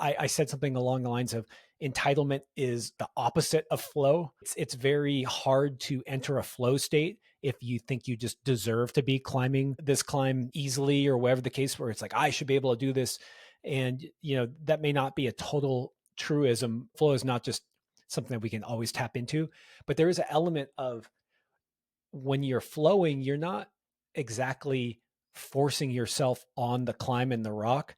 I said something along the lines of entitlement is the opposite of flow. It's very hard to enter a flow state if you think you just deserve to be climbing this climb easily or whatever the case, where it's like, I should be able to do this. And, that may not be a total truism. Flow is not just something that we can always tap into, but there is an element of when you're flowing, you're not exactly forcing yourself on the climb and the rock.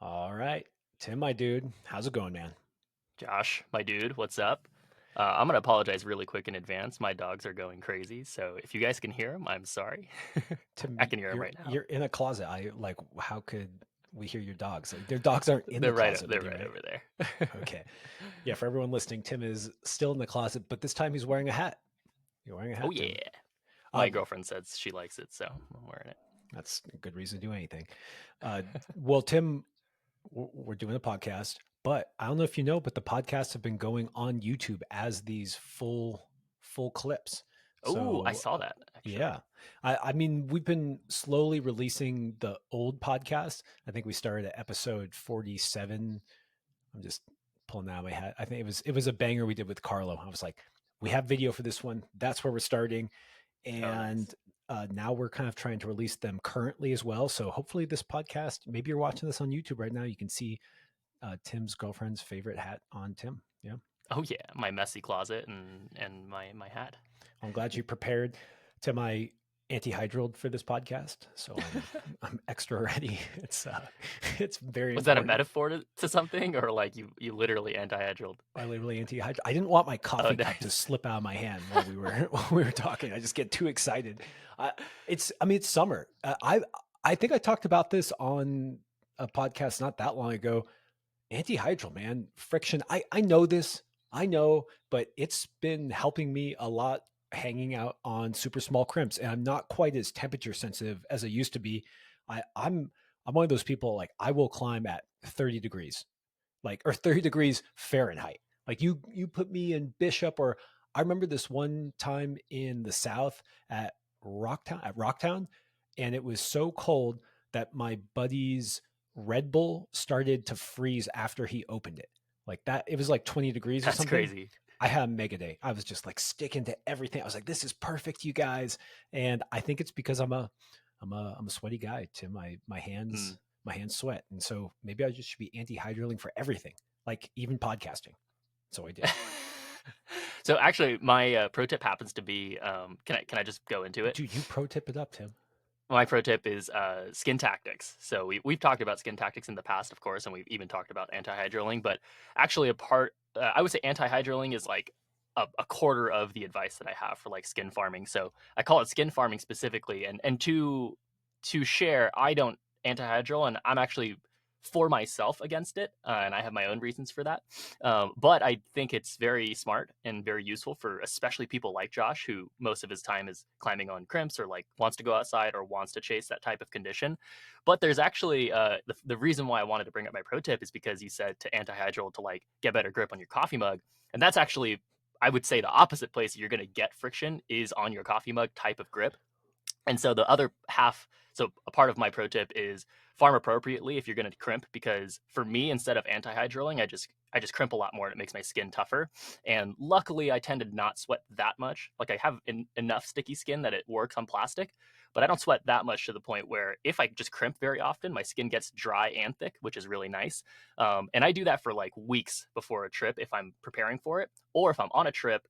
All right, Tim, my dude, how's it going, man? Josh, my dude, what's up? I'm gonna apologize really quick in advance. My dogs are going crazy, so if you guys can hear them, I'm sorry. I Tim, can hear them you're right now. you're in a closet. I like, how could we hear your dogs? Like, their dogs aren't in the They're right. closet They're with you, right right? over there. Okay. Yeah, for everyone listening, Tim is still in the closet, but this time he's wearing a hat. You're wearing a Oh hat, yeah, Tim. my Uh, girlfriend says she likes it, so I'm wearing it. that's a good reason to do anything. Well, Tim, we're doing a podcast, but I don't know if you know, but the podcasts have been going on YouTube as these full clips. Oh, I So saw that actually. yeah, I mean, we've been slowly releasing the old podcast. I think we started at episode 47. I'm just pulling that out of my head. I think it was a banger we did with Carlo. I was like, we have video for this one. That's where we're starting, Oh, nice. and now we're kind of trying to release them currently as well. So hopefully, this podcast, maybe you're watching this on YouTube right now, you can see Tim's girlfriend's favorite hat on Tim. Yeah, Oh yeah, my messy closet and my hat. I'm glad you prepared to my anti-hydral for this podcast, so I'm extra ready. It's very Was that a important. metaphor to something, or like you literally anti-hydrilled? I literally I didn't want my Oh, coffee cup to nice. slip out of my hand while we were while we were talking. I just get too excited. I mean, it's summer. I think I talked about this on a podcast not that long ago. Antihydral, man, friction. I know this. I know, but it's been helping me a lot hanging out on super small crimps, and I'm not quite as temperature sensitive as I used to be. I'm one of those people, like, I will climb at 30 degrees, like, or 30 degrees Fahrenheit. Like, you put me in Bishop, or I remember this one time in the South at Rocktown, and it was so cold that my buddy's Red Bull started to freeze after he opened it. Like that, it was like 20 degrees or That's something. crazy. I had a mega day. I was just like sticking to everything. I was like, this is perfect, you guys. And I think it's because I'm a sweaty guy, Tim. My Hmm. hands sweat. And so maybe I just should be anti-hydraling for everything, like even podcasting. So I did. So actually, my pro tip happens to be can I just go into it? Dude, you pro tip it up, Tim. My pro tip is skin tactics. So we've talked about skin tactics in the past, of course, and we've even talked about anti-hydroling. But actually, I would say anti-hydroling is like a quarter of the advice that I have for like skin farming. So I call it skin farming specifically, and to share, I don't anti-hydrol, and I'm actually for myself against it, and I have my own reasons for that. But I think it's very smart and very useful for especially people like Josh, who most of his time is climbing on crimps or like wants to go outside or wants to chase that type of condition. But there's actually the reason why I wanted to bring up my pro tip is because you said to anti-hydral to like get better grip on your coffee mug, and that's actually, I would say, the opposite place you're going to get friction is on your coffee mug type of grip. And so the other half, so a part of my pro tip is farm appropriately if you're going to crimp, because for me, instead of anti-hydroling, I just crimp a lot more and it makes my skin tougher. And luckily, I tend to not sweat that much. Like I have enough sticky skin that it works on plastic, but I don't sweat that much to the point where if I just crimp very often, my skin gets dry and thick, which is really nice. And I do that for like weeks before a trip if I'm preparing for it, or if I'm on a trip.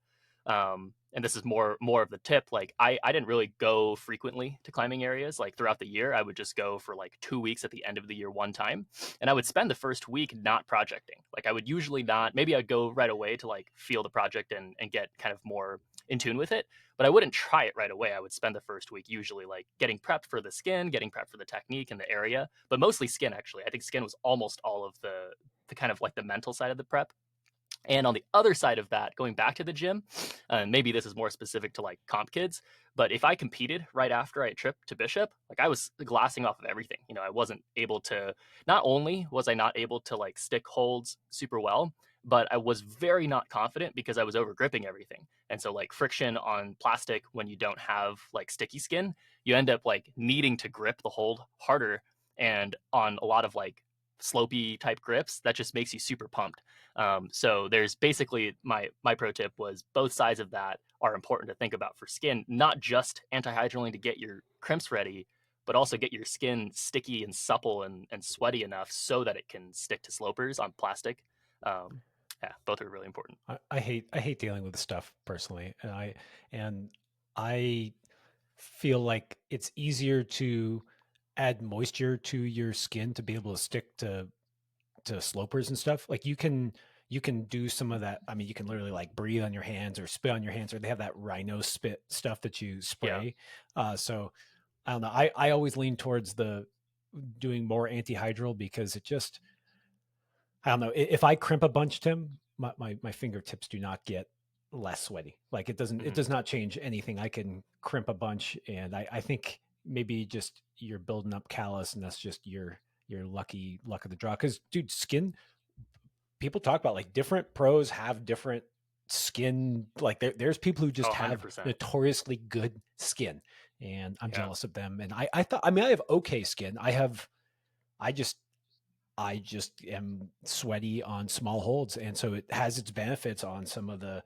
And this is more of the tip, like I didn't really go frequently to climbing areas. Like throughout the year I would just go for like 2 weeks at the end of the year one time, and I would spend the first week not projecting. Like I would usually not, maybe I'd go right away to like feel the project and get kind of more in tune with it, but I wouldn't try it right away. I would spend the first week usually like getting prepped for the skin, getting prepped for the technique and the area, but mostly skin. Actually, I think skin was almost all of the kind of like the mental side of the prep. And on the other side of that, going back to the gym, and maybe this is more specific to like comp kids, but if I competed right after I tripped to Bishop, like I was glassing off of everything. I wasn't able to, not only was I not able to like stick holds super well, but I was very not confident because I was over gripping everything. And so like friction on plastic when you don't have like sticky skin, you end up like needing to grip the hold harder. And on a lot of like slopey type grips, that just makes you super pumped. So there's basically my pro tip was both sides of that are important to think about for skin, not just anti-hydraling to get your crimps ready, but also get your skin sticky and supple and sweaty enough so that it can stick to slopers on plastic. Um, yeah, both are really important. I hate dealing with this stuff personally, and I feel like it's easier to add moisture to your skin to be able to stick to slopers and stuff. Like you can do some of that. I mean, you can literally like breathe on your hands or spit on your hands, or they have that rhino spit stuff that you Yeah. spray. So I don't know. I always lean towards the doing more antihydral because it just, I don't know. If I crimp a bunch, Tim, my fingertips do not get less sweaty. Like it Mhm. does not change anything. I can crimp a bunch, and I think maybe just you're building up callus, and that's just your lucky luck of the draw. Because dude, skin, people talk about like different pros have different skin. Like there's people who Oh, just have 100%. notoriously good skin, and I'm Yeah. jealous of them. And I thought, I mean, I have okay skin. I just I just am sweaty on small holds, and so it has its benefits on some of the,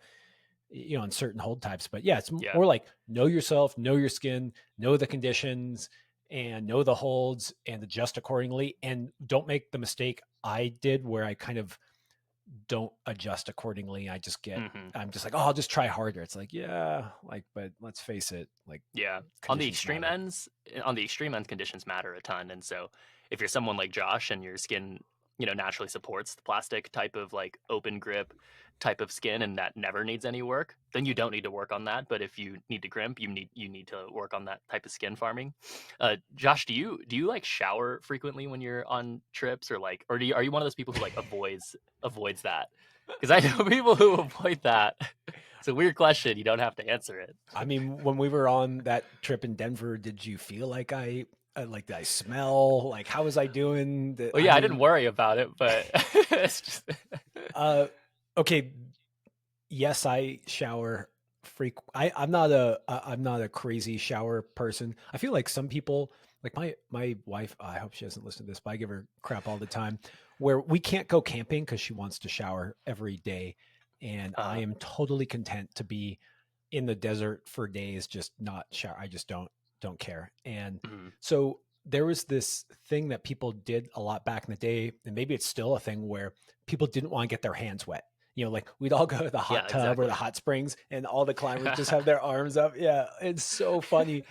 on certain hold types. But yeah, it's Yeah. more like know yourself, know your skin, know the conditions, and know the holds, and adjust accordingly. And don't make the mistake I did where I kind of don't adjust accordingly. Hmm. I'm just like, oh, I'll just try harder. It's like, yeah, like, but let's face it, like Yeah. On the conditions extreme matter. ends, on the extreme ends, conditions matter a ton. And so if you're someone like Josh and your skin, naturally supports the plastic type of like open grip type of skin and that never needs any work, then you don't need to work on that. But if you need to crimp, you need to work on that type of skin farming. Josh, do you like shower frequently when you're on trips or like, or are you one of those people who like avoids that? Because I know people who avoid that. It's a weird question. You don't have to answer it. I mean, when we were on that trip in Denver, did you feel like did I smell? Like, how was I doing? Well, I yeah, I didn't mean, worry about it, but it's just uh, okay, yes, I shower I'm not a crazy shower person. I feel like some people, like my wife, I hope she doesn't listen to this, but I give her crap all the time, where we can't go camping because she wants to shower every day, and I uh, am totally content to be in the desert for days, just not shower. I just don't care. And mm, so there was this thing that people did a lot back in the day, and maybe it's still a thing where people didn't want to get their hands wet. Like we'd all go to the hot yeah, tub or the exactly. hot springs, and all the climbers just have their arms up. Yeah, it's so funny.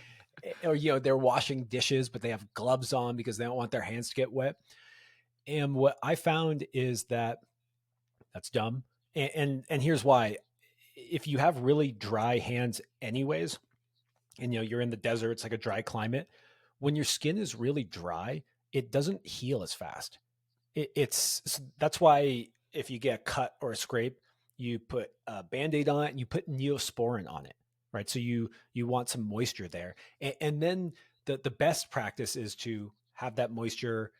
Or they're washing dishes, but they have gloves on because they don't want their hands to get wet. And what I found is that that's dumb. And here's why: if you have really dry hands, anyways, and you're in the desert, it's like a dry climate. When your skin is really dry, it doesn't heal as fast. That's why if you get a cut or a scrape, you put a band-aid on it and you put neosporin on it, right? So you want some moisture there. And then the best practice is to have that moisture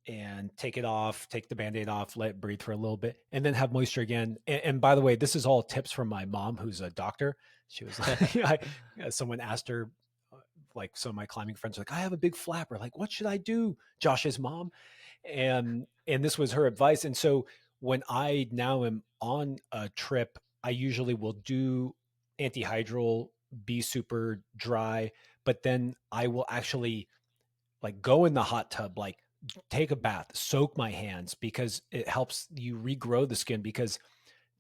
and take it off, take the band-aid off, let it breathe for a little bit, and then have moisture again. And by the way, this is all tips from my mom, who's a doctor. She was like, someone asked her, like, some of my climbing friends were like, I have a big flapper. Like, what should I do? Josh's mom. And this was her advice. And so when I now am on a trip, I usually will do antihydral, be super dry, but then I will actually like go in the hot tub, like take a bath, soak my hands, because it helps you regrow the skin. Because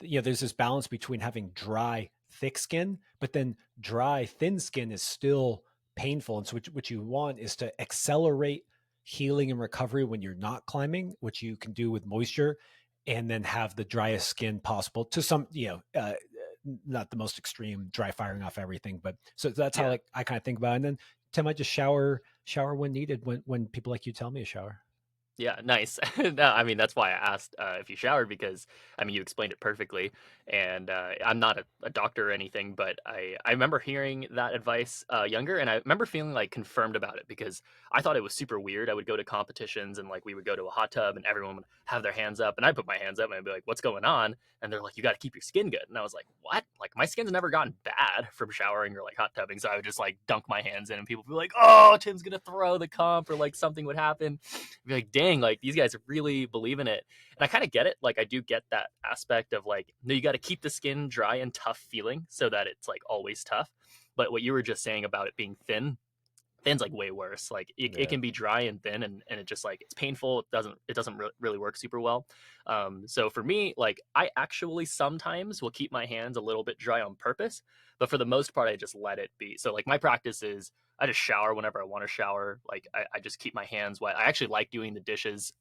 there's this balance between having dry thick skin, but then dry thin skin is still painful. And so what you want is to accelerate healing and recovery when you're not climbing, which you can do with moisture, and then have the driest skin possible to some, not the most extreme dry firing off everything, but so that's how, Yeah. like, I kind of think about it. And then Tim, I just shower when needed, when people like you tell me to shower. Yeah, nice. No, I mean, that's why I asked if you showered because, I mean, you explained it perfectly. And I'm not a doctor or anything, but I remember hearing that advice younger, and I remember feeling like confirmed about it because I thought it was super weird. I would go to competitions and like we would go to a hot tub and everyone would have their hands up, and I put my hands up and I'd be like, "What's going on?" And they're like, "You got to keep your skin good." And I was like, "What?" Like my skin's never gotten bad from showering or like hot tubbing, so I would just like dunk my hands in, and people would be like, "Oh, Tim's gonna throw the comp," or like something would happen. Be like, dang, like these guys really believe in it. And I kind of get it. Like I do get that aspect of like, no, you got to keep the skin dry and tough feeling so that it's like always tough. But what you were just saying about it being thin, thin's like way worse. Like it Yeah. can be dry and thin, and it just like it's painful. It doesn't really work super well. So for me, like I actually sometimes will keep my hands a little bit dry on purpose, but for the most part, I just let it be. So like my practice is I just shower whenever I want to shower. Like I just keep my hands wet. I actually like doing the dishes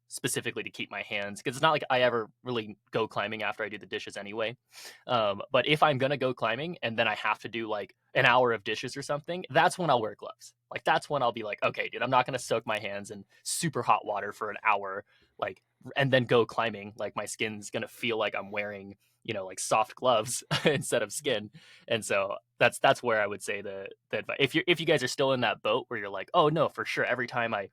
specifically to keep my hands because it's not like I ever really go climbing after I do the dishes anyway. But if I'm gonna go climbing and then I have to do like an hour of dishes or something, that's when I'll wear gloves. Like that's when I'll be like, okay, dude, I'm not gonna soak my hands in super hot water for an hour, like, and then go climbing. Like my skin's gonna feel like I'm wearing, like soft gloves instead of skin. And so that's where I would say the advice. If you guys are still in that boat where you're like, oh no, for sure, every time I,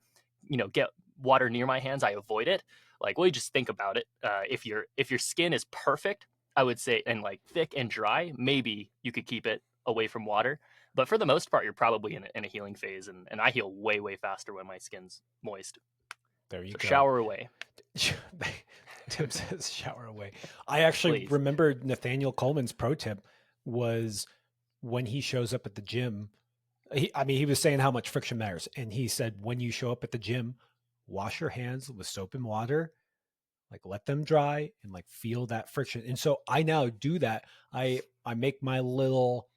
get water near my hands, I avoid it. Like, well, you just think about it. If your skin is perfect, I would say, and like thick and dry, maybe you could keep it away from water. But for the most part, you're probably in a healing phase, and I heal way faster when my skin's moist. There you So go. shower away, Tim says shower away. I actually please. remember Nathaniel Coleman's pro tip was when he shows up at the gym. I mean, he was saying how much friction matters. And he said, when you show up at the gym, wash your hands with soap and water, like let them dry and like feel that friction. And so I now do that. I make my little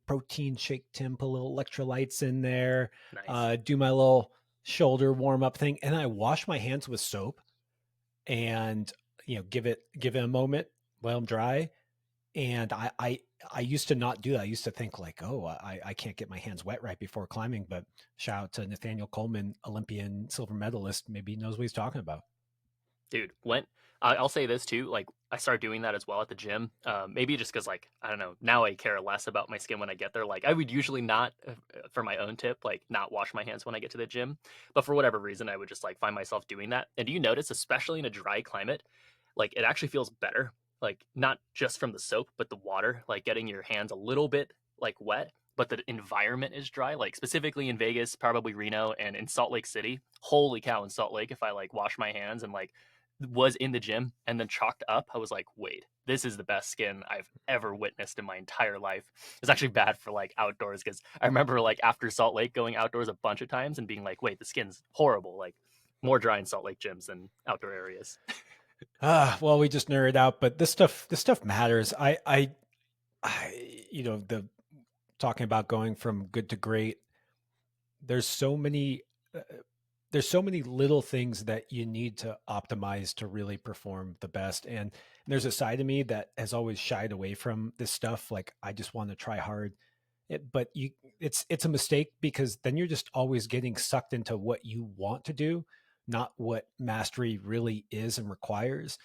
protein shake, Tim, put little electrolytes in there, Nice. do my little shoulder warm up thing, and I wash my hands with soap and give it a moment while I'm dry. And I used to not do that. I used to think like, oh, I can't get my hands wet right before climbing. But shout out to Nathaniel Coleman, Olympian silver medalist. Maybe he knows what he's talking about. Dude, I'll say this too, like I started doing that as well at the gym. Maybe just because like I don't know, now I care less about my skin when I get there. Like I would usually not, for my own tip, like not wash my hands when I get to the gym, but for whatever reason, I would just like find myself doing that. And do you notice, especially in a dry climate, like it actually feels better, like not just from the soap, but the water, like getting your hands a little bit like wet, but the environment is dry. Like specifically in Vegas, probably Reno, and in Salt Lake City. Holy cow, in Salt Lake, if I like wash my hands and like was in the gym and then chalked up, I was like, wait, this is the best skin I've ever witnessed in my entire life. It's actually bad for like outdoors because I remember like after Salt Lake going outdoors a bunch of times and being like, wait, the skin's horrible. Like more dry in Salt Lake gyms than outdoor areas. Well, we just nerd out, but this stuff matters. The talking about going from good to great. There's so many uh, there's so many little things that you need to optimize to really perform the best. And there's a side of me that has always shied away from this stuff. Like I just want to try hard. But it's a mistake because then you're just always getting sucked into what you want to do, not what mastery really is and requires.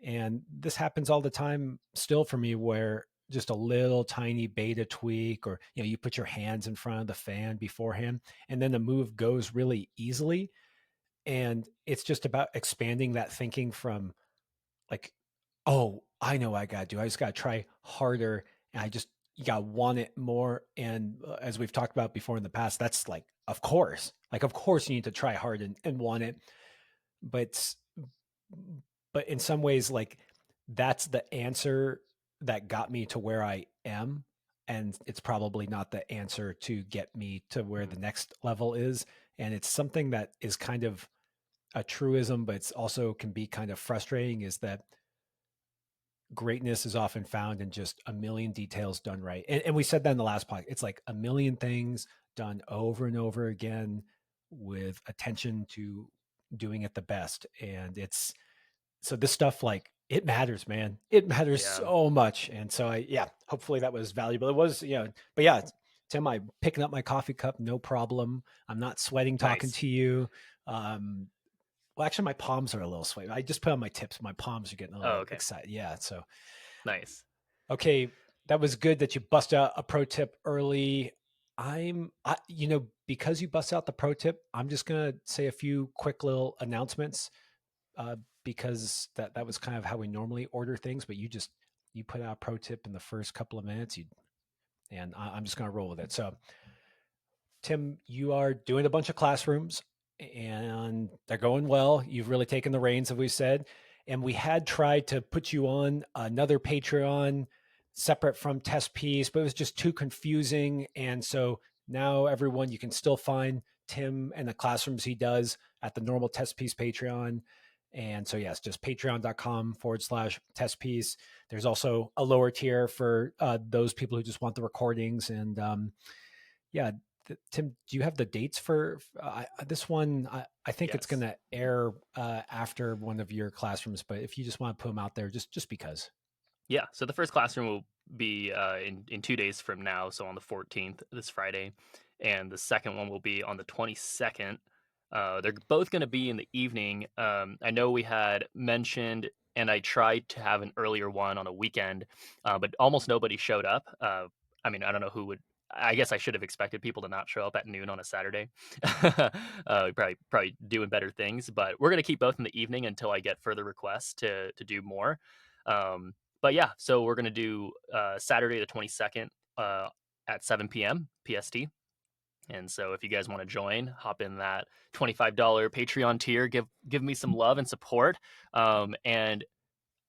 And this happens all the time still for me where just a little tiny beta tweak or you put your hands in front of the fan beforehand and then the move goes really easily. And it's just about expanding that thinking from like, oh, I know what I gotta do. I just gotta try harder and you gotta want it more. And as we've talked about before in the past, that's like of course you need to try hard and want it. But but in some ways, like that's the answer that got me to where I am. And it's probably not the answer to get me to where Mm, the next level is. And it's something that is kind of a truism, but it's also can be kind of frustrating is that greatness is often found in just a million details done right. And we said that in the last podcast. It's like a million things done over and over again with attention to doing it the best. And it's so this stuff like it matters, man. It matters yeah, so much. And so hopefully that was valuable. It was, but yeah, Tim, I picking up my coffee cup, no problem. I'm not sweating talking nice. to you. Um, Well, actually, my palms are a little sweaty. I just put on my tips. My palms are getting a Oh, little okay. excited. Yeah. So, Nice. okay, that was good that you bust out a pro tip early. Because you bust out the pro tip, I'm just gonna say a few quick little announcements, uh, because that was kind of how we normally order things. But you put out a pro tip in the first couple of minutes, and I'm just gonna roll with it. So, Tim, you are doing a bunch of classrooms and they're going well. You've really taken the reins, as we said. And we had tried to put you on another Patreon separate from Testpiece, but it was just too confusing. And so now everyone, you can still find Tim and the classrooms he does at the normal Testpiece Patreon. And so, yes, just patreon.com/testpiece. There's also a lower tier for those people who just want the recordings. And yeah, Tim, do you have the dates for this one? I think it's going Yes. to air after one of your classrooms, but if you just want to put them out there, just because. Yeah. So the first classroom will be in 2 days from now, so on the 14th, this Friday, and the second one will be on the 22nd. They're both going to be in the evening. I know we had mentioned, and I tried to have an earlier one on a weekend, but almost nobody showed up. I mean, I don't know who would. I guess I should have expected people to not show up at noon on a Saturday. Probably doing better things, but we're gonna keep both in the evening until I get further requests to do more. Um, but yeah, so we're gonna do Saturday the 22nd at 7 p.m. PST. And so if you guys want to join, hop in that $25 Patreon tier, give me some love and support. And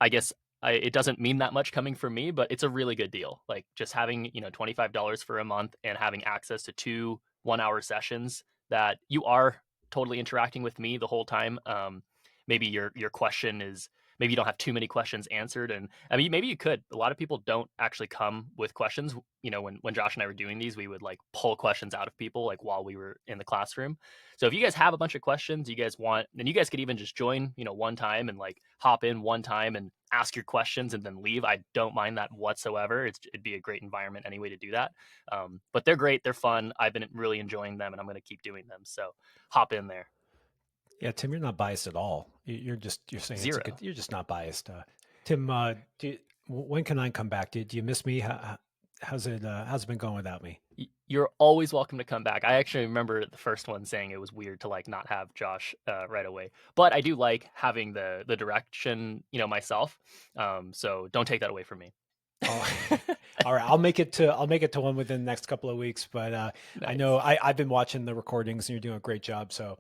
I guess it doesn't mean that much coming from me, but it's a really good deal. Like just having, $25 for a month and having access to two 1 hour sessions that you are totally interacting with me the whole time. Maybe your question is, maybe you don't have too many questions answered. And I mean, maybe you could. A lot of people don't actually come with questions. When Josh and I were doing these, we would like pull questions out of people like while we were in the classroom. So if you guys have a bunch of questions you guys want, then you guys could even just join, one time and like hop in one time and ask your questions and then leave. I don't mind that whatsoever. It'd be a great environment anyway to do that. But they're great. They're fun. I've been really enjoying them and I'm going to keep doing them. So hop in there. Yeah, Tim, you're not biased at all. You're saying it's a good. Zero. You're just not biased. Tim, when can I come back? Do you miss me? How's it been going without me? You're always welcome to come back. I actually remember the first one saying it was weird to like not have Josh right away, but I do like having the direction, myself. So don't take that away from me. Oh, all right. I'll make it to one within the next couple of weeks. But I know Nice. I've been watching the recordings and you're doing a great job. So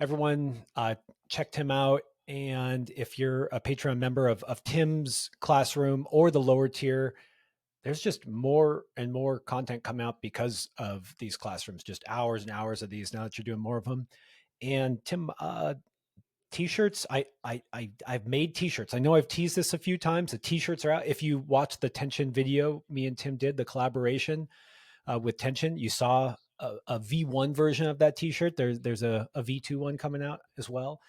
everyone, checked him out. And if you're a Patreon member of Tim's classroom or the lower tier, there's just more and more content coming out because of these classrooms. Just hours and hours of these. Now that you're doing more of them, and Tim, t-shirts. I've made t-shirts. I know I've teased this a few times. The t-shirts are out. If you watch the Tension video me and Tim did, the collaboration with Tension, you saw a V1 version of that t-shirt. There's a V2 one coming out as well.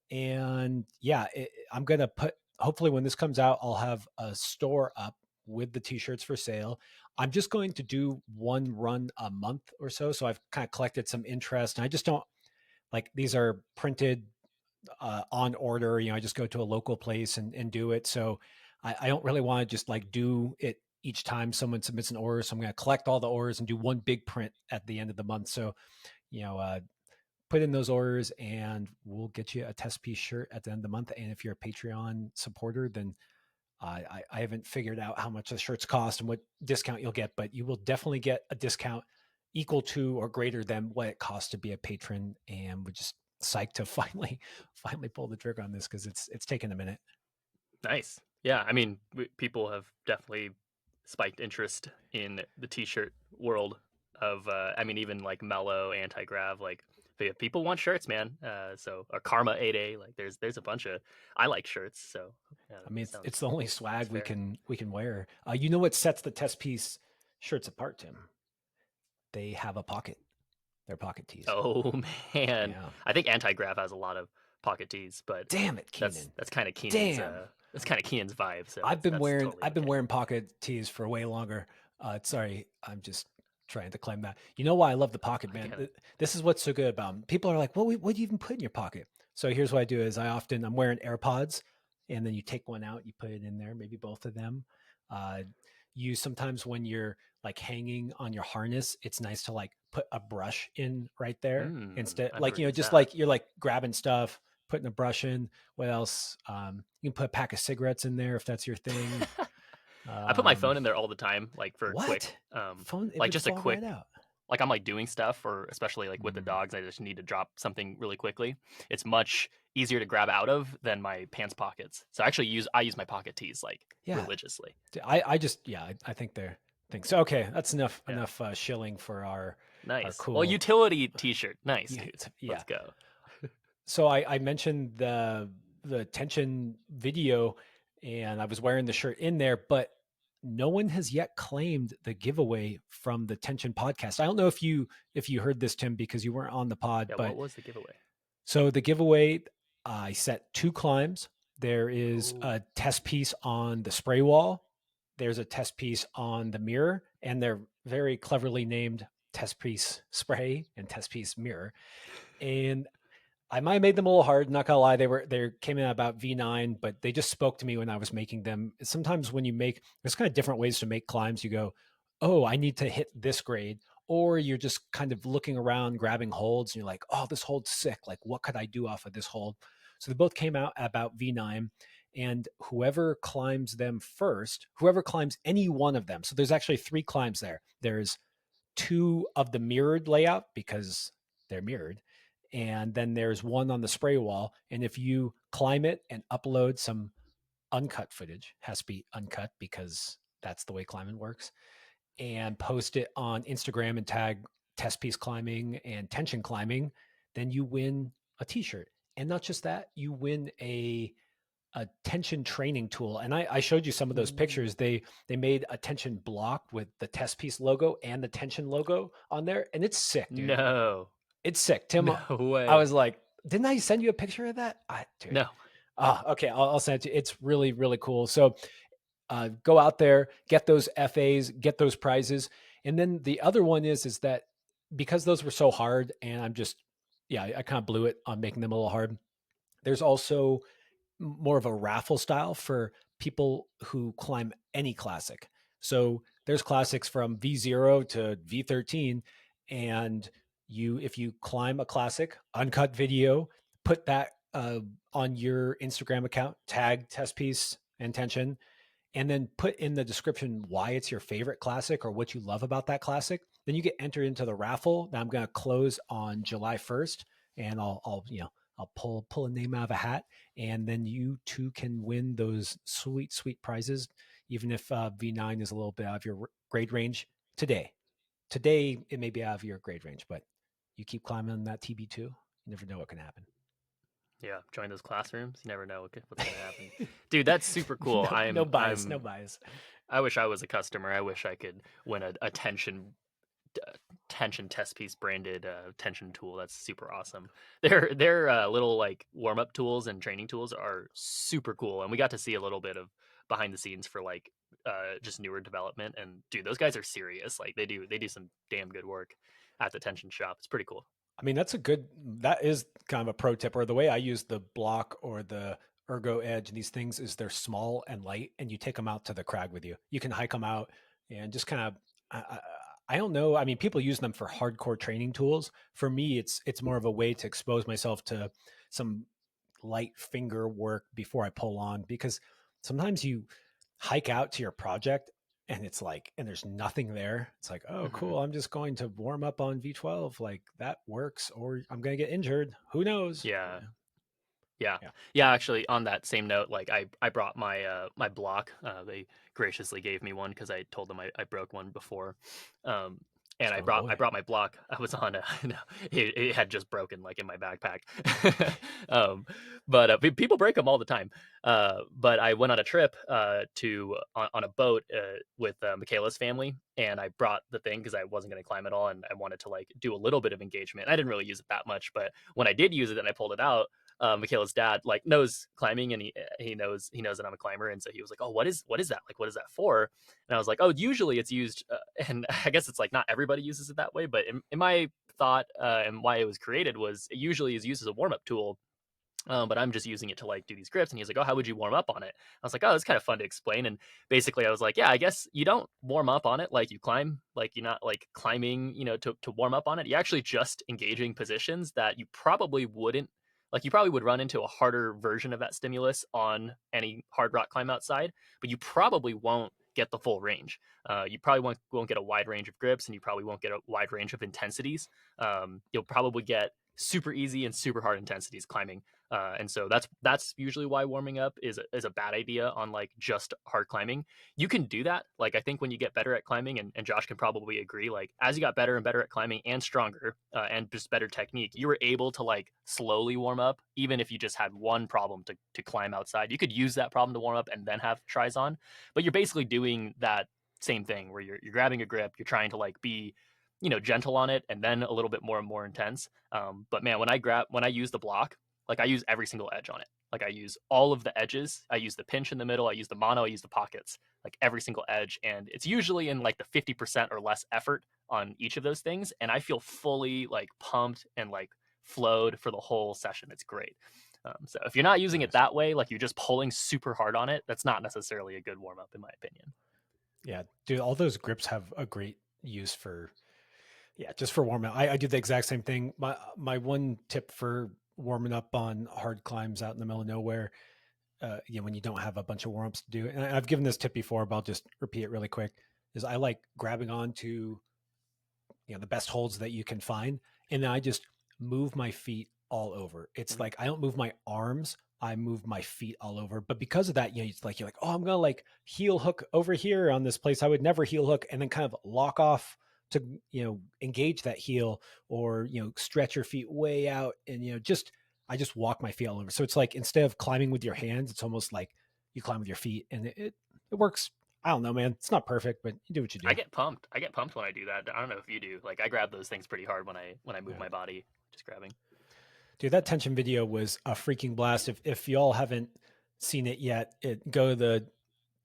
And yeah, I'm gonna put. Hopefully, when this comes out, I'll have a store up with the t-shirts for sale. I'm just going to do one run a month or so. So I've kind of collected some interest, and I just don't like these are printed on order. I just go to a local place and do it. So I don't really want to just like do it each time someone submits an order. So I'm going to collect all the orders and do one big print at the end of the month. So, you know, uh, put in those orders and we'll get you a test piece shirt at the end of the month. And if you're a Patreon supporter, then I haven't figured out how much the shirts cost and what discount you'll get, but you will definitely get a discount equal to or greater than what it costs to be a patron. And we're just psyched to finally pull the trigger on this because it's taken a minute. Nice. Yeah, I mean, people have definitely spiked interest in the t-shirt world of I mean even like mellow anti-grav like people want shirts, man. So a Karma 8A, like there's a bunch of I like shirts, so yeah, I mean, it's sounds the only swag we fair. can wear. You know what sets the test piece shirts apart, Tim? They have a pocket. They're pocket tees. Oh man. Yeah. I think anti-grav has a lot of pocket tees, but Damn it, that's Keenan. that's kind of Keenan's Damn. vibe, so I've been that's wearing totally I've been okay. wearing pocket tees for way longer. Sorry, I'm just trying to claim that. You know why I love the pocket, I man? get it. This is what's so good about them. People are like, what do you even put in your pocket?" So here's what I do: is I'm wearing AirPods, and then you take one out, you put it in there, maybe both of them. Uh, you sometimes when you're like hanging on your harness, it's nice to like put a brush in right there instead, I've like never used just that. like you're like grabbing stuff, putting a brush in. What else? You can put a pack of cigarettes in there if that's your thing. I put my Um, phone in there all the time, like for quick, what phone? It like would just a fall right quick, out. like I'm like doing stuff, or especially like with the Mm, dogs, I just need to drop something really quickly. It's much easier to grab out of than my pants pockets. So I use my pocket tees like yeah, religiously. I just yeah, I think they're things. So okay, that's Yeah, enough shilling for our nice. Well, cool. utility T-shirt, nice, Yeah, dude. yeah. Let's go. So I mentioned the tension video, and I was wearing the shirt in there, but no one has yet claimed the giveaway from the tension podcast. I don't know if you heard this, Tim, because you weren't on the pod, Yeah, what but was the giveaway? so the giveaway, I set two climbs. There is Oh, a test piece on the spray wall. There's a test piece on the mirror, and they're very cleverly named test piece spray and test piece mirror. And I might have made them a little hard. Not gonna lie, they came in at about V9, but they just spoke to me when I was making them. Sometimes when you make, there's kind of different ways to make climbs. You go, oh, I need to hit this grade, or you're just kind of looking around, grabbing holds, and you're like, oh, this hold's sick. Like, what could I do off of this hold? So they both came out at about V9, and whoever climbs them first, whoever climbs any one of them. So there's actually three climbs there. There's two of the mirrored layout because they're mirrored. And then there's one on the spray wall. And if you climb it and upload some uncut footage, has to be uncut because that's the way climbing works, and post it on Instagram and tag test piece climbing and tension climbing, then you win a t-shirt. And not just that, you win a tension training tool. And I showed you some of those ooh, pictures. They made a tension block with the test piece logo and the tension logo on there, and it's sick, dude. no, It's sick, Tim. no I way, was like, didn't I send you a picture of that? Dude. no. Okay, I'll send it to you. It's really really cool. So go out there, get those FAs, get those prizes, and then the other one is that because those were so hard, and I'm just yeah, I kind of blew it on making them a little hard. There's also more of a raffle style for people who climb any classic. So there's classics from V0 to V13, and if you climb a classic, uncut video, put that on your Instagram account, tag test piece and tension, and then put in the description why it's your favorite classic or what you love about that classic, then you get entered into the raffle that I'm going to close on July 1st. And I'll pull a name out of a hat, and then you too can win those sweet prizes, even if V9 is a little bit out of your grade range today. Today it may be out of your grade range, but you keep climbing that TB2, you never know what can happen. Yeah, join those classrooms. You never know what's gonna happen, dude. That's super cool. No bias, no bias. I wish I was a customer. I wish I could win a uh, tension test piece branded tension tool. That's super awesome. Their little like warm up tools and training tools are super cool, and we got to see a little bit of behind the scenes for like just newer development. And dude, those guys are serious. Like they do some damn good work at the tension shop. It's pretty cool. I mean, that is kind of a pro tip. Or the way I use the block or the Ergo Edge, these things is they're small and light, and you take them out to the crag with you. You can hike them out and just kind of, I don't know. I mean, people use them for hardcore training tools. For me, it's more of a way to expose myself to some light finger work before I pull on, because sometimes you hike out to your project and it's like and there's nothing there. It's like, oh Hmm. cool, I'm just going to warm up on V12, like that works, or I'm going to get injured, who knows. Yeah, yeah, Yeah. yeah. Actually, on that same note, like I brought my my block. They graciously gave me one because I told them I broke one before. Um, and Strong boy. I brought my block. I was on a no, it had just broken like in my backpack. But people break them all the time. But I went on a trip on a boat with Michaela's family, and I brought the thing because I wasn't going to climb at all, and I wanted to like do a little bit of engagement. I didn't really use it that much, but when I did use it and I pulled it out, Michaela's dad like knows climbing, and he knows that I'm a climber, and so he was like, "Oh, what is that? Like, what is that for?" And I was like, "Oh, usually it's used, and I guess it's like not everybody uses it that way, but in my thought and why it was created was it usually is used as a warm up tool But I'm just using it to like do these grips. And he's like, oh, how would you warm up on it? I was like, oh, it's kind of fun to explain. And basically I was like, yeah, I guess you don't warm up on it like you climb, like you're not like climbing, to warm up on it. You're actually just engaging positions that you probably wouldn't, like you probably would run into a harder version of that stimulus on any hard rock climb outside, but you probably won't get the full range. You probably won't get a wide range of grips, and you probably won't get a wide range of intensities. You'll probably get super easy and super hard intensities climbing, and so that's usually why warming up is a bad idea on like just hard climbing. You can do that. Like I think when you get better at climbing, and Josh can probably agree, like as you got better and better at climbing and stronger, and just better technique, you were able to like slowly warm up, even if you just had one problem to climb outside. You could use that problem to warm up and then have tries on, but you're basically doing that same thing where you're grabbing a grip, you're trying to like be gentle on it, and then a little bit more and more intense. But man, when I use the block, like I use every single edge on it. Like I use all of the edges. I use the pinch in the middle. I use the mono. I use the pockets. Like every single edge, and it's usually in like the 50% or less effort on each of those things. And I feel fully like pumped and like flowed for the whole session. It's great. So if you're not using it Nice. that way, like you're just pulling super hard on it, that's not necessarily a good warm up, in my opinion. Yeah, dude, all those grips have a great use for, yeah, just for warming up. I do the exact same thing. My one tip for warming up on hard climbs out in the middle of nowhere, when you don't have a bunch of warm ups to do, and I've given this tip before, but I'll just repeat it really quick. Is I like grabbing onto the best holds that you can find, and then I just move my feet all over. It's Mhm. like I don't move my arms, I move my feet all over. But because of that, it's like you're like, oh, I'm gonna like heel hook over here on this place I would never heel hook, and then kind of lock off to engage that heel, or stretch your feet way out, and just I just walk my feet all over. So it's like instead of climbing with your hands, it's almost like you climb with your feet, and it works. I don't know, man. It's not perfect, but you do what you I do. get pumped. I get pumped when I do that. I don't know if you do. Like I grab those things pretty hard when I move Yeah. my body, just grabbing. Dude, that tension video was a freaking blast. If y'all haven't seen it yet, go to the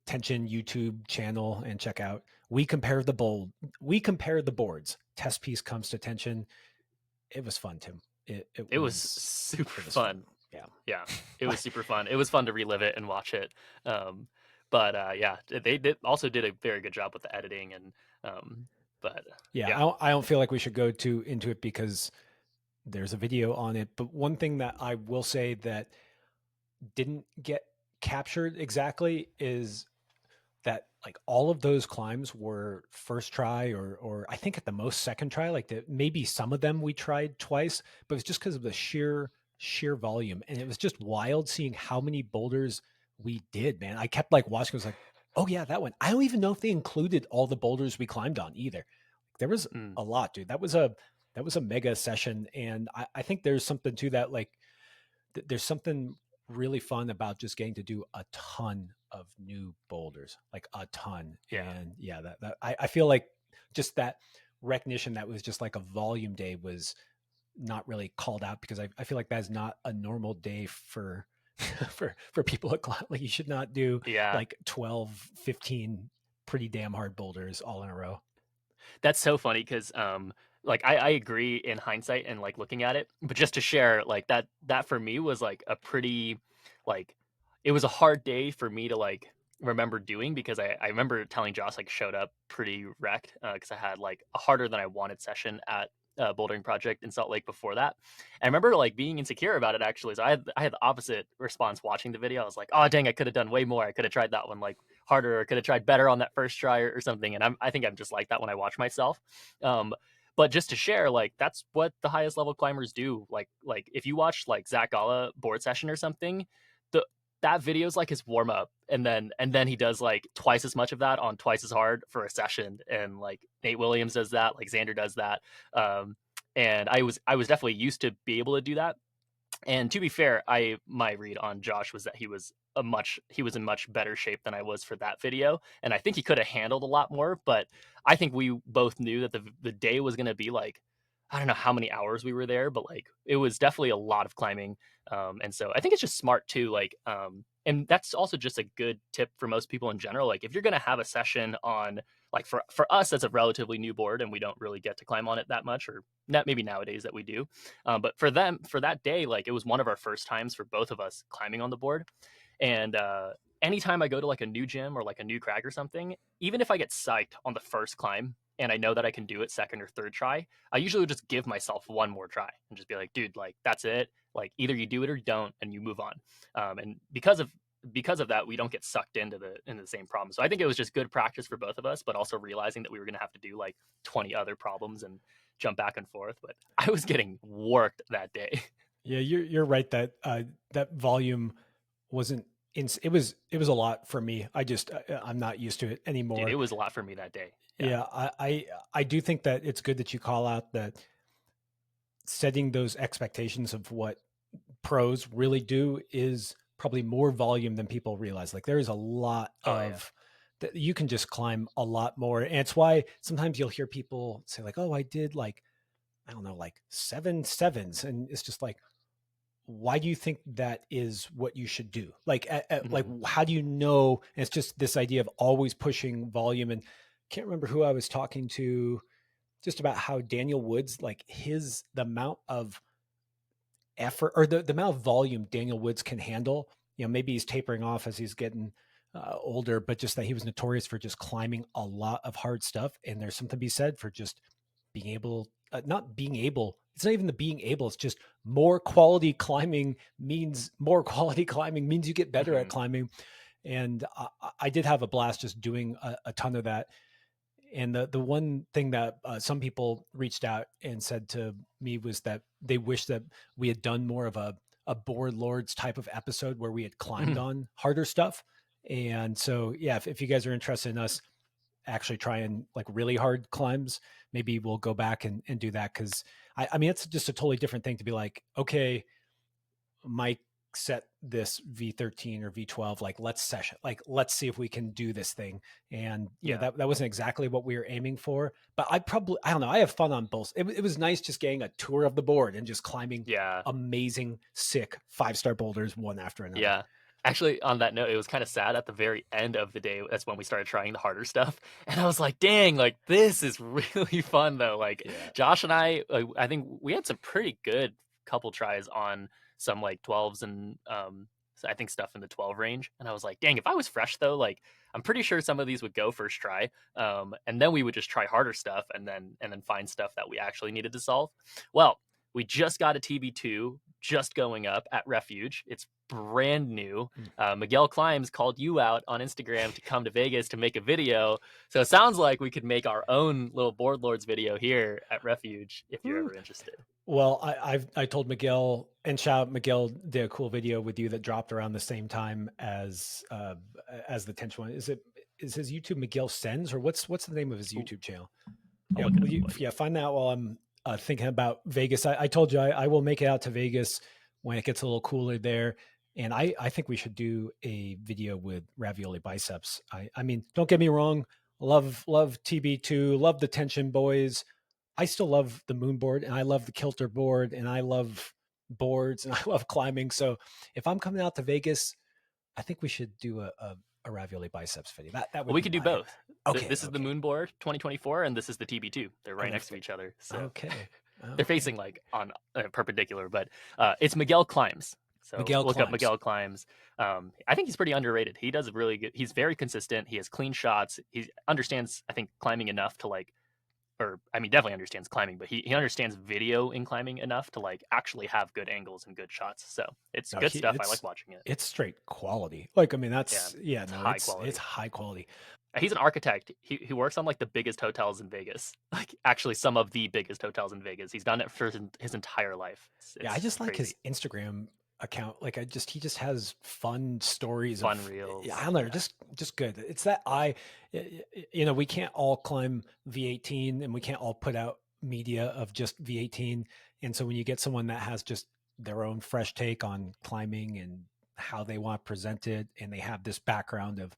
tension YouTube channel and check out. We compare the boards. Testpiece comes to tension. It was fun, Tim. It it It was was super it was fun. fun. Yeah. Yeah, it was super fun. It was fun to relive it and watch it. But yeah, they did a very good job with the editing, and um, but Yeah, yeah, I don't feel like we should go too into it because there's a video on it. But one thing that I will say that didn't get captured exactly is that like all of those climbs were first try, or I think at the most second try. Like maybe some of them we tried twice, but it's just because of the sheer volume, and it was just wild seeing how many boulders we did. Man, I kept like watching. I was like, oh yeah, that one. I don't even know if they included all the boulders we climbed on either. There was mm, a lot, dude. That was a mega session, and I think there's something to that. Like there's something really fun about just getting to do a ton of new boulders, like a ton. yeah. And yeah, I feel like just that recognition that was just like a volume day was not really called out, because I feel like that's not a normal day for for people at Cloud. Like you should not do Yeah, like 12, 15 pretty damn hard boulders all in a row. that's so funny because like I agree in hindsight and like looking at it, but just to share, like that for me was like a pretty, like it was a hard day for me to like remember doing, because I remember telling Josh, like showed up pretty wrecked, because I had like a harder than I wanted session at bouldering project in Salt Lake before that. And I remember like being insecure about it actually. So I had the opposite response watching the video. I was like, oh dang, I could have done way more. I could have tried that one like harder, or could have tried better on that first try, or something. And I think I'm just like that when I watch myself. Um, but just to share, like that's what the highest level climbers do. Like if you watch like Zach Gala board session or something, the that video is like his warm up, and then he does like twice as much of that on twice as hard for a session. And like Nate Williams does that, like Xander does that. Um, and I was definitely used to be able to do that. And to be fair, my read on Josh was that he was in much better shape than I was for that video, and I think he could have handled a lot more. But I think we both knew that the day was going to be like, I don't know how many hours we were there, but like it was definitely a lot of climbing. And so I think it's just smart too. Like and that's also just a good tip for most people in general. Like if you're going to have a session on, like for us, that's a relatively new board and we don't really get to climb on it that much, or not maybe nowadays that we do. But for them, for that day, like it was one of our first times for both of us climbing on the board. And anytime I go to like a new gym or like a new crag or something, even if I get psyched on the first climb and I know that I can do it second or third try, I usually would just give myself one more try and just be like, dude, like that's it. Like either you do it or you don't, and you move on. And because of that, we don't get sucked into the same problem. So I think it was just good practice for both of us, but also realizing that we were going to have to do like 20 other problems and jump back and forth. But I was getting worked that day. Yeah, you're right that that volume wasn't it was a lot for me. I'm not used to it Dude, it anymore. was a lot for me that day. Yeah. Yeah, I do think that it's good that you call out that setting those expectations of what pros really do is probably more volume than people realize. Like there is a lot Oh yeah. of that you can just climb a lot more. And it's why sometimes you'll hear people say like, "Oh, I did like I don't know, like 7 sevens." And it's just like, why do you think that is what you should do? Like, like, Hmm. how do you know? And it's just this idea of always pushing volume. And can't remember who I was talking to just about how Daniel Woods, like the amount of effort or the amount of volume Daniel Woods can handle. You know, maybe he's tapering off as he's getting older, but just that he was notorious for just climbing a lot of hard stuff. And there's something to be said for just being able, not being able, it's not even the being able, it's just more quality climbing means you get better at Hmm. climbing. And I did have a blast just doing a ton of that. And the one thing that some people reached out and said to me was that they wish that we had done more of a board lords type of episode where we had climbed Hmm. on harder stuff. And so, yeah, if you guys are interested in us actually trying like really hard climbs, maybe we'll go back and do that. Cause I mean, it's just a totally different thing to be like, okay, Mike set this V13 or V12, like let's session, like let's see if we can do this thing. And you know, Yeah. that wasn't exactly what we were aiming for, but I don't know, I have fun on both. It was nice just getting a tour of the board and just climbing Yeah. amazing, sick 5-star boulders one after another. Yeah. Actually, on that note, it was kind of sad at the very end of the day. That's when we started trying the harder stuff. And I was like, dang, like this is really fun though. Like Yeah. Josh and I think we had some pretty good couple tries on some like 12s and so I think stuff in the 12 range. And I was like, dang, if I was fresh though, like I'm pretty sure some of these would go first try. And then we would just try harder stuff and then find stuff that we actually needed to solve. Well, we just got a TB2 just going up at Refuge. It's brand new. Mm. Miguel Climbs called you out on Instagram to come to Vegas to make a video. So it sounds like we could make our own little Board Lords video here at Refuge if you're Woo. ever interested. Well, I told Miguel, and shout out, Miguel did a cool video with you that dropped around the same time as the tension one. Is his YouTube Miguel Sends, or what's the name of his Ooh, YouTube channel? I'll Yeah, look it will up. you, What? yeah, find that while I'm thinking about Vegas. I told you I will make it out to Vegas when it gets a little cooler there. And I think we should do a video with ravioli biceps. I mean, don't get me wrong. Love TB2, love the tension boys. I still love the moon board and I love the kilter board and I love boards and I love climbing. So if I'm coming out to Vegas, I think we should do a ravioli biceps video. That Well, would we be could do my both. okay, This is the okay. Moonboard 2024, and this is the TB2. They're Oh, right next to each other, so okay. they're Okay. facing like on perpendicular. But it's Miguel Climbs. So Miguel look up climbs. Miguel Climbs. I think he's pretty underrated. He does really good. He's very consistent. He has clean shots. He understands, I think, climbing enough to like, or I mean, definitely understands climbing, but he understands video in climbing enough to like actually have good angles and good shots. So it's No, good stuff. I like watching it. it's straight quality. Like I mean, Yeah, that's yeah, it's no, high it's quality. high quality. He's an architect. He works on like the biggest hotels in Vegas, like actually some of the biggest hotels in Vegas. He's done it for his entire life. Yeah, I It's just like his crazy. Instagram account. Like he just has fun stories Fun of yeah, I reels. don't know, Yeah. just good. It's that you know, we can't all climb V18 and we can't all put out media of just V18. And so when you get someone that has just their own fresh take on climbing and how they want to present it and they have this background of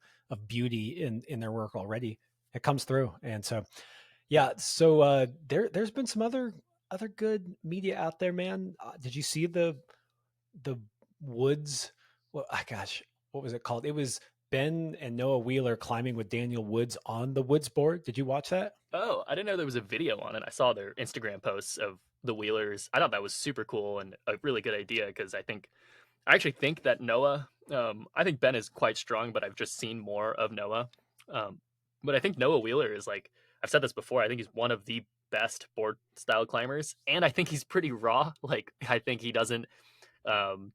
beauty in their work already, it comes through. And so Yeah. yeah, so there's been some other good media out there, man. Did you see the woods? Well, gosh, what was it called? It was Ben and Noah Wheeler climbing with Daniel Woods on the Woods board. Did you watch that? Oh, I didn't know there was a video on it. I saw their Instagram posts of the Wheelers. I thought that was super cool and a really good idea because I actually think that Noah. I think Ben is quite strong, but I've just seen more of Noah. Um, but I think Noah Wheeler is like I've said this before. I think he's one of the best board style climbers, and I think he's pretty raw. Like I think he doesn't. Um,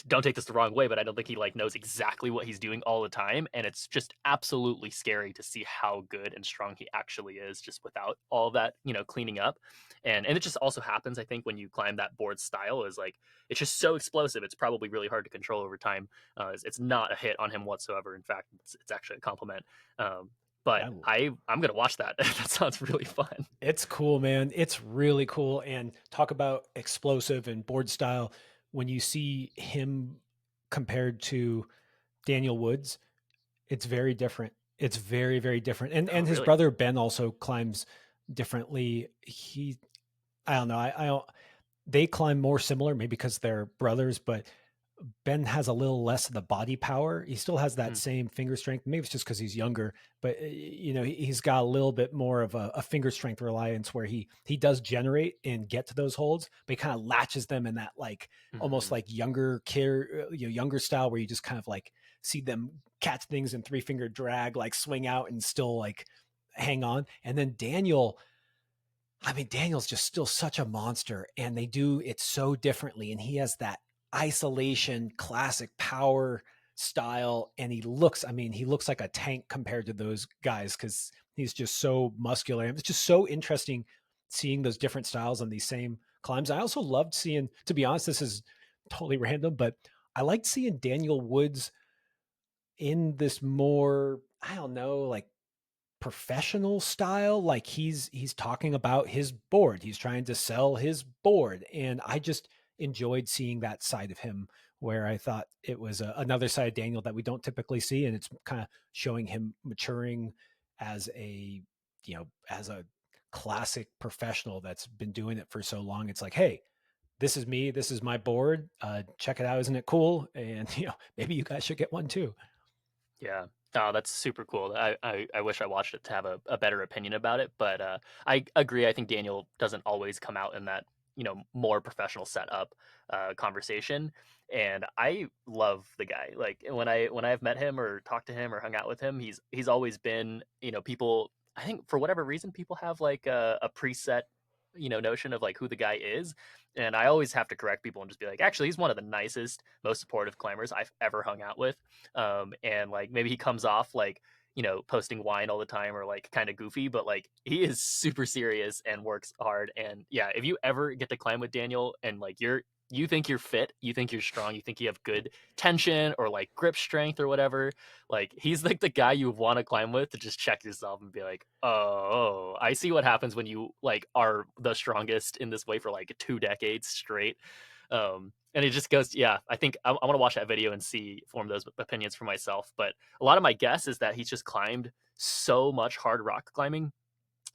don't take this the wrong way, but I don't think he like knows exactly what he's doing all the time, and it's just absolutely scary to see how good and strong he actually is just without all that cleaning up. And it just also happens, I think, when you climb that board style is like it's just so explosive. It's probably really hard to control over time. It's not a hit on him whatsoever. In fact, it's actually a compliment. But Yeah, I'm gonna watch that. That sounds really fun. it's cool, man. It's really cool. And talk about explosive and board style. When you see him compared to Daniel Woods, it's very different. It's very, very different. Oh, And his really? brother Ben also climbs differently. I don't know. I don't. They climb more similar, maybe because they're brothers, but Ben has a little less of the body power. He still has that Mm, same finger strength. Maybe it's just because he's younger, but he's got a little bit more of a finger strength reliance where he does generate and get to those holds, but he kind of latches them in that like almost mhm. like younger kid, younger style where you just kind of like see them catch things in 3 finger drag, like swing out and still like hang on. And then Daniel, I mean, Daniel's just still such a monster, and they do it so differently. And he has that isolation, classic power style, and I mean, he looks like a tank compared to those guys because he's just so muscular. And it's just so interesting seeing those different styles on these same climbs. I also loved seeing, to be honest, this is totally random, but I liked seeing Daniel Woods in this more, I don't know, like professional style, like he's talking about his board, he's trying to sell his board, and I just enjoyed seeing that side of him where I thought it was another side of Daniel that we don't typically see, and it's kind of showing him maturing as a as a classic professional that's been doing it for so long. It's like, hey, this is me, this is my board, check it out, isn't it cool? And maybe you guys should get one too. Yeah. Oh, that's super cool. I wish I watched it to have a better opinion about it, but I agree. I think Daniel doesn't always come out in that, more professional setup conversation. And I love the guy. Like when I've met him or talked to him or hung out with him, he's always been, people I think for whatever reason people have like a preset, notion of like who the guy is. And I always have to correct people and just be like, actually, he's one of the nicest, most supportive climbers I've ever hung out with. And like maybe he comes off like posting wine all the time or like kind of goofy, but like he is super serious and works hard. And yeah, if you ever get to climb with Daniel and like you think you're fit, you think you're strong, you think you have good tension or like grip strength or whatever, like he's like the guy you want to climb with to just check yourself and be like, oh, I see what happens when you like are the strongest in this way for like 2 decades straight. And it just goes, yeah, I think I want to watch that video and form those opinions for myself. But a lot of my guess is that he's just climbed so much hard rock climbing.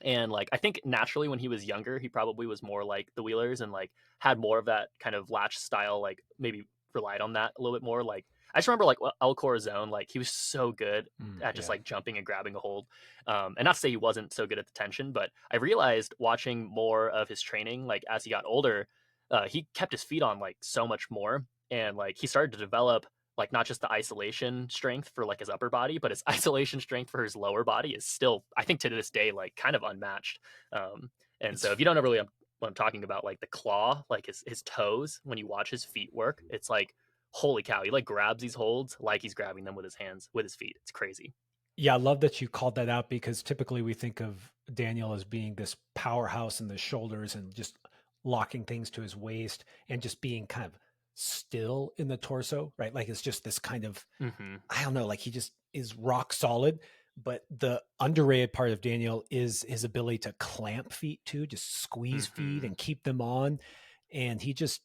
And like, I think naturally when he was younger, he probably was more like the Wheelers and like had more of that kind of latch style, like maybe relied on that a little bit more. Like, I just remember like El Corazon, like he was so good at just Yeah. like jumping and grabbing a hold. And not to say he wasn't so good at the tension, but I realized watching more of his training, like as he got older, he kept his feet on like so much more. And like he started to develop like not just the isolation strength for like his upper body, but his isolation strength for his lower body is still, I think, to this day, like kind of unmatched. And so It's if you don't know really what I'm talking about, like the claw, like his toes, when you watch his feet work, it's like holy cow, he like grabs these holds like he's grabbing them with his hands, with his feet. It's crazy. Yeah, I love that you called that out because typically we think of Daniel as being this powerhouse in the shoulders and just locking things to his waist and just being kind of still in the torso, right? Like it's just this kind of, Hmm. I don't know, like he just is rock solid. But the underrated part of Daniel is his ability to clamp feet too, just squeeze feet Hmm. and keep them on. And he just,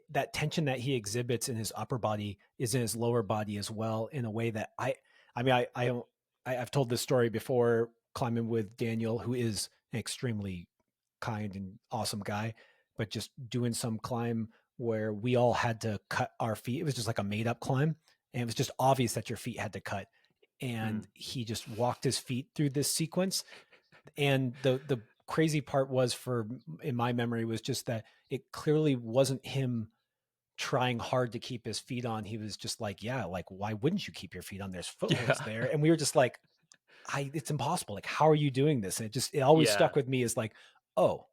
that tension that he exhibits in his upper body is in his lower body as well in a way that I mean, I don't, I've told this story before climbing with Daniel, who is an extremely kind and awesome guy, but just doing some climb where we all had to cut our feet. It was just like a made up climb, and it was just obvious that your feet had to cut. Mm. And he just walked his feet through this sequence. And the crazy part was, for in my memory, was just that it clearly wasn't him trying hard to keep his feet on. He was just like, yeah, like, why wouldn't you keep your feet on? There's Yeah. footholds there. And we were just like, it's impossible. Like, how are you doing this? And it always Yeah. stuck with me as like, oh,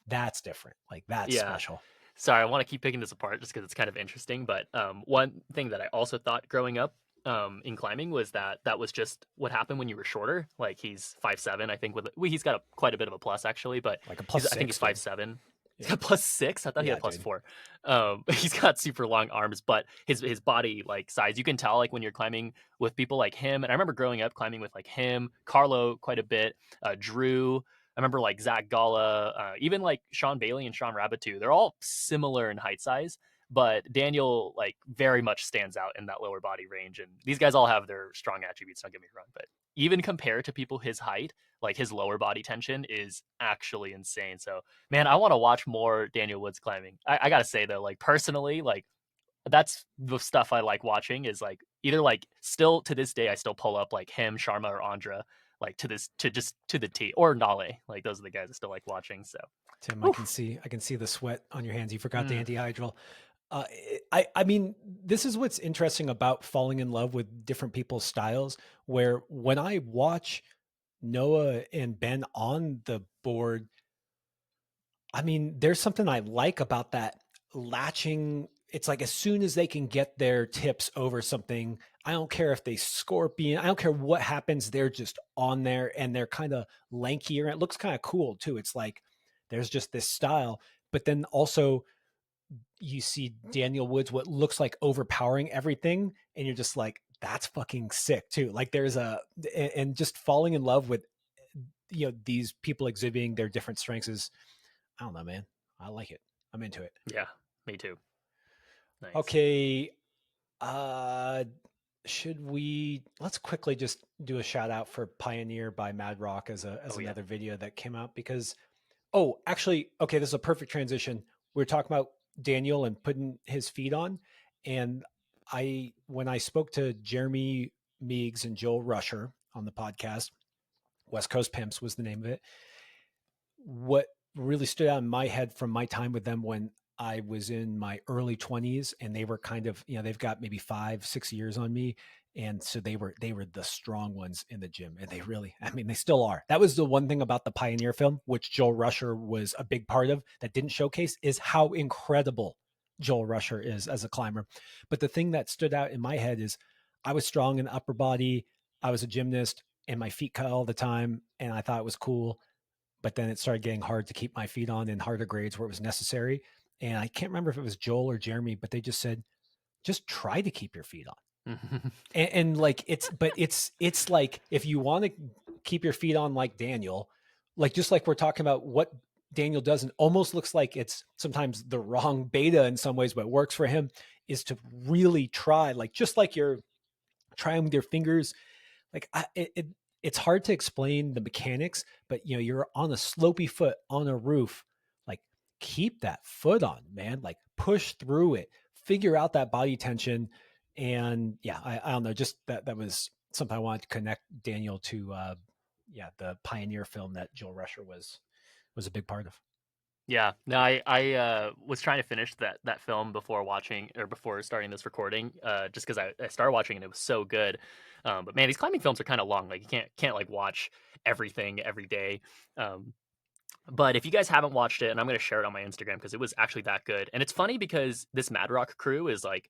that's different. Like, that's Yeah. special. Sorry, I want to keep picking this apart just because it's kind of interesting. But one thing that I also thought growing up in climbing was that that was just what happened when you were shorter. Like he's 5'7", I think. He's got quite a bit of a plus actually, but Like a plus I think he's six, dude. 5'7". He's Yeah. got +6. I thought he had Yeah, dude. +4. He's got super long arms, but his body like size, you can tell like when you're climbing with people like him. And I remember growing up climbing with like him, Carlo quite a bit, Drew. I remember like Zach Gala, even like Sean Bailey and Sean Rabbit. They're all similar in height size, but Daniel like very much stands out in that lower body range. And these guys all have their strong attributes. Don't get me wrong, but even compared to people his height, like his lower body tension is actually insane. So man, I want to watch more Daniel Woods climbing. I gotta say though, like personally, like that's the stuff I like watching is like either like still to this day I still pull up like him, Sharma or Andra like to just to the T or Nale. Like those are the guys I still like watching. So Tim, whew. I can see the sweat on your hands. You forgot the Mm. antihydral. Uh, I mean, this is what's interesting about falling in love with different people's styles. Where when I watch Noah and Ben on the board, I mean, there's something I like about that latching. It's like as soon as they can get their tips over something, I don't care if they scorpion, I don't care what happens, they're just on there, and they're kind of lankier. And it looks kind of cool too. It's like there's just this style, but then also you see Daniel Woods, what looks like overpowering everything, and you're just like, that's fucking sick too. Like there's and just falling in love with these people exhibiting their different strengths is, I don't know, man. I like it. I'm into it. Yeah, me too. Nice. Okay. Uh should we let's quickly just do a shout out for Pioneer by Mad Rock as Oh yeah. another video that came out, because actually, okay, this is a perfect transition. We are talking about Daniel and putting his feet on, and when I spoke to Jeremy Meeks and Joel Rusher on the podcast, West Coast Pimps was the name of it. What really stood out in my head from my time with them when I was in my early 20s, and they were kind of, they've got maybe 5, 6 years on me. And so they were the strong ones in the gym, and they really, I mean, they still are. That was the one thing about the Pioneer film, which Joel Rusher was a big part of, that didn't showcase, is how incredible Joel Rusher is as a climber. But the thing that stood out in my head is I was strong in the upper body. I was a gymnast, and my feet cut all the time, and I thought it was cool, but then it started getting hard to keep my feet on in harder grades where it was necessary. And I can't remember if it was Joel or Jeremy, but they just said, just try to keep your feet on. And like, it's like, if you want to keep your feet on like Daniel, like, just like we're talking about what Daniel does, and almost looks like it's sometimes the wrong beta in some ways, but works for him, is to really try, like, just like you're trying with your fingers, like it's hard to explain the mechanics, but you're on a slopey foot on a roof, like, keep that foot on, man, like, push through it, figure out that body tension. And yeah, I don't know, just that was something I wanted to connect Daniel to, the Pioneer film that Joel Rusher was a big part of. Yeah, no, I was trying to finish that film before watching or before starting this recording, just because I started watching and it was so good. But man, these climbing films are kind of long. Like you can't like watch everything every day. Um, but if you guys haven't watched it, and I'm gonna share it on my Instagram because it was actually that good. And it's funny because this Mad Rock crew is like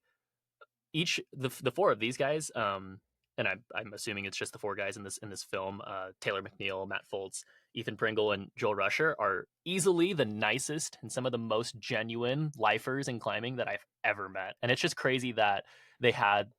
each the four of these guys, and I'm assuming it's just the four guys in this film, Taylor McNeil, Matt Foltz, Ethan Pringle, and Joel Rusher are easily the nicest and some of the most genuine lifers in climbing that I've ever met. And it's just crazy that they had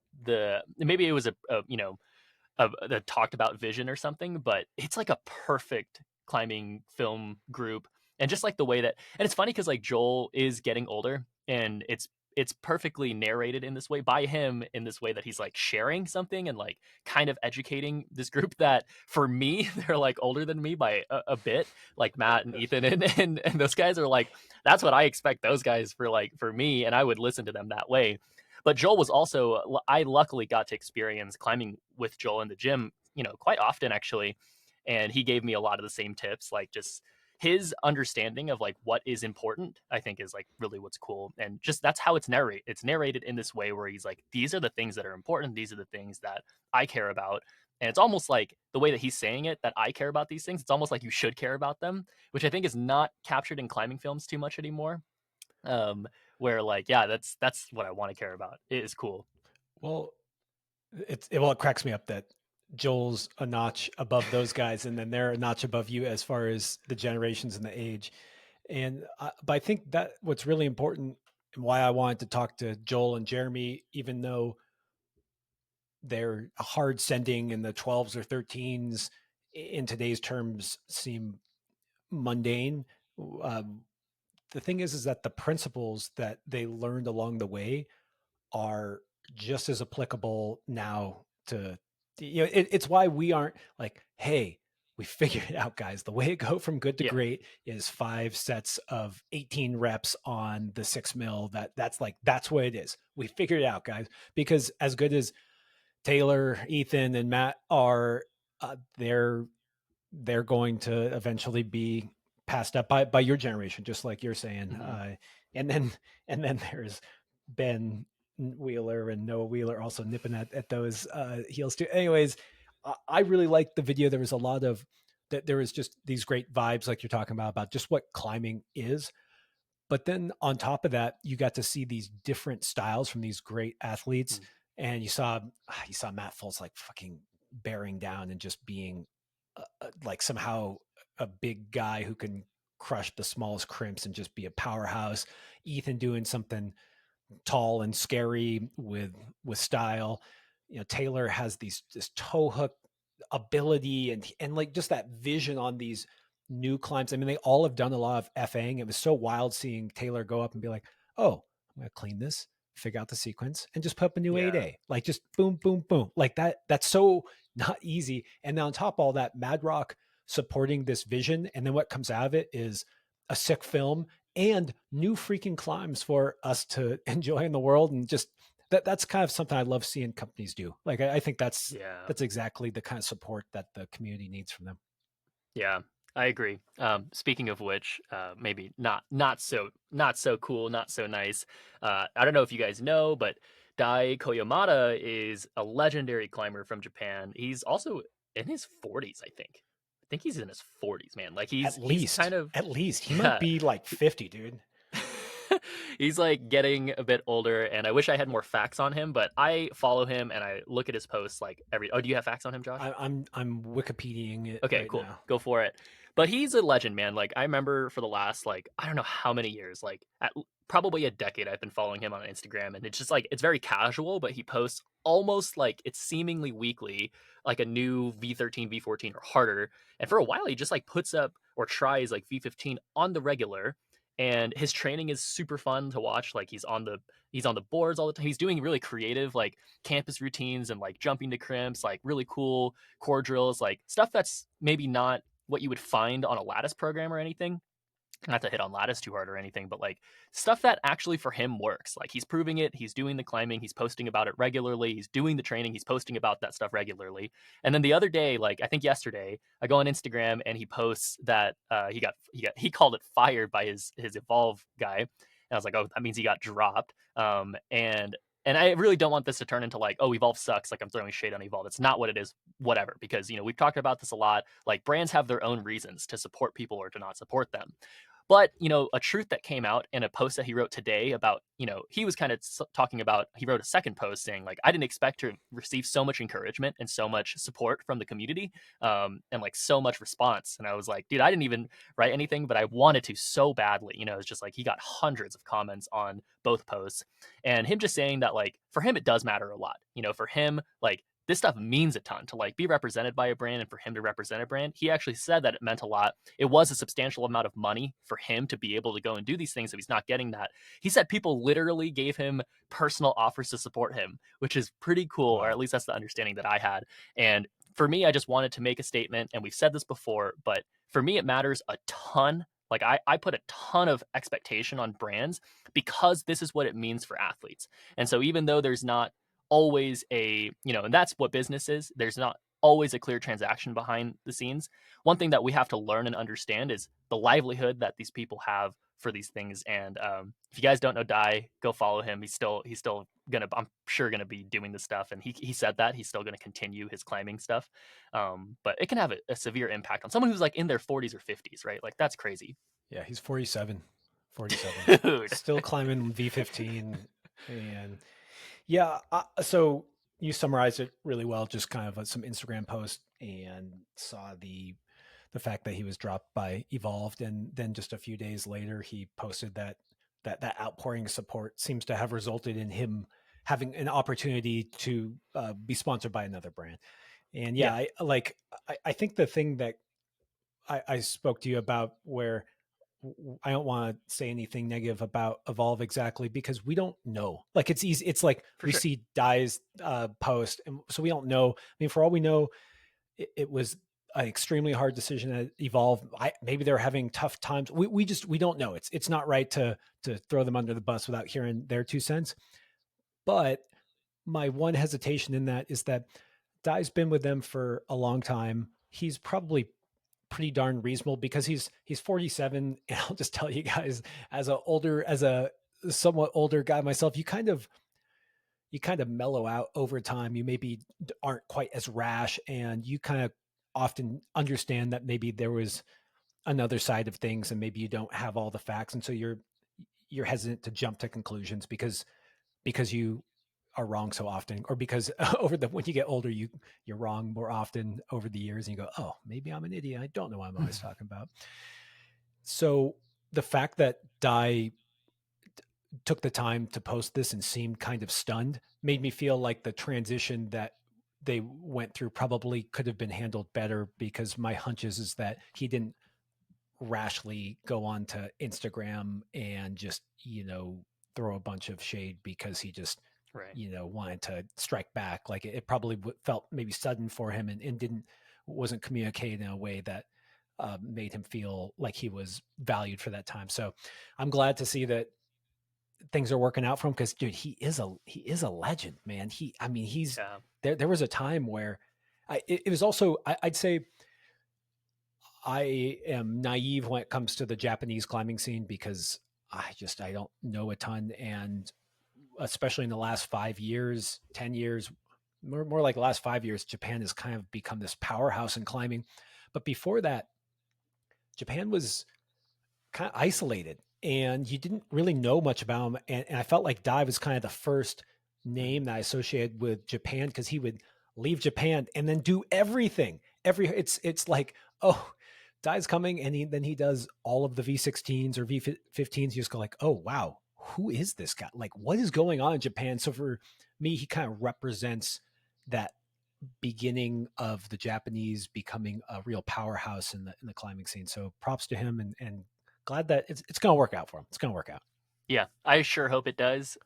maybe it was a talked about vision or something, but it's like a perfect climbing film group. And just like the way that, and it's funny because like Joel is getting older and it's it's perfectly narrated in this way by him, in this way that he's like sharing something and like kind of educating this group that for me they're like older than me by a bit, like Matt and Ethan, and those guys are like, that's what I expect those guys for, like, for me, and I would listen to them that way. But Joel was also, I luckily got to experience climbing with Joel in the gym, quite often actually, and he gave me a lot of the same tips, like just his understanding of like what is important, I think is like really what's cool. And just that's how it's narrated in this way where he's like, these are the things that are important, these are the things that I care about. And it's almost like the way that he's saying it, that I care about these things, it's almost like you should care about them, which I think is not captured in climbing films too much anymore. um where like, yeah, that's what I want to care about. It is cool. Well, it cracks me up that Joel's a notch above those guys, and then they're a notch above you as far as the generations and the age. But I think that what's really important and why I wanted to talk to Joel and Jeremy, even though they're hard sending and the 12s or 13s in today's terms seem mundane. Um, the thing is that the principles that they learned along the way are just as applicable now to, it's why we aren't like, hey, we figured it out, guys. The way to go from good to Yeah, great is 5 sets of 18 reps on the 6 mil. That's what it is. We figured it out, guys. Because as good as Taylor, Ethan, and Matt are, they're going to eventually be passed up by your generation, just like you're saying. hmm, And then there's Ben Wheeler and Noah Wheeler also nipping at those heels too. Anyways, I really liked the video. There was a lot of that. There was just these great vibes, like you're talking about just what climbing is. But then on top of that, you got to see these different styles from these great athletes, hmm. and you saw Matt Fultz like fucking bearing down and just being like somehow a big guy who can crush the smallest crimps and just be a powerhouse. Ethan doing something tall and scary with style. Taylor has this toe hook ability and like just that vision on these new climbs. I mean, they all have done a lot of FAing. It was so wild seeing Taylor go up and be like, "Oh, I'm gonna clean this, figure out the sequence, and just put up a new Yeah, 8A." Like just boom, boom, boom. Like that. That's so not easy. And then on top of all that, Mad Rock supporting this vision, and then what comes out of it is a sick film and new freaking climbs for us to enjoy in the world. And just that's kind of something I love seeing companies do. Like I think that's yeah, that's exactly the kind of support that the community needs from them. yeah, I agree. Speaking of which, maybe not so cool, not so nice. I don't know if you guys know, but Dai Koyamada is a legendary climber from Japan. He's also in his 40s, I think. I think he's in his 40s, man. Like he's kind of, At least he might yeah. be like 50, dude. He's like getting a bit older, and I wish I had more facts on him, but I follow him and I look at his posts like every. Oh, do you have facts on him, Josh? I'm Wikipediaing it Okay, right cool. now. Go for it. But he's a legend, man. Like I remember for the last like I don't know how many years, like probably a decade, I've been following him on Instagram, and it's just like it's very casual, but he posts almost like it's seemingly weekly, like a new V13, V14 or harder. And for a while, he just like puts up or tries like V15 on the regular. And his training is super fun to watch. Like he's on the boards all the time. He's doing really creative like campus routines and like jumping to crimps, like really cool core drills, like stuff that's maybe not what you would find on a lattice program or anything. Not to hit on lattice too hard or anything, but like stuff that actually for him works. Like he's proving it. He's doing the climbing. He's posting about it regularly. He's doing the training. He's posting about that stuff regularly. And then the other day, like I think yesterday, I go on Instagram and he posts that he called it fired by his Evolve guy. And I was like, oh, that means he got dropped. And I really don't want this to turn into like, oh, Evolve sucks. Like I'm throwing shade on Evolve. It's not what it is. Whatever, because we've talked about this a lot. Like brands have their own reasons to support people or to not support them. But, a truth that came out in a post that he wrote today about, he was kind of talking about, he wrote a second post saying, like, I didn't expect to receive so much encouragement and so much support from the community, and like so much response. And I was like, dude, I didn't even write anything, but I wanted to so badly. It's just like he got hundreds of comments on both posts. And him just saying that, like, for him, it does matter a lot. For him, like, this stuff means a ton to like be represented by a brand, and for him to represent a brand. He actually said that it meant a lot. It was a substantial amount of money for him to be able to go and do these things if he's not getting that. He said people literally gave him personal offers to support him, which is pretty cool, or at Wow. least that's the understanding that I had. And for me, I just wanted to make a statement, and we've said this before, but for me, it matters a ton. Like I put a ton of expectation on brands because this is what it means for athletes. And so even though there's not always a, and that's what business is, there's not always a clear transaction behind the scenes. One thing that we have to learn and understand is the livelihood that these people have for these things. And if you guys don't know Dai, go follow him. He's still gonna, I'm sure, gonna be doing this stuff, and he said that he's still gonna continue his climbing stuff. But it can have a severe impact on someone who's like in their 40s or 50s, right? Like that's crazy. Yeah, he's 47. 47. Dude. Still climbing V15. And yeah, so you summarized it really well, just kind of some Instagram post, and saw the fact that he was dropped by Evolved, and then just a few days later he posted that outpouring of support seems to have resulted in him having an opportunity to be sponsored by another brand. And yeah, Yeah, I think the thing that I spoke to you about, where I don't want to say anything negative about Evolve exactly because we don't know. Like it's easy. It's like for we sure. see Dai's post, and so we don't know. I mean, for all we know, it was an extremely hard decision to Evolve. Maybe they're having tough times. We don't know. It's not right to throw them under the bus without hearing their 2 cents. But my one hesitation in that is that Dai's been with them for a long time. He's probably pretty darn reasonable because he's 47. And I'll just tell you guys, as a somewhat older guy myself, you kind of mellow out over time. You maybe aren't quite as rash, and you kind of often understand that maybe there was another side of things, and maybe you don't have all the facts, and so you're hesitant to jump to conclusions because you are wrong so often, or because when you get older, you're wrong more often over the years, and you go, oh, maybe I'm an idiot, I don't know what I'm always talking about. So the fact that Dai took the time to post this and seemed kind of stunned made me feel like the transition that they went through probably could have been handled better, because my hunch is that he didn't rashly go on to Instagram and just, throw a bunch of shade because he just, Right. wanted to strike back. Like it probably felt maybe sudden for him, and wasn't communicated in a way that made him feel like he was valued for that time. So I'm glad to see that things are working out for him, because dude, he is a legend, man. He's Yeah. there was a time where it was also, I'd say I am naive when it comes to the Japanese climbing scene, because I don't know a ton, and especially in the last 5 years, 10 years, more like the last 5 years, Japan has kind of become this powerhouse in climbing. But before that, Japan was kind of isolated, and you didn't really know much about him. And I felt like Dai was kind of the first name that I associated with Japan, because he would leave Japan and then do everything. It's like, oh, Dai's coming, and then he does all of the V16s or V15s. You just go like, oh wow, who is this guy? Like, what is going on in Japan? So for me, he kind of represents that beginning of the Japanese becoming a real powerhouse in the climbing scene. So props to him, and glad that it's going to work out for him. It's going to work out. Yeah, I sure hope it does.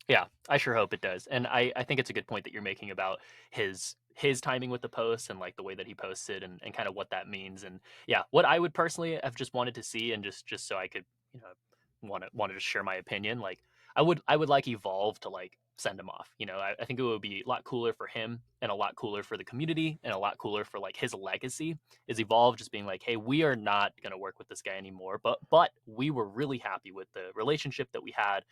Yeah, I sure hope it does. And I think it's a good point that you're making about his timing with the posts, and like the way that he posted, and kind of what that means. And yeah, what I would personally have just wanted to see, and just so I could, you know, wanted to share my opinion, like I would like Evolve to like send him off. I think it would be a lot cooler for him, and a lot cooler for the community, and a lot cooler for like his legacy, is Evolve just being like, hey, we are not gonna work with this guy anymore, but we were really happy with the relationship that we had.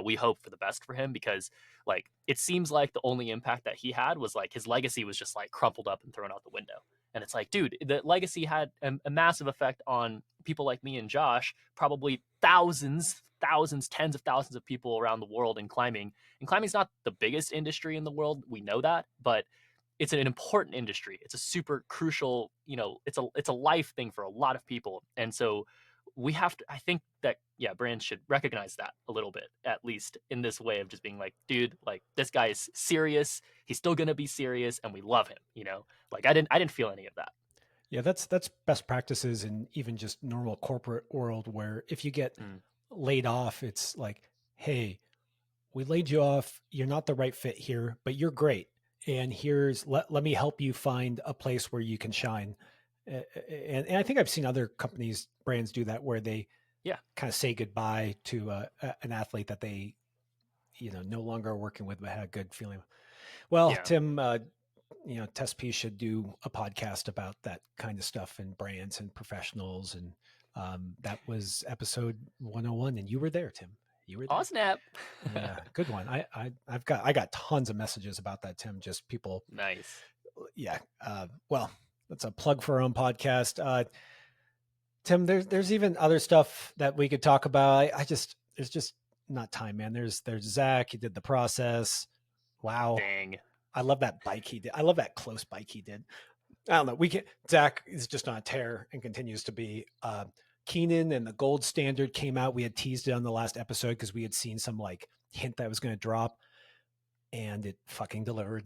We hope for the best for him, because like it seems like the only impact that he had was like his legacy was just like crumpled up and thrown out the window. And it's like, dude, the legacy had a massive effect on people like me and Josh, probably thousands, tens of thousands of people around the world in climbing. And climbing's not the biggest industry in the world, we know that, but it's an important industry. It's a super crucial, it's a life thing for a lot of people. And so we have to, I think that, yeah, brands should recognize that a little bit, at least in this way of just being like, dude, like this guy is serious. He's still going to be serious and we love him, you know? Like I didn't feel any of that. Yeah, that's best practices in even just normal corporate world where if you get Mm, laid off, it's like, hey, we laid you off. You're not the right fit here, but you're great. And here's let me help you find a place where you can shine. And I think I've seen other companies, brands do that where they yeah. kind of say goodbye to an athlete that they, no longer are working with, but had a good feeling. Well, Yeah. Tim, Testpiece should do a podcast about that kind of stuff and brands and professionals. And that was episode 101. And you were there, Tim. You were Oh, there. snap. Yeah, good one. I got tons of messages about that, Tim. Just people. Nice. Yeah. Well, that's a plug for our own podcast. Tim, there's even other stuff that we could talk about. There's just not time, man. There's Zach. He did the process. Wow. Dang. I love that bike he did. I love that close bike he did. I don't know. Zach is just on a tear and continues to be. Keenan and the gold standard came out. We had teased it on the last episode because we had seen some like hint that was going to drop, and it fucking delivered.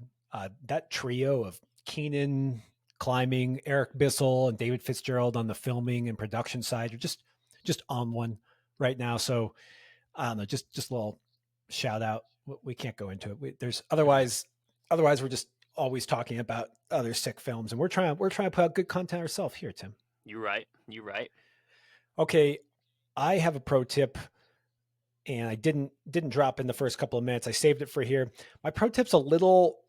That trio of Keenan climbing, Eric Bissell, and David Fitzgerald on the filming and production side are just on one right now. So I don't know. Just a little shout out. We can't go into it. There's Mhm. otherwise we're just always talking about other sick films, and we're trying to put out good content ourselves here, Tim. You right. You right. Okay, I have a pro tip, and I didn't drop in the first couple of minutes. I saved it for here. My pro tip's a little.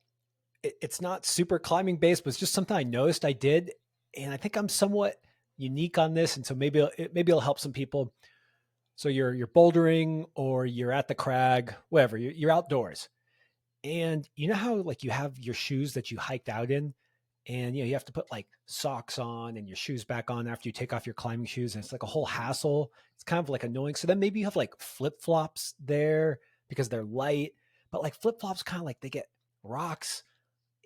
It's not super climbing based, but it's just something I noticed I did, and I think I'm somewhat unique on this, and so maybe it'll help some people. So you're bouldering or you're at the crag, whatever. You're outdoors, and you know how like you have your shoes that you hiked out in, and you have to put like socks on and your shoes back on after you take off your climbing shoes, and it's like a whole hassle. It's kind of like annoying. So then maybe you have like flip flops there because they're light, but like flip flops kind of like they get rocks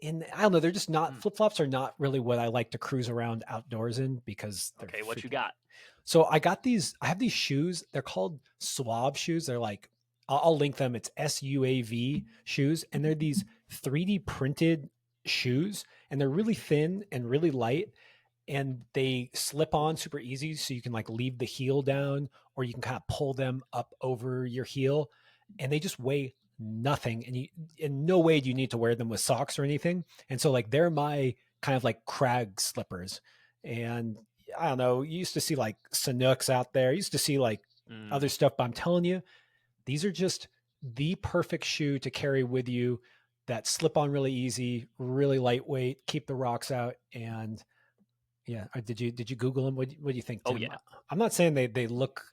in. I don't know. They're just not Mm. flip flops are not really what I like to cruise around outdoors in because they're Okay, what you freaking. got? So I have these shoes. They're called Suave shoes. They're like, I'll link them. It's SUAV shoes. And they're these 3D printed shoes. And they're really thin and really light. And they slip on super easy. So you can like leave the heel down or you can kind of pull them up over your heel. And they just weigh nothing. And you, in no way do you need to wear them with socks or anything. And so like they're my kind of like Crag slippers. And I don't know, you used to see like Sanooks out there, you used to see like Mm. other stuff, but I'm telling you, these are just the perfect shoe to carry with you that slip on really easy, really lightweight, keep the rocks out. And yeah, did you Google them? What do you think, Oh Tim? yeah. I'm not saying they look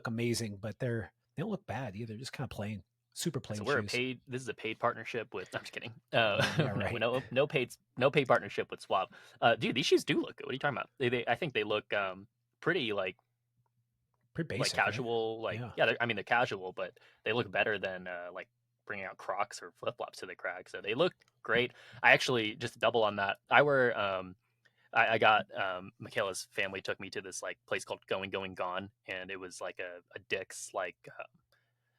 amazing, but they don't look bad either. Just kind of plain, super So plain we're a shoes. paid. This is a paid partnership with. I'm just kidding. Yeah, No, right. no paid partnership with Swab. Dude, these shoes do look good. What are you talking about? I think they look pretty Pretty like basic, right? casual. Like Yeah. yeah, I mean they're casual, but they look better than like bringing out Crocs or flip flops to the Crag. So they look great. I actually just double on that. I wear I got Michaela's family took me to this like place called Going Gone, and it was like a Dick's like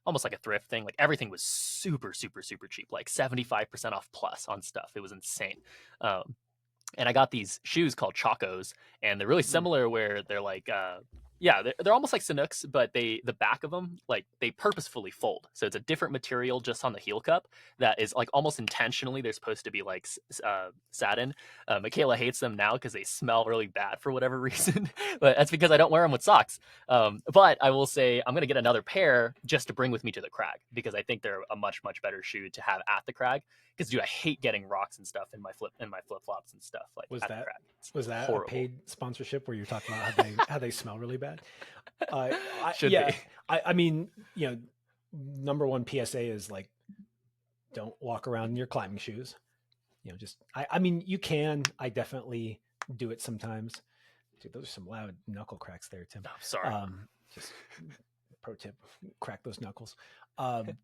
almost like a thrift thing. Like everything was super super super cheap, like 75% off plus on stuff. It was insane. Um, and I got these shoes called Chacos, and they're really Mm. similar. Where they're like, yeah, they're almost like Sanooks, but the back of them like they purposefully fold, so it's a different material just on the heel cup that is like almost intentionally they're supposed to be like satin. Michaela hates them now because they smell really bad for whatever reason, but that's because I don't wear them with socks. But I will say I'm gonna get another pair just to bring with me to the Crag because I think they're a much much better shoe to have at the Crag because dude, I hate getting rocks and stuff in my flip flops and stuff like Was at the that Crag. It's was that a horrible. paid sponsorship where you're talking about how they smell really bad? Should Yeah, be. I mean, number one PSA is like don't walk around in your climbing shoes. Just I mean you can. I definitely do it sometimes. Dude, those are some loud knuckle cracks there, Tim. Oh, sorry. Just pro tip: crack those knuckles. Um,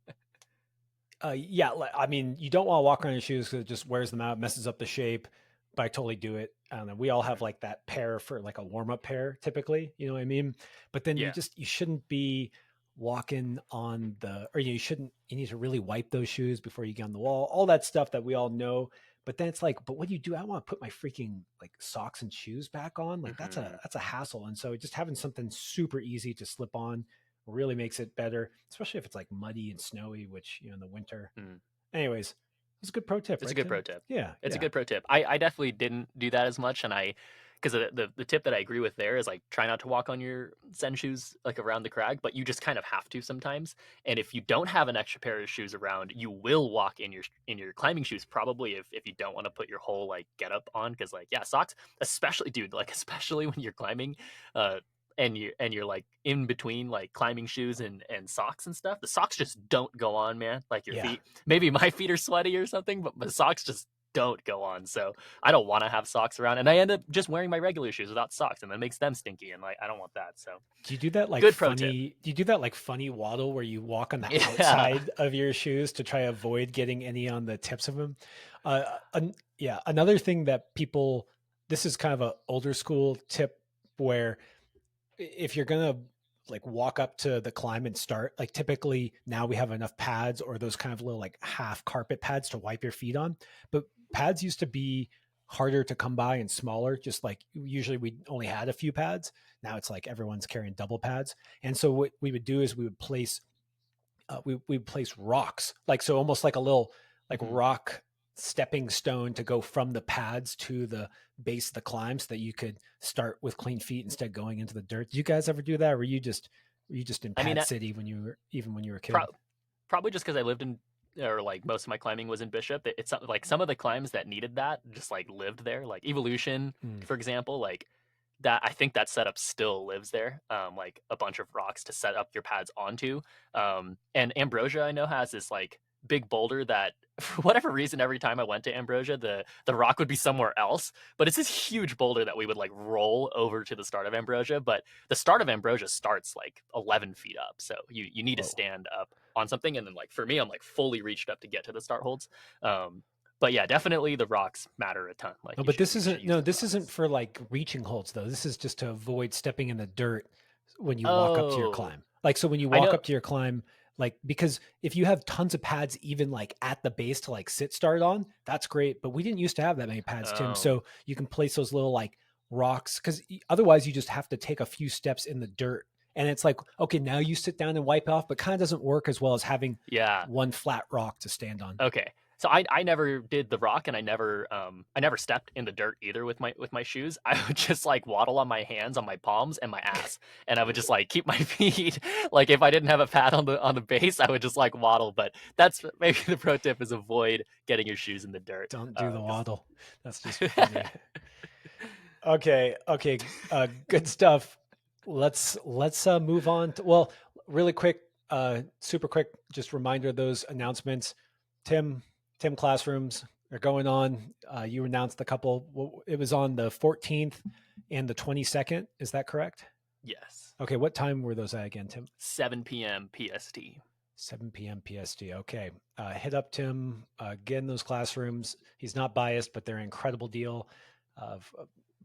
yeah, I mean, you don't want to walk around in your shoes because it just wears them out, messes up the shape. but I totally do it. I don't know. We all have Mhm. like that pair for like a warm up pair typically, you know what I mean? But then Yeah. you shouldn't be walking on the, or you shouldn't, you need to really wipe those shoes before you get on the wall, all that stuff that we all know. But then it's like, but what do you do? I want to put my freaking like socks and shoes back on. Like Mhm. that's a hassle. And so just having something super easy to slip on really makes it better, especially if it's like muddy and snowy, which, you know, in the winter. Mm. Anyways, it's a good pro tip, It's a right, good pro Tim? tip. Yeah, It's a yeah. good pro tip. I definitely didn't do that as much, and I because the tip that I agree with there is like try not to walk on your Zen shoes like around the crag, but you just kind of have to sometimes. And if you don't have an extra pair of shoes around, you will walk in your climbing shoes probably if you don't want to put your whole like get up on because like yeah socks especially dude like especially when you're climbing, uh and you're like in between like climbing shoes and socks and stuff. The socks just don't go on, man. Like your Yeah. feet maybe my feet are sweaty or something, but my socks just don't go on. So I don't want to have socks around, and I end up just wearing my regular shoes without socks, and that makes them stinky, and like I don't want that. So Do you do that like good pro tip. funny do you do that like funny waddle where you walk on the Yeah. outside of your shoes to try to avoid getting any on the tips of them? Yeah, another thing that people, this is kind of a older school tip where if you're gonna like walk up to the climb and start, like typically now we have enough pads or those kind of little like half carpet pads to wipe your feet on. But pads used to be harder to come by and smaller, just like usually we only had a few pads. Now it's like everyone's carrying double pads. And so what we would do is we would place we place rocks, like so almost like a little like Mhm. rock stepping stone to go from the pads to the base of the climb so that you could start with clean feet instead of going into the dirt. Did you guys ever do that? Or were you just in I mean, pad city when you were, even when you were a kid? pro- probably just because I lived in or like most of my climbing was in Bishop. It's like some of the climbs that needed that just like lived there, like Evolution, Mm. for example. Like that, I think that setup still lives there. Like a bunch of rocks to set up your pads onto. And Ambrosia, I know, has this like big boulder that, for whatever reason, every time I went to Ambrosia, the rock would be somewhere else. But it's this huge boulder that we would like roll over to the start of Ambrosia. But the start of Ambrosia starts like 11 feet up, so you need to Whoa. stand up on something. And then like for me, I'm like fully reached up to get to the start holds. But yeah, definitely the rocks matter a ton. Like No, but you should use no, the this isn't rocks. for like reaching holds though. This is just to avoid stepping in the dirt when you walk up to your Oh, climb. Like so when you I walk know. up to your climb, like because if you have tons of pads even like at the base to like sit start on, that's great. But we didn't used to have that many pads, Tim. Oh, So you can place those little like rocks because otherwise you just have to take a few steps in the dirt. And it's like, okay, now you sit down and wipe off, but kind of doesn't work as well as having yeah. one flat rock to stand on. Okay. So I never did the rock, and I never stepped in the dirt either with my shoes. I would just like waddle on my hands, on my palms, and my ass, and I would just like keep my feet like if I didn't have a pad on the base, I would just like waddle. But that's maybe the pro tip is avoid getting your shoes in the dirt, Don't do the because waddle. That's just funny. Okay, okay, good stuff. Let's move on to, well, really quick, super quick, just reminder of those announcements. Tim, Tim classrooms are going on. You announced a couple. It was on the 14th and the 22nd. Is that correct? yes, Okay, what time were those at again, Tim? 7 p.m. PST. 7 p.m. PST. Okay. Hit up Tim, get in those classrooms. He's not biased, but they're an incredible deal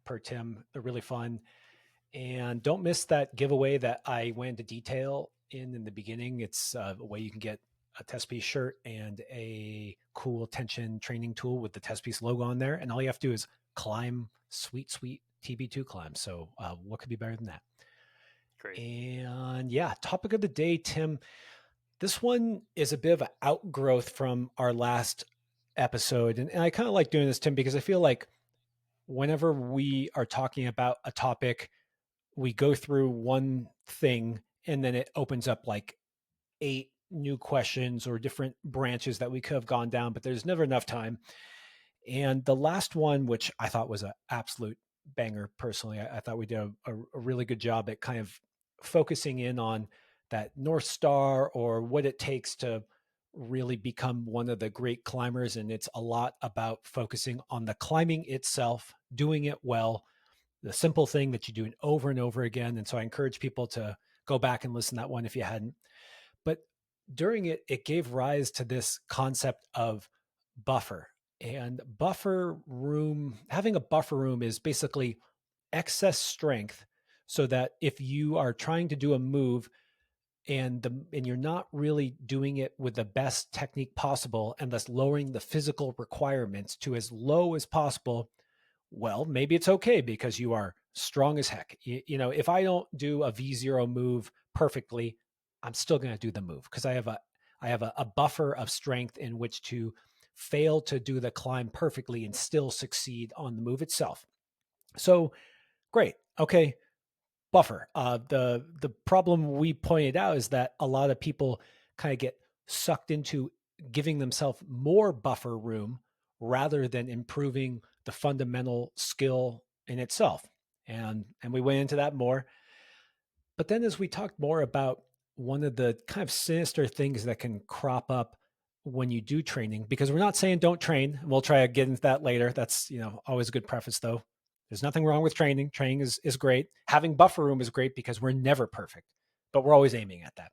per Tim. They're really fun. And don't miss that giveaway that I went into detail in the beginning. It's a way you can get a Testpiece shirt and a cool tension training tool with the Testpiece logo on there. And all you have to do is climb sweet, sweet TB2 climb. So what could be better than that? Great. And yeah, topic of the day, Tim. This one is a bit of an outgrowth from our last episode. And I kind of like doing this, Tim, because I feel like whenever we are talking about a topic, we go through one thing and then it opens up like eight new questions or different branches that we could have gone down, but there's never enough time. And the last one, which I thought was an absolute banger personally, I thought we did a really good job at kind of focusing in on that North Star or what it takes to really become one of the great climbers. And it's a lot about focusing on the climbing itself, doing it well, the simple thing that you do it over and over again. And so I encourage people to go back and listen to that one if you hadn't. But during it, it gave rise to this concept of buffer. And buffer room, having a buffer room is basically excess strength so that if you are trying to do a move and you're not really doing it with the best technique possible and thus lowering the physical requirements to as low as possible, well, maybe it's okay because you are strong as heck. If I don't do a V0 move perfectly, I'm still going to do the move because I have a buffer of strength in which to fail to do the climb perfectly and still succeed on the move itself. So great. Okay, buffer. The problem we pointed out is that a lot of people kind of get sucked into giving themselves more buffer room rather than improving the fundamental skill in itself. And we went into that more. But then as we talked more about one of the kind of sinister things that can crop up when you do training, because we're not saying don't train, and we'll try to get into that later. That's always a good preface though. There's nothing wrong with training. Training is great. Having buffer room is great because we're never perfect, but we're always aiming at that.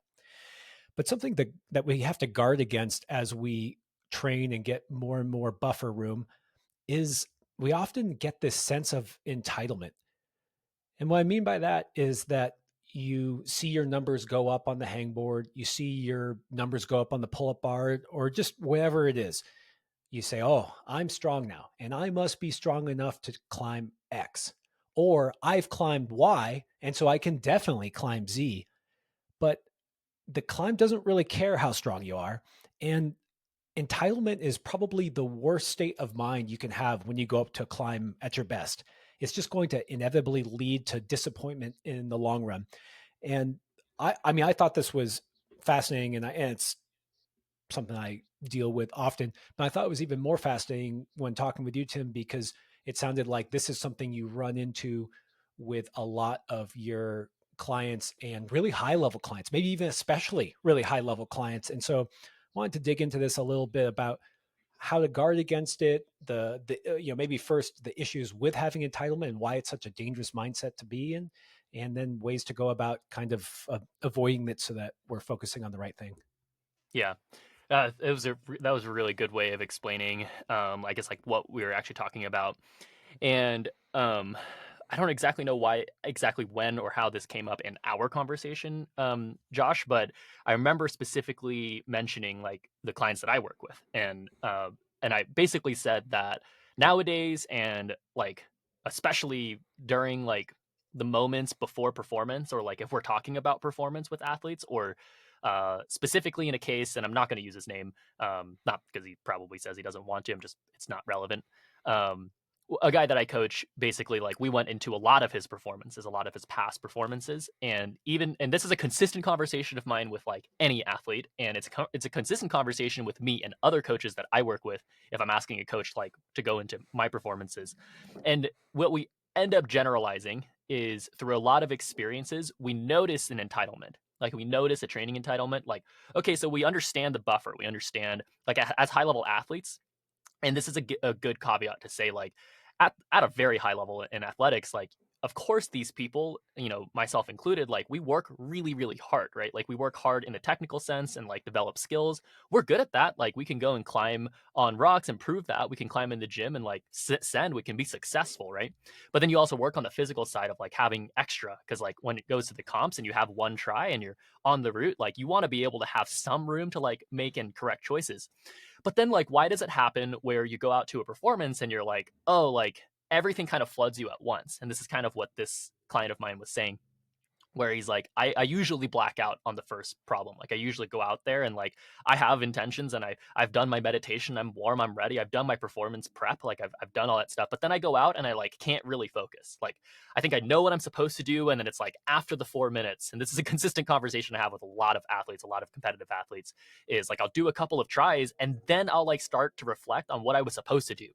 But something that we have to guard against as we train and get more and more buffer room is we often get this sense of entitlement. And what I mean by that is that you see your numbers go up on the hangboard, you see your numbers go up on the pull up bar, or just whatever it is. You say, oh, I'm strong now, and I must be strong enough to climb X. Or I've climbed Y, and so I can definitely climb Z. But the climb doesn't really care how strong you are. And entitlement is probably the worst state of mind you can have when you go up to climb at your best. It's just going to inevitably lead to disappointment in the long run. And I mean, I thought this was fascinating, and it's something I deal with often. But I thought it was even more fascinating when talking with you, Tim, because it sounded like this is something you run into with a lot of your clients and really high level clients, maybe even especially really high level clients. And so I wanted to dig into this a little bit about how to guard against it, the maybe first the issues with having entitlement and why it's such a dangerous mindset to be in, and then ways to go about kind of avoiding it so that we're focusing on the right thing. Yeah. That was a really good way of explaining, I guess, like what we were actually talking about. And I don't exactly know why, exactly when or how this came up in our conversation, Josh, but I remember specifically mentioning like the clients that I work with, and I basically said that nowadays, and like especially during like the moments before performance, or like if we're talking about performance with athletes, or specifically in a case, and I'm not going to use his name, not because he probably says he doesn't want to. I'm just it's not relevant. Um, a guy that I coach, basically, like we went into a lot of his performances, a lot of his past performances, and this is a consistent conversation of mine with like any athlete, and it's a consistent conversation with me and other coaches that I work with if I'm asking a coach like to go into my performances. And what we end up generalizing is through a lot of experiences, we notice an entitlement. Like we notice a training entitlement. Like, okay, so we understand the buffer. We understand like as high level athletes, and this is a good caveat to say, like at a very high level in athletics, like of course these people, myself included, like we work really really hard, right? Like we work hard in the technical sense and like develop skills. We're good at that. Like we can go and climb on rocks and prove that. We can climb in the gym and like send, we can be successful, right? But then you also work on the physical side of like having extra, because like when it goes to the comps and you have one try and you're on the route, like you want to be able to have some room to like make and correct choices. But then, like, why does it happen where you go out to a performance and you're like, oh, like everything kind of floods you at once? And this is kind of what this client of mine was saying, where he's like, I usually black out on the first problem. Like I usually go out there and like I have intentions, and I've done my meditation, I'm warm, I'm ready, I've done my performance prep, like I've done all that stuff. But then I go out and I like can't really focus. Like I think I know what I'm supposed to do, and then it's like after the 4 minutes, and this is a consistent conversation I have with a lot of athletes, a lot of competitive athletes, is like I'll do a couple of tries and then I'll like start to reflect on what I was supposed to do.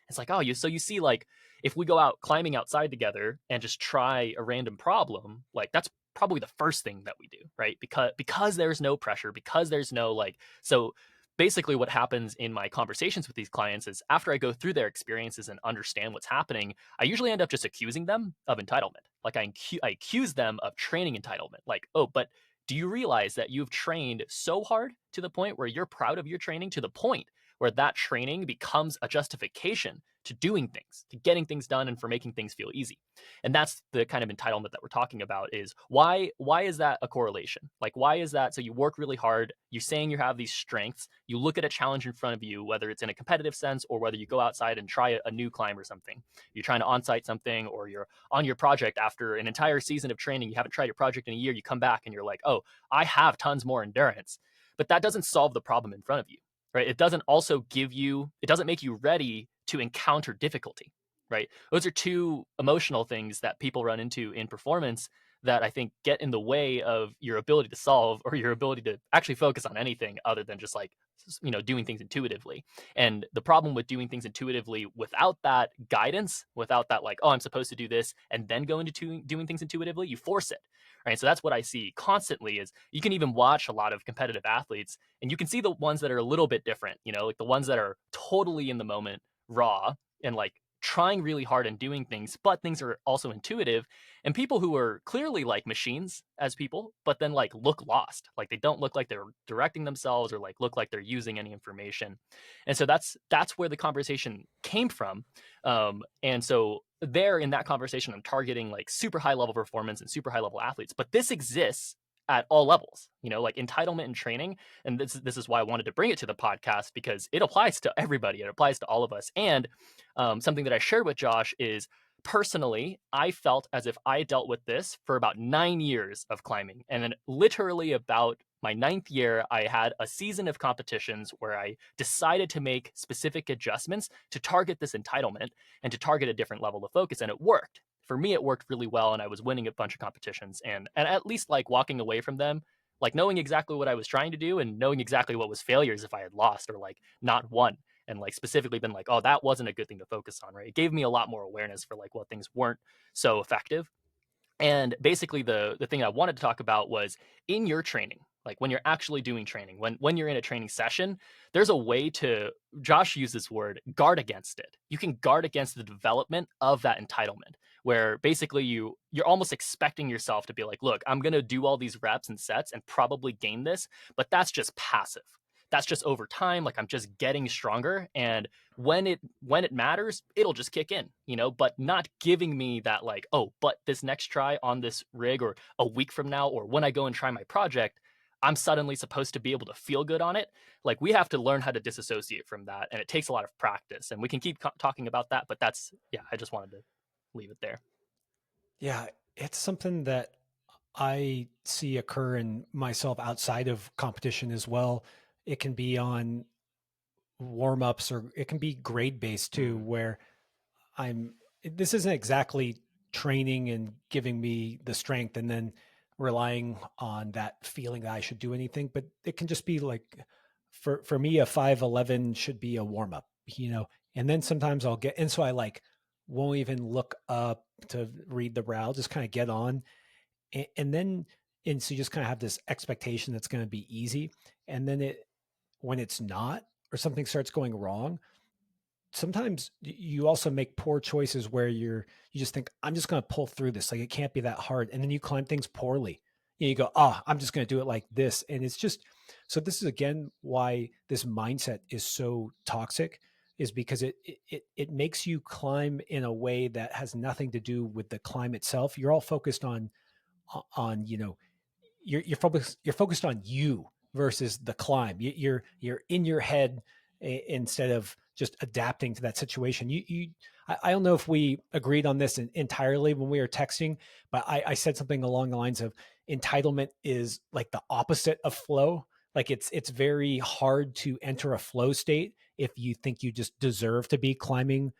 It's like, oh, you see, like if we go out climbing outside together and just try a random problem, like that's probably the first thing that we do, right? Because there's no pressure, because there's no like so basically what happens in my conversations with these clients is after I go through their experiences and understand what's happening, I usually end up just accusing them of entitlement. Like I accuse them of training entitlement. Like, oh, but do you realize that you've trained so hard to the point where you're proud of your training, to the point where that training becomes a justification to doing things, to getting things done, and for making things feel easy. And that's the kind of entitlement that we're talking about. Is why is that a correlation? Like, why is that? So you work really hard, you're saying you have these strengths, you look at a challenge in front of you, whether it's in a competitive sense or whether you go outside and try a new climb or something. You're trying to on-site something, or you're on your project after an entire season of training, you haven't tried your project in a year, you come back and you're like, oh, I have tons more endurance. But that doesn't solve the problem in front of you, right? It doesn't also it doesn't make you ready to encounter difficulty, right? Those are two emotional things that people run into in performance that I think get in the way of your ability to solve, or your ability to actually focus on anything other than just like, doing things intuitively. And the problem with doing things intuitively without that guidance, without that, like, oh, I'm supposed to do this and then go into doing things intuitively, you force it, right? So that's what I see constantly. Is you can even watch a lot of competitive athletes and you can see the ones that are a little bit different, like the ones that are totally in the moment, raw, and like trying really hard and doing things, but things are also intuitive. And people who are clearly like machines as people, but then like look lost, like they don't look like they're directing themselves, or like look like they're using any information. And so that's where the conversation came from. And so there in that conversation, I'm targeting like super high level performance and super high level athletes, but this exists at all levels, like entitlement and training. And this is why I wanted to bring it to the podcast, because it applies to everybody. It applies to all of us. And something that I shared with Josh is, personally, I felt as if I dealt with this for about 9 years of climbing. And then literally about my ninth year, I had a season of competitions where I decided to make specific adjustments to target this entitlement and to target a different level of focus. And it worked. For me, it worked really well. And I was winning a bunch of competitions, and at least like walking away from them, like knowing exactly what I was trying to do and knowing exactly what was failures if I had lost or like not won, and like specifically been like, oh, that wasn't a good thing to focus on, right? It gave me a lot more awareness for like what things weren't so effective. And basically the thing I wanted to talk about was, in your training, like when you're actually doing training, when you're in a training session, there's a way to, Josh used this word, guard against it. You can guard against the development of that entitlement, where basically you're almost expecting yourself to be like, look, I'm going to do all these reps and sets and probably gain this, but that's just passive. That's just over time, like I'm just getting stronger, and when it matters, it'll just kick in, but not giving me that like, oh, but this next try on this rig, or a week from now, or when I go and try my project, I'm suddenly supposed to be able to feel good on it. Like, we have to learn how to disassociate from that, and it takes a lot of practice, and we can keep talking about that, but yeah, I just wanted to leave it there. Yeah, it's something that I see occur in myself outside of competition as well. It can be on warm ups, or it can be grade based too, Mm, where I'm, this isn't exactly training and giving me the strength and then relying on that feeling that I should do anything, but it can just be like, for me, a 5'11" should be a warm up, and then sometimes I'll get, and so I like won't even look up to read the route, just kind of get on, and then, and so you just kind of have this expectation that's going to be easy. And then when it's not, or something starts going wrong, sometimes you also make poor choices where you just think, I'm just going to pull through this, like it can't be that hard, and then you climb things poorly. You go, oh, I'm just going to do it like this, and it's just, so this is again why this mindset is so toxic, is because it makes you climb in a way that has nothing to do with the climb itself. You're all focused on you're focused on you versus the climb. You're in your head, instead of just adapting to that situation. I don't know if we agreed on this entirely when we were texting, but I said something along the lines of, entitlement is like the opposite of flow. Like it's very hard to enter a flow state if you think you just deserve to be climbing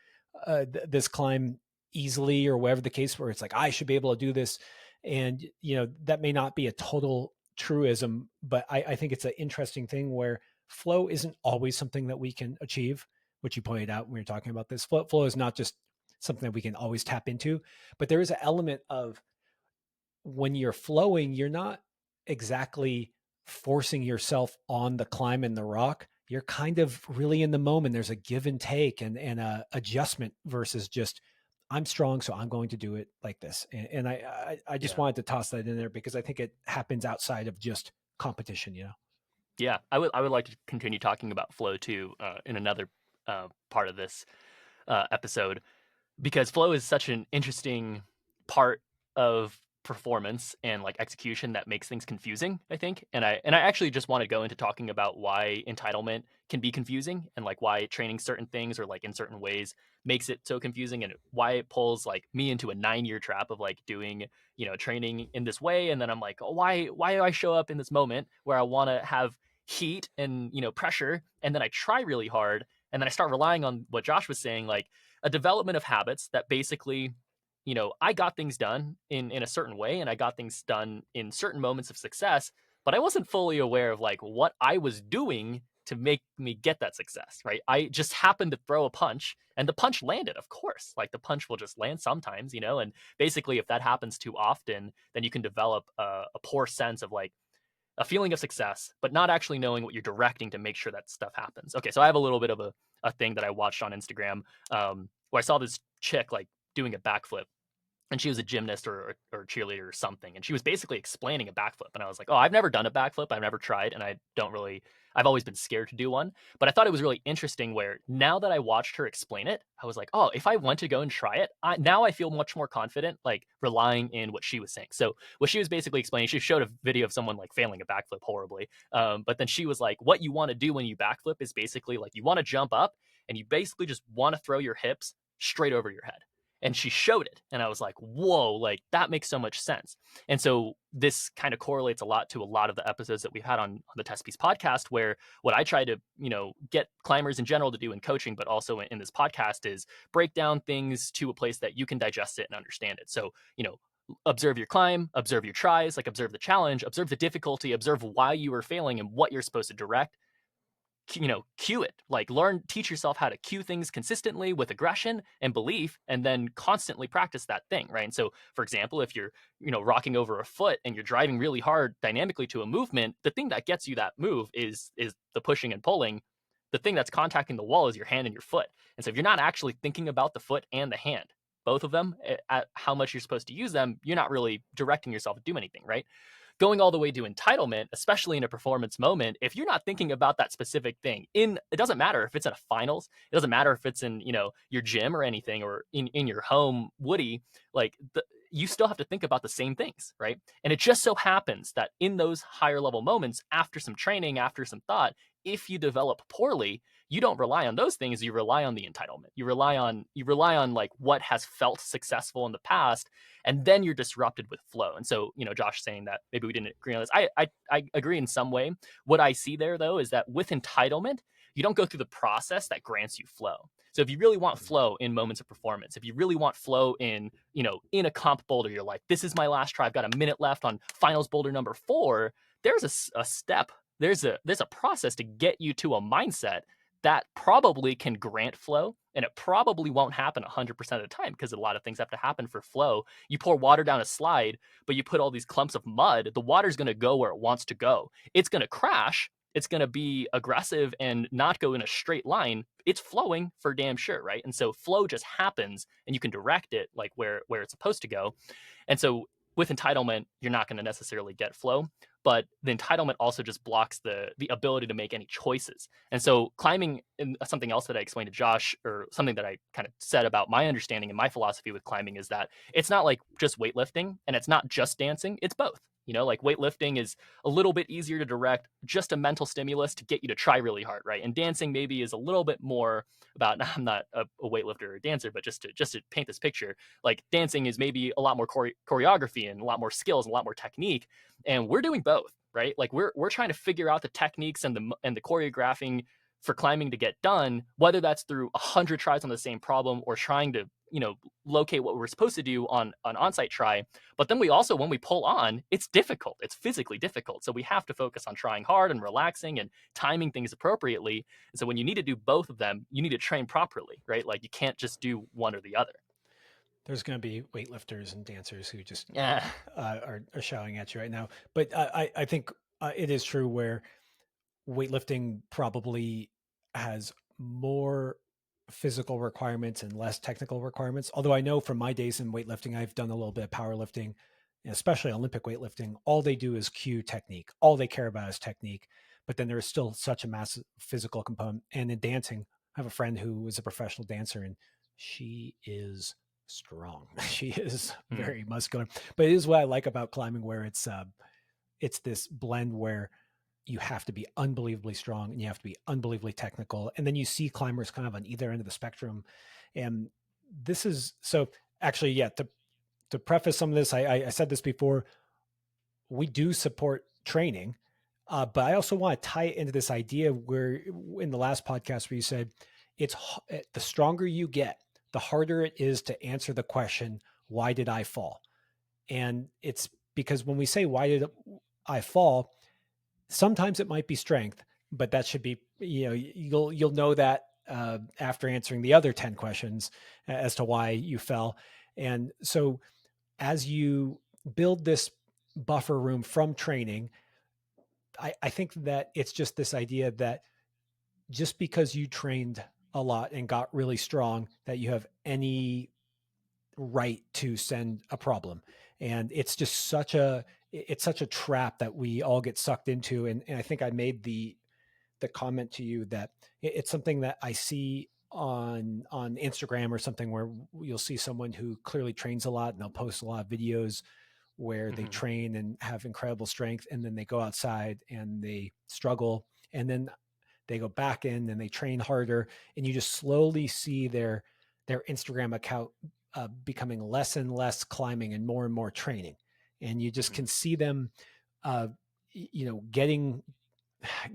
this climb easily, or whatever the case, where it's like, I should be able to do this. And that may not be a total truism, but I think it's an interesting thing where flow isn't always something that we can achieve, which you pointed out when we were talking about this. Flow is not just something that we can always tap into, but there is an element of, when you're flowing, you're not exactly forcing yourself on the climb and the rock. You're kind of really in the moment. There's a give and take, and a adjustment, versus just, I'm strong, so I'm going to do it like this. And I just yeah. wanted to toss that in there because I think it happens outside of just competition. Yeah, I would like to continue talking about flow too in another part of this episode, because flow is such an interesting part of performance and like execution that makes things confusing, I think. And I actually just want to go into talking about why entitlement can be confusing, and like why training certain things or like in certain ways makes it so confusing, and why it pulls like me into a 9-year trap of like doing, training in this way. And then I'm like, oh, why do I show up in this moment where I want to have heat and, pressure, and then I try really hard, and then I start relying on what Josh was saying, like a development of habits that basically, I got things done in a certain way, and I got things done in certain moments of success, but I wasn't fully aware of like what I was doing to make me get that success, right? I just happened to throw a punch, and the punch landed, of course. Like the punch will just land sometimes, and basically if that happens too often, then you can develop a poor sense of like a feeling of success, but not actually knowing what you're directing to make sure that stuff happens. Okay, so I have a little bit of a thing that I watched on Instagram, where I saw this chick like doing a backflip, and she was a gymnast or cheerleader or something, and she was basically explaining a backflip, and I was like, oh, I've never done a backflip, I've never tried, and I've always been scared to do one, but I thought it was really interesting where now that I watched her explain it, I was like, oh, if I went to go and try it, now I feel much more confident like relying in what she was saying. So what she was basically explaining, she showed a video of someone like failing a backflip horribly, but then she was like, what you want to do when you backflip is basically like you want to jump up, and you basically just want to throw your hips straight over your head. And she showed it, and I was like, whoa, like that makes so much sense. And so this kind of correlates a lot to a lot of the episodes that we've had on the Testpiece podcast, where what I try to, get climbers in general to do in coaching, but also in this podcast, is break down things to a place that you can digest it and understand it. So, observe your climb, observe your tries, like observe the challenge, observe the difficulty, observe why you are failing and what you're supposed to direct, cue it, like teach yourself how to cue things consistently with aggression and belief, and then constantly practice that thing, right? And so for example, if you're, rocking over a foot and you're driving really hard dynamically to a movement, the thing that gets you that move is the pushing and pulling. The thing that's contacting the wall is your hand and your foot. And so if you're not actually thinking about the foot and the hand, both of them, at how much you're supposed to use them, you're not really directing yourself to do anything, right? Going all the way to entitlement, especially in a performance moment, if you're not thinking about that specific thing, it doesn't matter if it's at a finals, it doesn't matter if it's in, your gym or anything, or in your home woody, like you still have to think about the same things, right? And it just so happens that in those higher level moments, after some training, after some thought, if you develop poorly, you don't rely on those things, you rely on the entitlement, you rely on like what has felt successful in the past, and then you're disrupted with flow. And so, Josh saying that maybe we didn't agree on this, I agree in some way. What I see there though is that with entitlement, you don't go through the process that grants you flow. So if you really want flow in moments of performance, if you really want flow in, in a comp boulder, you're like, this is my last try, I've got a minute left on finals boulder number 4. There's a step, there's a process to get you to a mindset that probably can grant flow, and it probably won't happen 100% of the time, because a lot of things have to happen for flow. You pour water down a slide, but you put all these clumps of mud, the water's going to go where it wants to go. It's going to crash, it's going to be aggressive and not go in a straight line. It's flowing for damn sure, right? And so flow just happens, and you can direct it like where it's supposed to go. And so with entitlement, you're not going to necessarily get flow, but the entitlement also just blocks the ability to make any choices. And so climbing, and something else that I explained to Josh, or something that I kind of said about my understanding and my philosophy with climbing, is that it's not like just weightlifting, and it's not just dancing, it's both. Like weightlifting is a little bit easier to direct, just a mental stimulus to get you to try really hard, right? And dancing maybe is a little bit more about, I'm not a weightlifter or a dancer, but just to paint this picture, like dancing is maybe a lot more choreography and a lot more skills and a lot more technique, and we're doing both, right? Like we're trying to figure out the techniques and the choreographing for climbing to get done, whether that's through 100 tries on the same problem, or trying to, locate what we're supposed to do on an on-site try. But then we also, when we pull on, it's difficult, it's physically difficult, so we have to focus on trying hard and relaxing and timing things appropriately. And so when you need to do both of them, you need to train properly, right? Like you can't just do one or the other. There's going to be weightlifters and dancers who just Yeah. are shouting at you right now. But I think it is true where weightlifting probably has more physical requirements and less technical requirements. Although I know from my days in weightlifting, I've done a little bit of powerlifting, especially Olympic weightlifting. All they do is cue technique. All they care about is technique. but then there is still such a massive physical component. And in dancing, I have a friend who is a professional dancer, and she is strong. She is Mm, very muscular. But it is what I like about climbing, where it's this blend where you have to be unbelievably strong and you have to be unbelievably technical. And then you see climbers kind of on either end of the spectrum. And this is so actually, yeah, to preface some of this, I said this before, we do support training, but I also want to tie it into this idea where in the last podcast where you said the stronger you get, the harder it is to answer the question, why did I fall? And it's because when we say, why did I fall? Sometimes it might be strength, but that should be, you'll know that after answering the other 10 questions as to why you fell. And so as you build this buffer room from training, I think that it's just this idea that just because you trained a lot and got really strong, that you have any right to send a problem. And it's such a trap that we all get sucked into. And I think I made the comment to you that it's something that I see on Instagram or something, where you'll see someone who clearly trains a lot and they'll post a lot of videos where they hmm train and have incredible strength, and then they go outside and they struggle, and then they go back in and they train harder, and you just slowly see their Instagram account becoming less and less climbing and more training, and you just hmm can see them uh, getting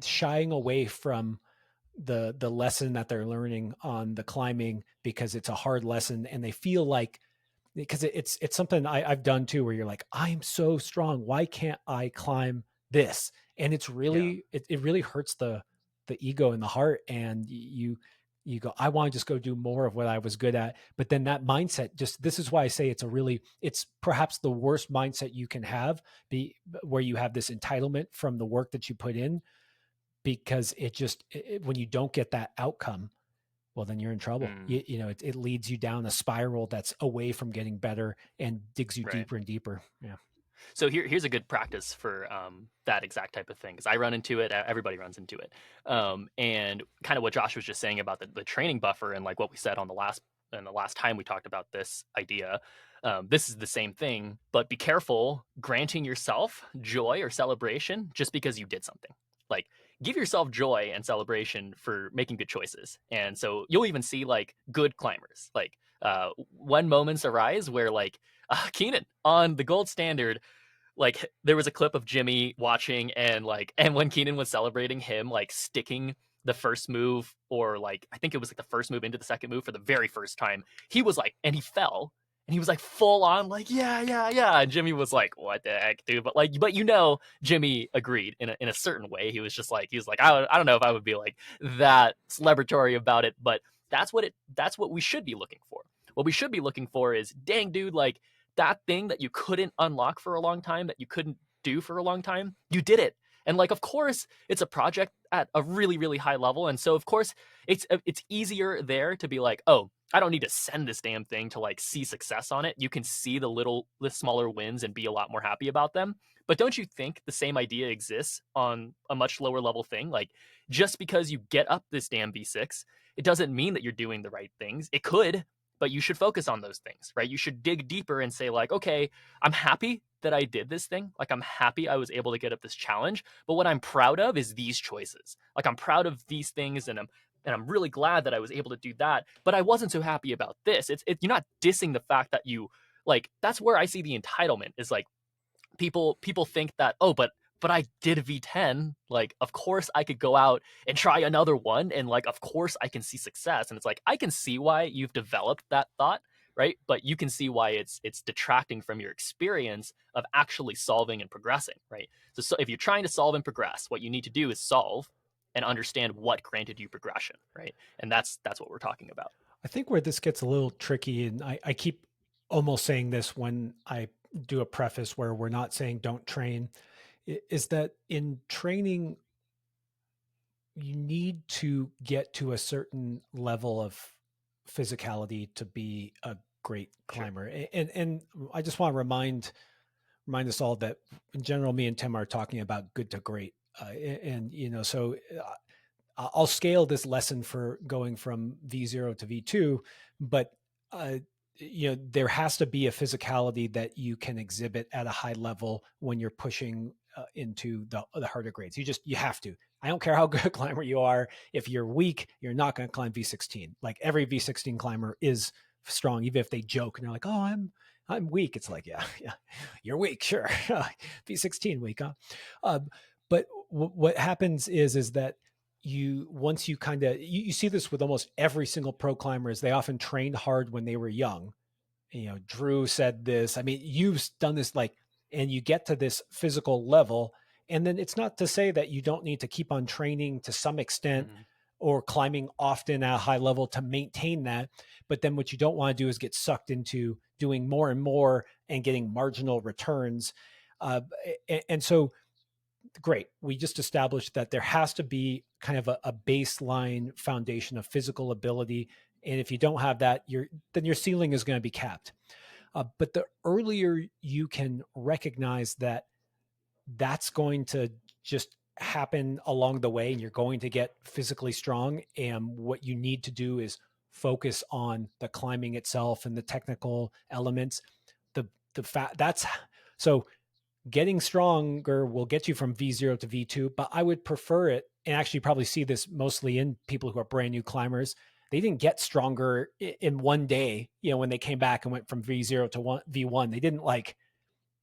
shying away from the lesson that they're learning on the climbing, because it's a hard lesson, and they feel like, because it's something I've done too, where you're like, I'm so strong, why can't I climb this? And it's Yeah. really it really hurts the ego and the heart, and you go, I want to just go do more of what I was good at. But then that mindset, just, this is why I say it's perhaps the worst mindset you can have, be where you have this entitlement from the work that you put in, because when you don't get that outcome, well, then you're in trouble. Mm, It leads you down a spiral that's away from getting better and digs you right. deeper and deeper. Yeah. So here's a good practice for that exact type of thing, because I run into it. Everybody runs into it, and kind of what Josh was just saying about the training buffer, and like what we said on the last time we talked about this idea. This is the same thing, but be careful granting yourself joy or celebration just because you did something. Like, give yourself joy and celebration for making good choices, and so you'll even see like good climbers, like when moments arise where like Keenan on the gold standard, like there was a clip of Jimmy watching, and like, and when Keenan was celebrating him like sticking the first move, or like I think it was like the first move into the second move for the very first time, he was like, and he fell, and he was like full on like, yeah, yeah, yeah, and Jimmy was like, what the heck, dude? But like, but Jimmy agreed in a certain way. He was like, I don't know if I would be like that celebratory about it, but that's what we should be looking for. What we should be looking for is, dang, dude, like that thing that you couldn't unlock for a long time, that you couldn't do for a long time, you did it. And like, of course, it's a project at a really, really high level, and so of course, it's easier there to be like, oh, I don't need to send this damn thing to like see success on it. You can see the smaller wins and be a lot more happy about them. But don't you think the same idea exists on a much lower level thing? Like, just because you get up this damn V6, it doesn't mean that you're doing the right things. It could, but you should focus on those things, right? You should dig deeper and say like, okay, I'm happy that I did this thing. Like, I'm happy I was able to get up this challenge, but what I'm proud of is these choices. Like, I'm proud of these things, and I'm really glad that I was able to do that, but I wasn't so happy about this. You're not dissing the fact that you, like, that's where I see the entitlement is like, people think that, oh, but I did V10, like of course I could go out and try another one, and like of course I can see success. And it's like, I can see why you've developed that thought, right? But you can see why it's detracting from your experience of actually solving and progressing, right? So if you're trying to solve and progress, what you need to do is solve and understand what granted you progression, right? And that's what we're talking about. I think where this gets a little tricky, and I keep almost saying this when I do a preface where we're not saying don't train, is that in training, you need to get to a certain level of physicality to be a great Sure. climber. And I just want to remind us all that in general, me and Tim are talking about good to great. And so I'll scale this lesson for going from V0 to V2, but uh, there has to be a physicality that you can exhibit at a high level when you're pushing into the harder grades. You have to. I don't care how good a climber you are. If you're weak, you're not going to climb V16. Like every V16 climber is strong, even if they joke and they're like, "Oh, I'm weak." It's like, yeah, yeah, you're weak, sure. V16 weak, huh? Uh, but what happens is that once you kind of you see this with almost every single pro climber is they often trained hard when they were young. Drew said this. I mean, you've done this, like, and you get to this physical level, and then it's not to say that you don't need to keep on training to some extent Mhm. or climbing often at a high level to maintain that. But then what you don't want to do is get sucked into doing more and more and getting marginal returns. And so great. We just established that there has to be kind of a baseline foundation of physical ability. And if you don't have that, then your ceiling is going to be capped. But the earlier you can recognize that that's going to just happen along the way and you're going to get physically strong. And what you need to do is focus on the climbing itself and the technical elements. The fact that's so getting stronger will get you from V0 to V2, but I would prefer it. And actually, you probably see this mostly in people who are brand new climbers. They didn't get stronger in one day. When they came back and went from V0 to V1, they didn't like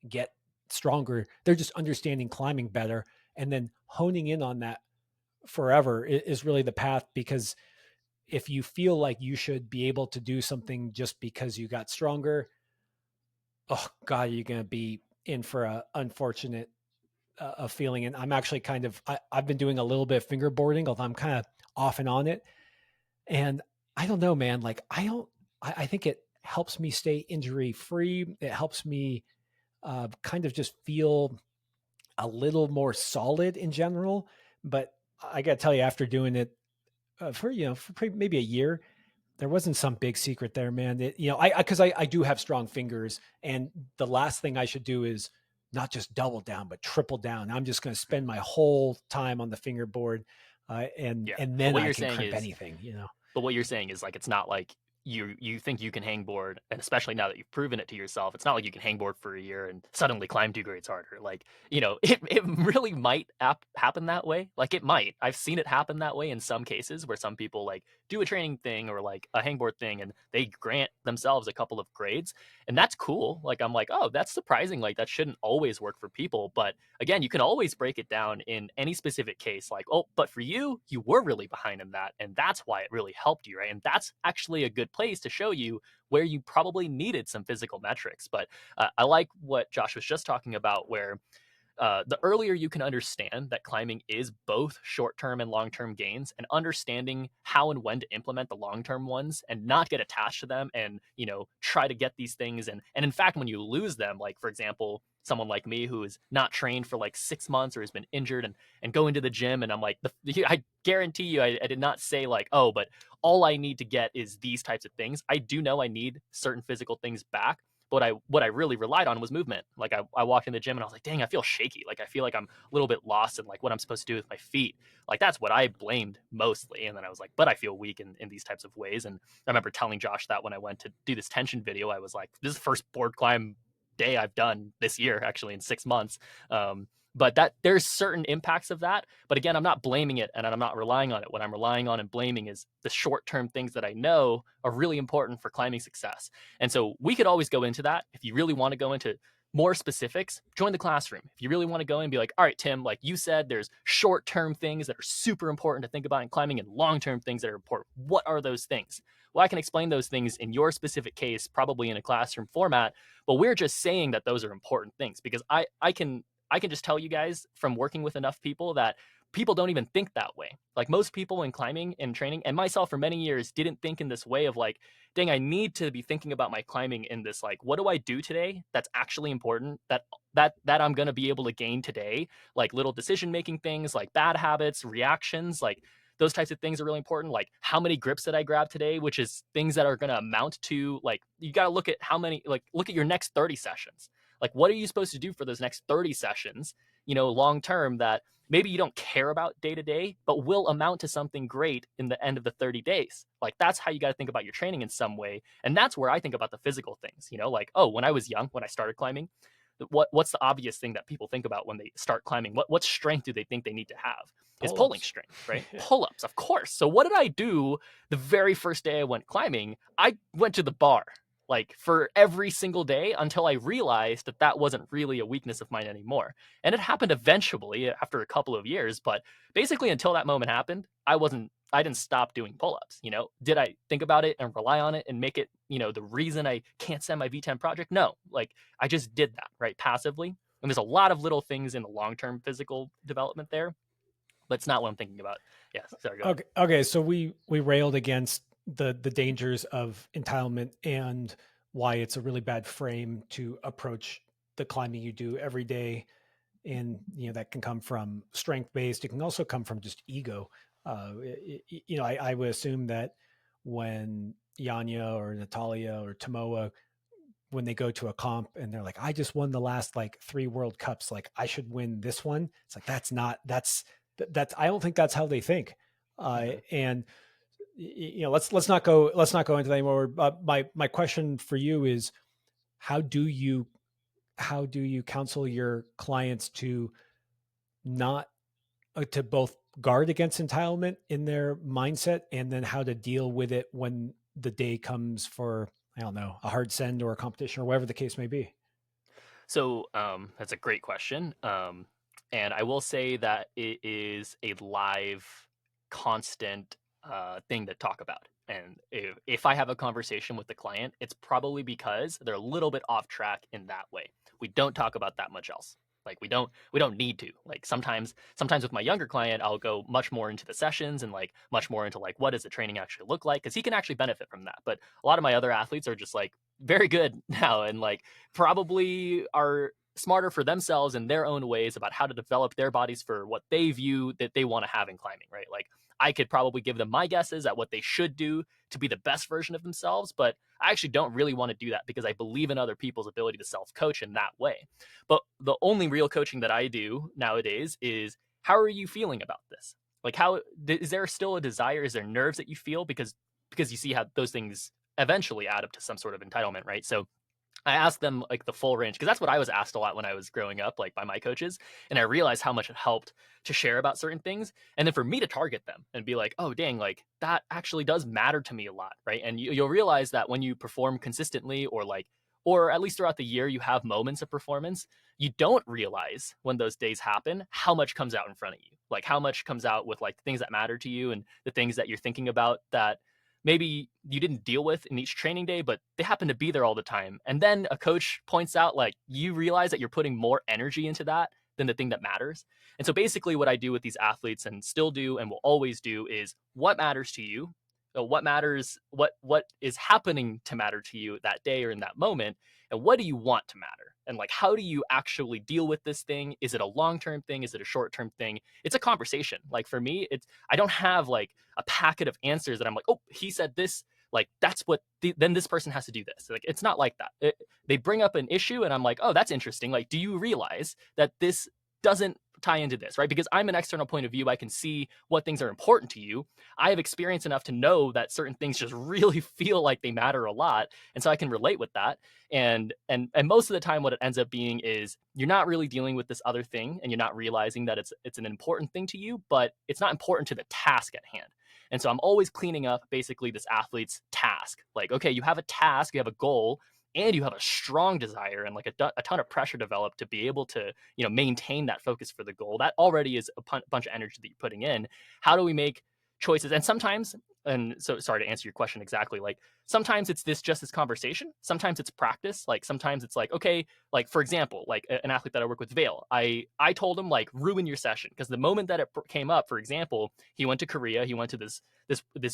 get stronger. They're just understanding climbing better and then honing in on that forever is really the path. Because if you feel like you should be able to do something just because you got stronger, oh God, you're going to be in for a unfortunate a feeling. And I'm actually I've been doing a little bit of fingerboarding, although I'm kind of off and on it. And I don't know, man. Like I think it helps me stay injury free. It helps me kind of just feel a little more solid in general. But I got to tell you, after doing it for maybe a year, there wasn't some big secret there, man. Because I do have strong fingers, and the last thing I should do is not just double down, but triple down. I'm just going to spend my whole time on the fingerboard, and Yeah. and But then what I you're can saying crimp is anything. But what you're saying is like it's not like you think you can hangboard, and especially now that you've proven it to yourself, it's not like you can hangboard for a year and suddenly climb 2 grades harder. Like, it really might happen that way. Like it might. I've seen it happen that way in some cases where some people like do a training thing or like a hangboard thing and they grant themselves a couple of grades. And that's cool. Like I'm like, oh, that's surprising. Like that shouldn't always work for people. But again, you can always break it down in any specific case. Like, oh, but for you, you were really behind in that. And that's why it really helped you, right? And that's actually a good place to show you where you probably needed some physical metrics. But I like what Josh was just talking about, where the earlier you can understand that climbing is both short-term and long-term gains, and understanding how and when to implement the long-term ones and not get attached to them and try to get these things, and in fact when you lose them, like for example someone like me who is not trained for like 6 months or has been injured and go into the gym and I'm like I guarantee you I did not say like, oh, but all I need to get is these types of things. I do know I need certain physical things back, but what I really relied on was movement. Like I walked in the gym and I was like, dang, I feel shaky. Like I feel like I'm a little bit lost in like what I'm supposed to do with my feet. Like that's what I blamed mostly. And then I was like, but I feel weak in these types of ways. And I remember telling Josh that when I went to do this tension video, I was like, this is the first board climb day I've done this year, actually in 6 months. But that there's certain impacts of that. But again, I'm not blaming it and I'm not relying on it. What I'm relying on and blaming is the short-term things that I know are really important for climbing success. And so we could always go into that. If you really want to go into more specifics, join the classroom. If you really want to go and be like, all right, Tim, like you said, there's short-term things that are super important to think about in climbing and long-term things that are important. What are those things? Well, I can explain those things in your specific case, probably in a classroom format, but we're just saying that those are important things because I can just tell you guys from working with enough people that people don't even think that way. Like most people in climbing and training, and myself for many years, didn't think in this way of like, dang, I need to be thinking about my climbing in this like, what do I do today that's actually important that I'm gonna be able to gain today? Like little decision making things, like bad habits, reactions, like those types of things are really important. Like how many grips did I grab today, which is things that are gonna amount to like you gotta look at how many, like look at your next 30 sessions. Like what are you supposed to do for those next 30 sessions, long term, that maybe you don't care about day to day, but will amount to something great in the end of the 30 days. Like that's how you got to think about your training in some way. And that's where I think about the physical things, like, oh, when I was young, when I started climbing, what's the obvious thing that people think about when they start climbing? What strength do they think they need to have? It's pulling Pull-ups. strength, right? Pull-ups, of course. So what did I do the very first day I went climbing? I went to the bar like for every single day until I realized that that wasn't really a weakness of mine anymore. And it happened eventually after a couple of years, but basically until that moment happened, I didn't stop doing pull-ups. Did I think about it and rely on it and make it, the reason I can't send my V10 project? No. Like I just did that, right? Passively. And there's a lot of little things in the long-term physical development there, but it's not what I'm thinking about. Yes. Sorry, go ahead. Okay. So we railed against the dangers of entitlement and why it's a really bad frame to approach the climbing you do every day, and that can come from strength based. It can also come from just ego. I would assume that when Yanya or Natalia or Tomoa, when they go to a comp and they're like, I just won the last like 3 World Cups, like I should win this one. It's like, that's I don't think that's how they think. Mhm. And let's not go into that anymore. My question for you is, how do you counsel your clients to not to both guard against entitlement in their mindset, and then how to deal with it when the day comes for, I don't know, a hard send or a competition or whatever the case may be? So that's a great question. And I will say that it is a live, constant thing to talk about. And if I have a conversation with the client, it's probably because they're a little bit off track in that way. We don't talk about that much else. Like we don't need to. Like sometimes with my younger client, I'll go much more into the sessions and like much more into like what does the training actually look like, because he can actually benefit from that. But a lot of my other athletes are just like very good now and like probably are smarter for themselves in their own ways about how to develop their bodies for what they view that they want to have in climbing, right? Like I could probably give them my guesses at what they should do to be the best version of themselves, but I actually don't really want to do that because I believe in other people's ability to self coach in that way. But the only real coaching that I do nowadays is, how are you feeling about this? Like how is there still a desire? Is there nerves that you feel because you see how those things eventually add up to some sort of entitlement, right? So I asked them like the full range because that's what I was asked a lot when I was growing up, like by my coaches. And I realized how much it helped to share about certain things. And then for me to target them and be like, oh, dang, like that actually does matter to me a lot. Right. And you'll realize that when you perform consistently or at least throughout the year, you have moments of performance, you don't realize when those days happen how much comes out in front of you, like how much comes out with like the things that matter to you and the things that you're thinking about that maybe you didn't deal with in each training day, but they happen to be there all the time. And then a coach points out, like, you realize that you're putting more energy into that than the thing that matters. And so basically, what I do with these athletes and still do and will always do is what matters to you. What matters, what is happening to matter to you that day or in that moment, and what do you want to matter? And like, how do you actually deal with this thing? Is it a long-term thing? Is it a short-term thing? It's a conversation. Like for me, I don't have like a packet of answers that I'm like, oh, he said this, like that's then this person has to do this. Like it's not like that. They bring up an issue and I'm like, oh, that's interesting. Like, do you realize that this doesn't tie into this, right? Because I'm an external point of view. I can see what things are important to you. I have experience enough to know that certain things just really feel like they matter a lot. And so I can relate with that. And most of the time what it ends up being is you're not really dealing with this other thing and you're not realizing that it's an important thing to you, but it's not important to the task at hand. And so I'm always cleaning up basically this athlete's task. Like, okay, you have a task, you have a goal, and you have a strong desire and like a ton of pressure developed to be able to maintain that focus for the goal. That already is a bunch of energy that you're putting in. How do we make choices? And sometimes, and so sorry to answer your question exactly, like sometimes it's this conversation, sometimes it's practice, like sometimes it's like, okay, like for example, like an athlete that I work with, Vale, I told him like ruin your session, because the moment that it came up, for example, he went to Korea, he went to this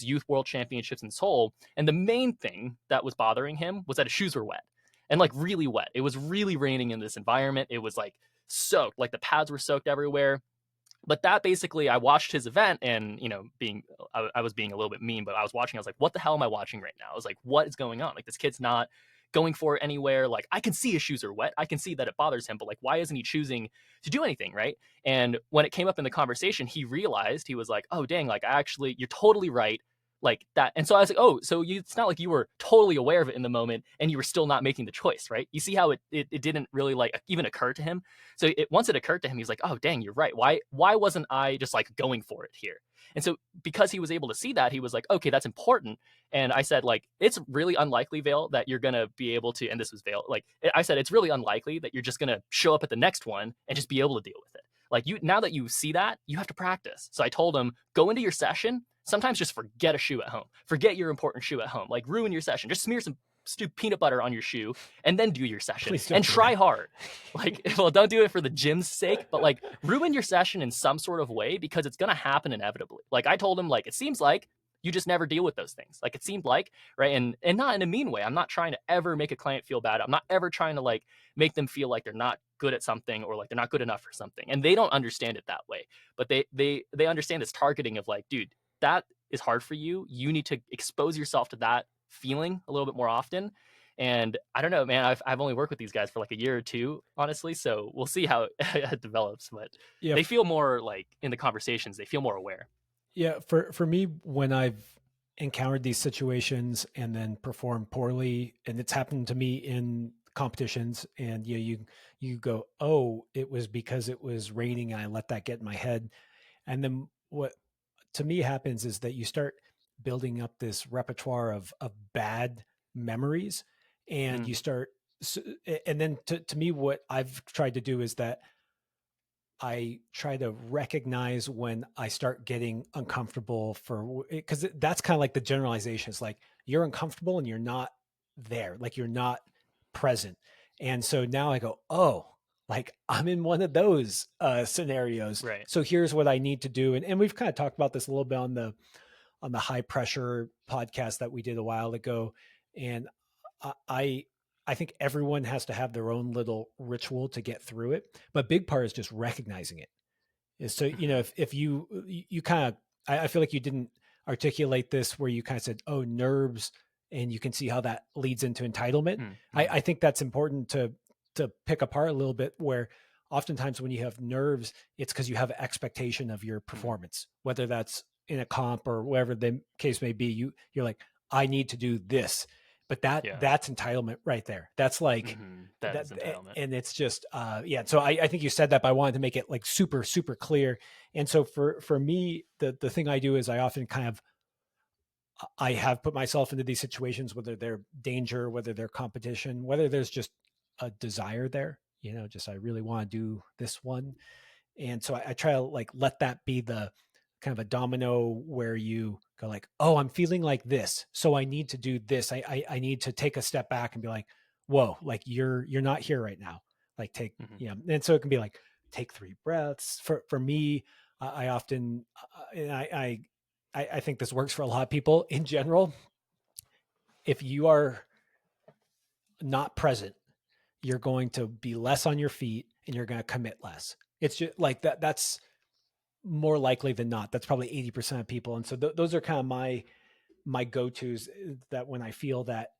youth world championships in Seoul, and the main thing that was bothering him was that his shoes were wet, and like really wet. It was really raining in this environment. It was like soaked, like the pads were soaked everywhere. But that basically, I watched his event, and I was being a little bit mean, but I was watching. I was like, what the hell am I watching right now? I was like, what is going on? Like this kid's not going for it anywhere. Like, I can see his shoes are wet. I can see that it bothers him, but like, why isn't he choosing to do anything, right? And when it came up in the conversation, he realized, he was like, oh, dang, like, you're totally right. Like that. And so I was like, oh, so it's not like you were totally aware of it in the moment and you were still not making the choice, right? You see how it didn't really like even occur to him. So once it occurred to him, he's like, oh, dang, you're right. Why wasn't I just like going for it here? And so because he was able to see that, he was like, okay, that's important. And I said, like, it's really unlikely, Vale, that you're going to be able to, and this was Vale, like, I said, it's really unlikely that you're just going to show up at the next one and just be able to deal with it. Like, now that you see that, you have to practice. So I told him, go into your session. Sometimes just forget a shoe at home. Forget your important shoe at home. Like, ruin your session. Just smear some stupid peanut butter on your shoe and then do your session. Please don't and do try that. hard. Like, well, don't do it for the gym's sake, but like, ruin your session in some sort of way, because it's going to happen inevitably. Like, I told him, like, it seems like you just never deal with those things. Like, it seemed like, right? And not in a mean way. I'm not trying to ever make a client feel bad. I'm not ever trying to like make them feel like they're not good at something or like they're not good enough for something. And they don't understand it that way. But they understand this targeting of like, dude, that is hard for you. You need to expose yourself to that feeling a little bit more often. And I don't know, man, I've only worked with these guys for like a year or two, honestly. So we'll see how it develops. But Yeah, they feel more like, in the conversations, they feel more aware. yeah. For me, when I've encountered these situations and then performed poorly, and it's happened to me in competitions, and you go, oh, it was because it was raining, and I let that get in my head. And then what to me happens is that you start building up this repertoire of bad memories, and Mm, you start and then to me, what I've tried to do is that I try to recognize when I start getting uncomfortable for, because that's kind of like the generalization. It's like you're uncomfortable and you're not there, like you're not present. And so now I go, oh, like I'm in one of those scenarios. right. So here's what I need to do. And we've kind of talked about this a little bit on the high pressure podcast that we did a while ago. And I I think everyone has to have their own little ritual to get through it. But big part is just recognizing it. Is so Mm-hmm. if you kind of I feel like you didn't articulate this where you kind of said, oh, nerves, and you can see how that leads into entitlement. Mm-hmm. I think that's important to pick apart a little bit, where oftentimes when you have nerves, it's because you have an expectation of your Mm-hmm. performance, whether that's in a comp or whatever the case may be. You're like, I need to do this, but Yeah. that's entitlement right there. That's like Mm-hmm. That that, is entitlement. and it's just yeah. So I think you said that, but I wanted to make it like super clear. And so for me, the thing I do is I often kind of I have put myself into these situations, whether they're danger, whether they're competition, whether there's just a desire there, just I really want to do this one. And so I try to like let that be the kind of a domino where you go like, oh, I'm feeling like this, so I need to do this. I need to take a step back and be like, whoa, like you're not here right now. Like take, Mm-hmm. and so it can be like take 3 breaths. For me, I often, and I think this works for a lot of people in general. If you are not present, you're going to be less on your feet and you're going to commit less. It's just like that. That's more likely than not. That's probably 80% of people. And so those are kind of my go-tos, that when I feel that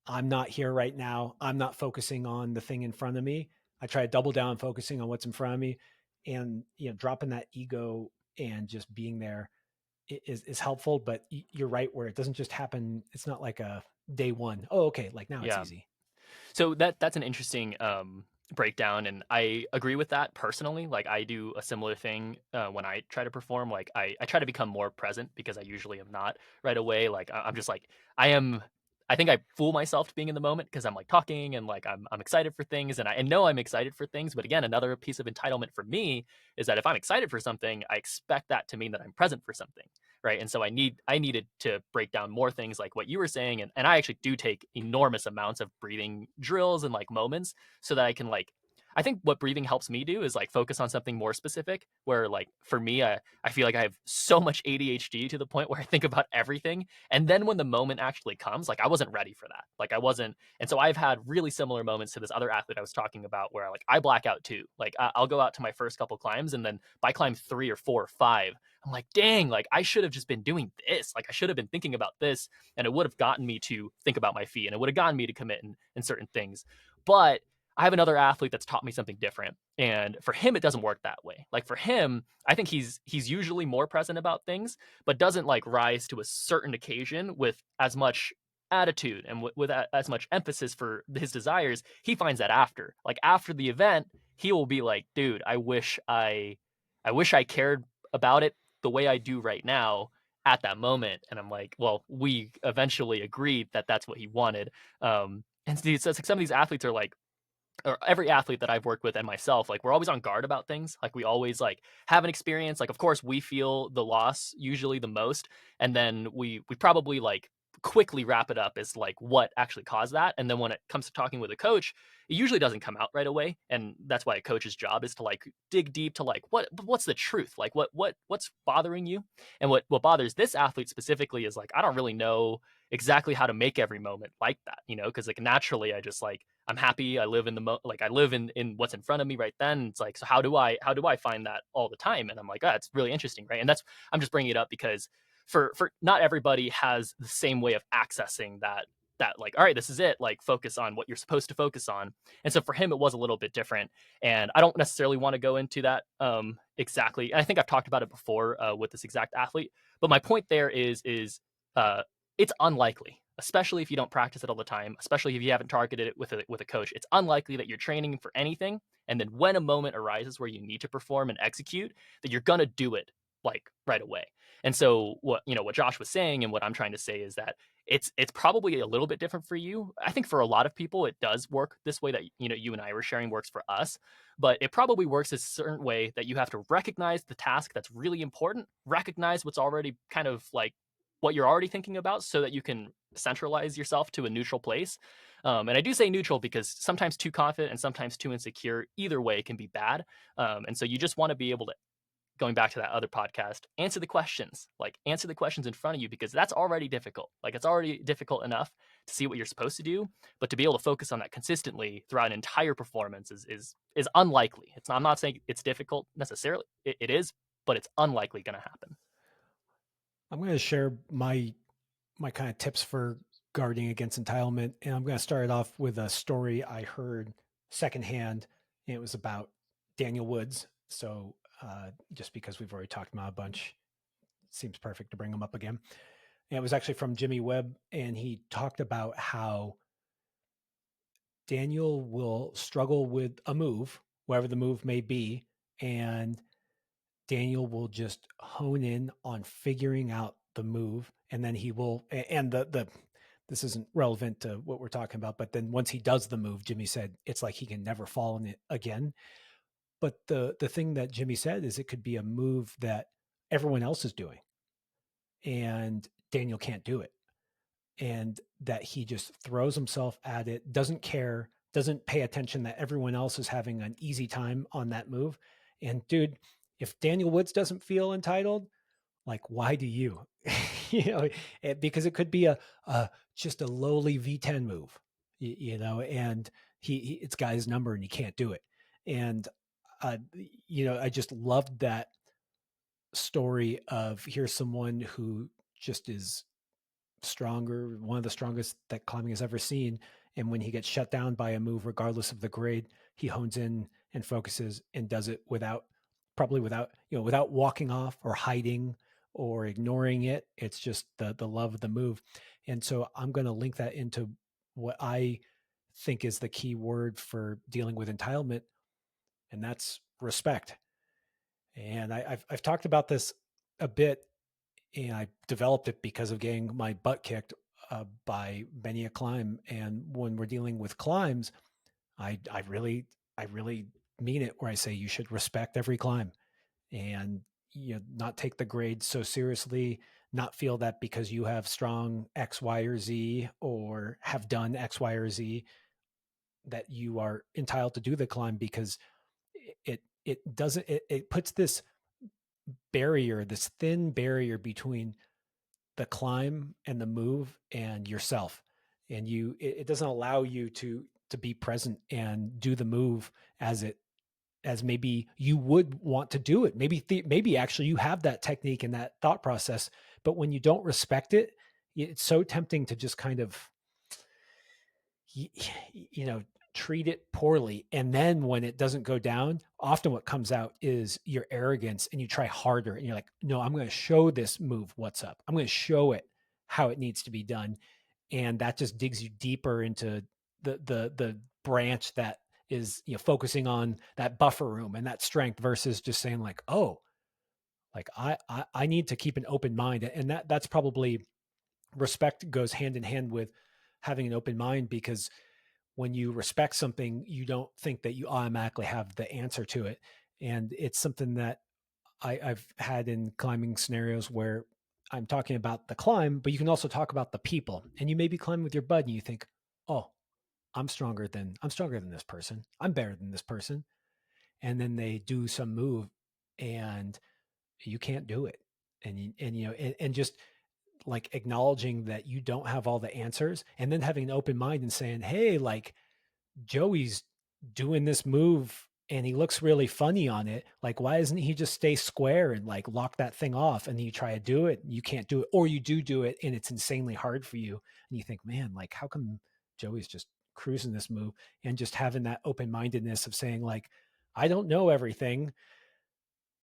I'm not here right now, I'm not focusing on the thing in front of me, I try to double down focusing on what's in front of me, and dropping that ego and just being there is helpful. But you're right, where it doesn't just happen. It's not like a day one. Oh, okay. Like now it's Yeah. easy. So that's an interesting breakdown, and I agree with that personally. Like, I do a similar thing when I try to perform. Like, I try to become more present, because I usually am not right away. Like, I'm just like, I am. I think I fool myself to being in the moment, because I'm like talking and like I'm excited for things, and I know I'm excited for things. But again, another piece of entitlement for me is that if I'm excited for something, I expect that to mean that I'm present for something, right? And so I needed to break down more things like what you were saying, and I actually do take enormous amounts of breathing drills and like moments, so that I can like, I think what breathing helps me do is like focus on something more specific. Where like for me, I feel like I have so much ADHD to the point where I think about everything, and then when the moment actually comes, like I wasn't ready for that. Like I wasn't, and so I've had really similar moments to this other athlete I was talking about, where like I black out too. Like I'll go out to my first couple climbs, and then by climb 3 or 4 or 5, I'm like, dang, like I should have just been doing this. Like I should have been thinking about this, and it would have gotten me to think about my feet, and it would have gotten me to commit in certain things. But I have another athlete that's taught me something different. And for him, it doesn't work that way. Like for him, I think he's usually more present about things, but doesn't like rise to a certain occasion with as much attitude and with as much emphasis for his desires. He finds that after, like after the event, he will be like, dude, I wish I cared about it the way I do right now at that moment. And I'm like, well, we eventually agreed that that's what he wanted. And so it's like some of these athletes are like, or every athlete that I've worked with and myself, like we're always on guard about things. Like we always like have an experience. Like of course we feel the loss usually the most, and then we probably like quickly wrap it up as like what actually caused that. And then when it comes to talking with a coach, it usually doesn't come out right away. And that's why a coach's job is to like dig deep to like what's the truth? Like what's bothering you? And what bothers this athlete specifically is like I don't really know exactly how to make every moment like that, you know, because like naturally I just like I'm happy. I live in like I live in what's in front of me right then. It's like, so how do I find that all the time? And I'm like, it's really interesting, right? And that's I'm just bringing it up because for not everybody has the same way of accessing that like all right, this is it, like focus on what you're supposed to focus on. And so for him it was a little bit different, and I don't necessarily want to go into that exactly. And I think I've talked about it before with this exact athlete, but my point there is uh it's unlikely, especially if you don't practice it all the time, especially if you haven't targeted it with a coach. It's unlikely that you're training for anything, and then when a moment arises where you need to perform and execute, that you're gonna do it like right away. And so what Josh was saying and what I'm trying to say is that it's probably a little bit different for you. I think for a lot of people it does work this way that you and I were sharing works for us, but it probably works a certain way that you have to recognize the task that's really important, recognize what's already kind of like what you're already thinking about so that you can centralize yourself to a neutral place. And I do say neutral because sometimes too confident and sometimes too insecure, either way can be bad. And so you just want to be able to, going back to that other podcast, answer the questions in front of you, because that's already difficult. Like it's already difficult enough to see what you're supposed to do, but to be able to focus on that consistently throughout an entire performance is unlikely. I'm not saying it's difficult necessarily. It is, but it's unlikely going to happen. I'm going to share my kind of tips for guarding against entitlement, and I'm going to start it off with a story I heard secondhand. And it was about Daniel Woods. So just because we've already talked about a bunch, it seems perfect to bring him up again. And it was actually from Jimmy Webb, and he talked about how Daniel will struggle with a move, wherever the move may be, and Daniel will just hone in on figuring out the move, and then he will, and the this isn't relevant to what we're talking about, but then once he does the move, Jimmy said it's like he can never fall in it again. But the thing that Jimmy said is it could be a move that everyone else is doing and Daniel can't do it, and that he just throws himself at it, doesn't care, doesn't pay attention that everyone else is having an easy time on that move. And dude, if Daniel Woods doesn't feel entitled, like why do you? Because it could be a just a lowly V10 move, and he it's got his number and he can't do it. And uh, I just loved that story of here's someone who just is stronger, one of the strongest that climbing has ever seen. And when he gets shut down by a move, regardless of the grade, he hones in and focuses and does it without walking off or hiding or ignoring it. It's just the love of the move. And so I'm going to link that into what I think is the key word for dealing with entitlement, and that's respect. And I've talked about this a bit, and I developed it because of getting my butt kicked by many a climb. And when we're dealing with climbs, I really mean it. Where I say you should respect every climb, and not take the grade so seriously. Not feel that because you have strong X, Y, or Z, or have done X, Y, or Z, that you are entitled to do the climb, because it doesn't, it puts this barrier, this thin barrier between the climb and the move and yourself. And it doesn't allow you to be present and do the move as it, as maybe you would want to do it. Maybe actually you have that technique and that thought process, but when you don't respect it, it's so tempting to just kind of, you know, treat it poorly. And then when it doesn't go down, often what comes out is your arrogance, and you try harder and you're like, no, I'm going to show this move what's up. I'm going to show it how it needs to be done. And that just digs you deeper into the branch that is, you know, focusing on that buffer room and that strength, versus just saying like, oh, like I need to keep an open mind. And that's probably, respect goes hand in hand with having an open mind, because when you respect something, you don't think that you automatically have the answer to it. And it's something that I've had in climbing scenarios where I'm talking about the climb, but you can also talk about the people. And you may be climbing with your bud and you think, oh, I'm stronger than this person. I'm better than this person. And then they do some move and you can't do it. And you know, and just like acknowledging that you don't have all the answers, and then having an open mind and saying, hey, like, Joey's doing this move and he looks really funny on it. Like, why doesn't he just stay square and like lock that thing off? And then you try to do it and you can't do it, or you do it and it's insanely hard for you. And you think, man, like, how come Joey's just cruising this move? And just having that open mindedness of saying, like, I don't know everything.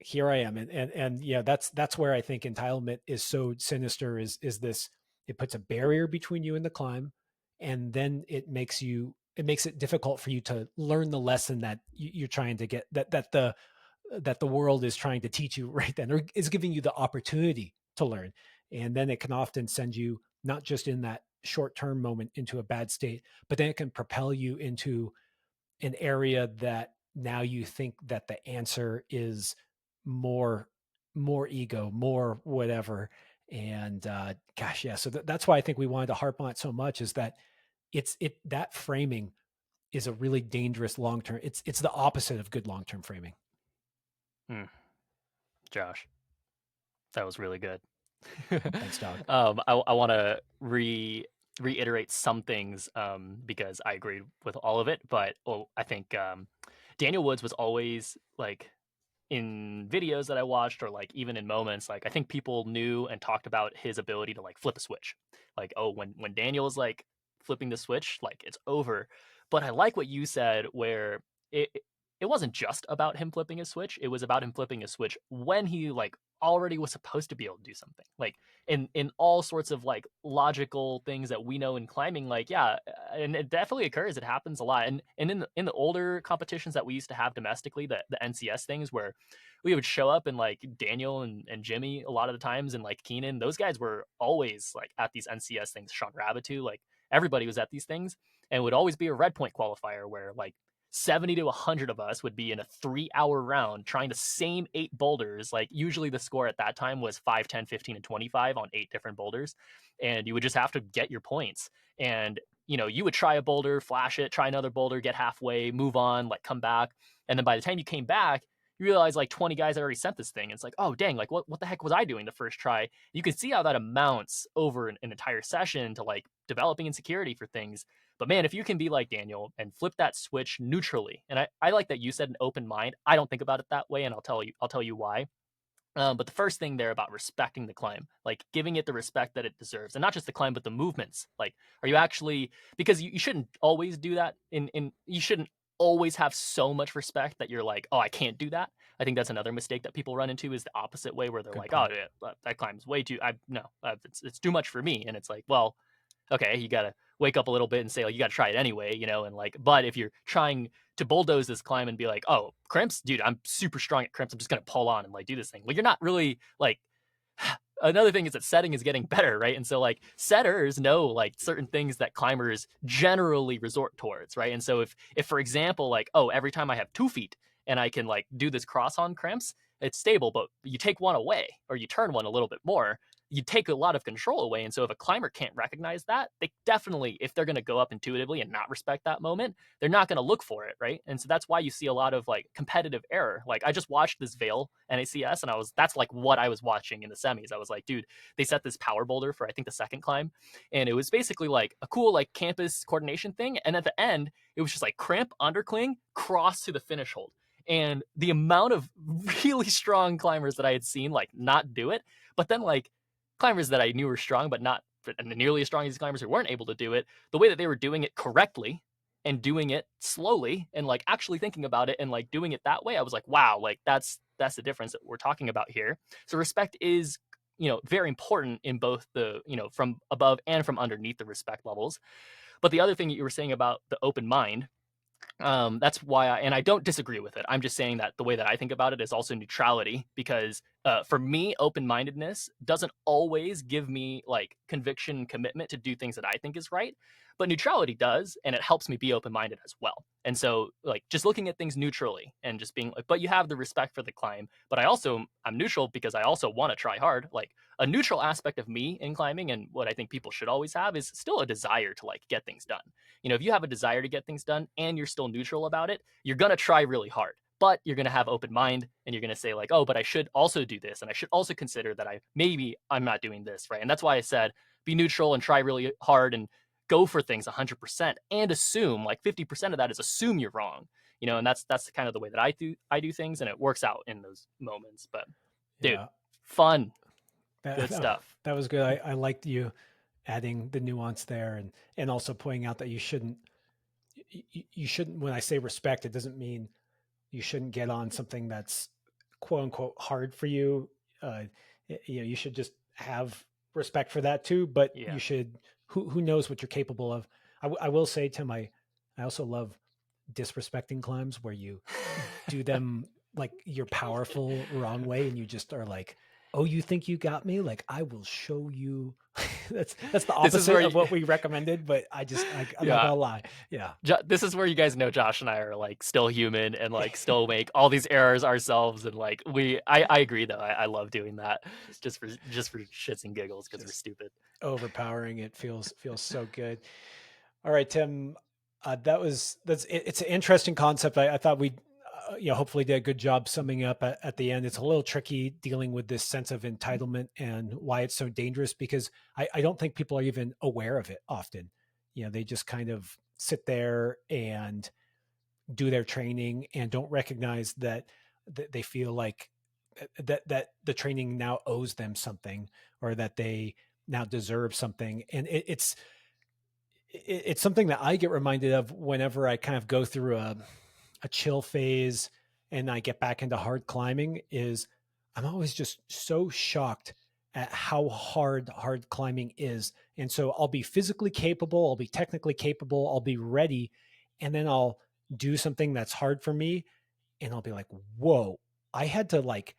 Here I am. And yeah, that's where I think entitlement is so sinister, is this, it puts a barrier between you and the climb. And then it makes it difficult for you to learn the lesson that you're trying to get, that the world is trying to teach you right then, or is giving you the opportunity to learn. And then it can often send you, not just in that short-term moment, into a bad state, but then it can propel you into an area that now you think that the answer is more more ego, more whatever. And gosh, yeah, so that's why I think we wanted to harp on it so much, is that that framing is a really dangerous long term. It's the opposite of good long term framing. Hmm. Josh, that was really good. Thanks, dog. I want to reiterate some things because I agreed with all of it, but I think Daniel Woods was always like, in videos that I watched, or like even in moments, like I think people knew and talked about his ability to like flip a switch. Like, oh, when Daniel is like flipping the switch, like it's over. But I like what you said, where it wasn't just about him flipping a switch. It was about him flipping a switch when he like already was supposed to be able to do something. Like in all sorts of like logical things that we know in climbing, like yeah, and it definitely occurs. It happens a lot. And in the older competitions that we used to have domestically, the NCS things, where we would show up and like Daniel and Jimmy a lot of the times, and like Keenan, those guys were always like at these NCS things. Sean Rabitou, like everybody was at these things, and it would always be a red point qualifier where like 70 to 100 of us would be in a 3-hour round trying the same 8 boulders. Like usually the score at that time was 5, 10, 15, and 25 on 8 different boulders. And you would just have to get your points. And, you know, you would try a boulder, flash it, try another boulder, get halfway, move on, like come back. And then by the time you came back, you realize like 20 guys had already sent this thing. It's like, oh, dang, like what the heck was I doing the first try? You can see how that amounts over an entire session to like developing insecurity for things. But man, if you can be like Daniel and flip that switch neutrally, and I like that you said an open mind. I don't think about it that way, and I'll tell you why. But the first thing there about respecting the climb, like giving it the respect that it deserves, and not just the climb, but the movements. Like, are you actually, because you shouldn't always do that. You shouldn't always have so much respect that you're like, oh, I can't do that. I think that's another mistake that people run into, is the opposite way, where they're Good like, oh, point. yeah, that climb's way too. It's too much for me, and it's like, well, okay, you gotta wake up a little bit and say, like, you gotta try it anyway, you know, and like, but if you're trying to bulldoze this climb and be like, oh, crimps, dude, I'm super strong at crimps, I'm just gonna pull on and like do this thing. Well, you're not really like, another thing is that setting is getting better, right? And so like setters know like certain things that climbers generally resort towards, right? And so if for example, like, oh, every time I have 2 feet and I can like do this cross on crimps, it's stable, but you take one away or you turn one a little bit more, you take a lot of control away. And so if a climber can't recognize that, they definitely, if they're going to go up intuitively and not respect that moment, they're not going to look for it, right? And so that's why you see a lot of like competitive error. Like I just watched this Veil NACS, and that's like what I was watching in the semis. I was like, dude, they set this power boulder for I think the second climb, and it was basically like a cool like campus coordination thing. And at the end, it was just like cramp, undercling, cross to the finish hold. And the amount of really strong climbers that I had seen like not do it, but then like climbers that I knew were strong, but not nearly as strong as these climbers who weren't able to do it, the way that they were doing it correctly and doing it slowly and like actually thinking about it and like doing it that way, I was like, wow, like that's the difference that we're talking about here. So respect is, very important in both the, from above and from underneath the respect levels. But the other thing that you were saying about the open mind, that's why and I don't disagree with it. I'm just saying that the way that I think about it is also neutrality, because for me, open-mindedness doesn't always give me like conviction and commitment to do things that I think is right, but neutrality does, and it helps me be open-minded as well. And so like just looking at things neutrally and just being like, but you have the respect for the climb, but I'm neutral because I also want to try hard. Like a neutral aspect of me in climbing, and what I think people should always have, is still a desire to like get things done. If you have a desire to get things done and you're still neutral about it, you're going to try really hard, but you're going to have open mind, and you're going to say like, oh, but I should also do this. And I should also consider that I'm not doing this. Right. And that's why I said, be neutral and try really hard and go for things 100%, and assume like 50% of that is assume you're wrong, and that's kind of the way that I do things. And it works out in those moments, but dude, Yeah. fun, That, good stuff. that was good. I liked you adding the nuance there, and also pointing out that you shouldn't, when I say respect, it doesn't mean you shouldn't get on something that's quote unquote hard for you. You should just have respect for that too, but Yeah. you should, who knows what you're capable of. I will say, Tim, I also love disrespecting climbs where you do them like you're powerful wrong way, and you just are like, oh, you think you got me? Like, I will show you. That's the This is opposite where of you, what we recommended, but I'm not yeah, gonna lie. Yeah. This is where you guys know Josh and I are like still human and like still make all these errors ourselves. And like I agree though. I love doing that Just just for shits and giggles because we're just stupid. overpowering. It feels so good. All right, Tim. It's an interesting concept. I thought we, hopefully did a good job summing up at the end. It's a little tricky dealing with this sense of entitlement and why it's so dangerous, because I don't think people are even aware of it often. They just kind of sit there and do their training and don't recognize that they feel like that the training now owes them something, or that they now deserve something. And it's something that I get reminded of whenever I kind of go through a chill phase and I get back into hard climbing. Is I'm always just so shocked at how hard climbing is. And so I'll be physically capable, I'll be technically capable, I'll be ready, and then I'll do something that's hard for me, and I'll be like, whoa, I had to like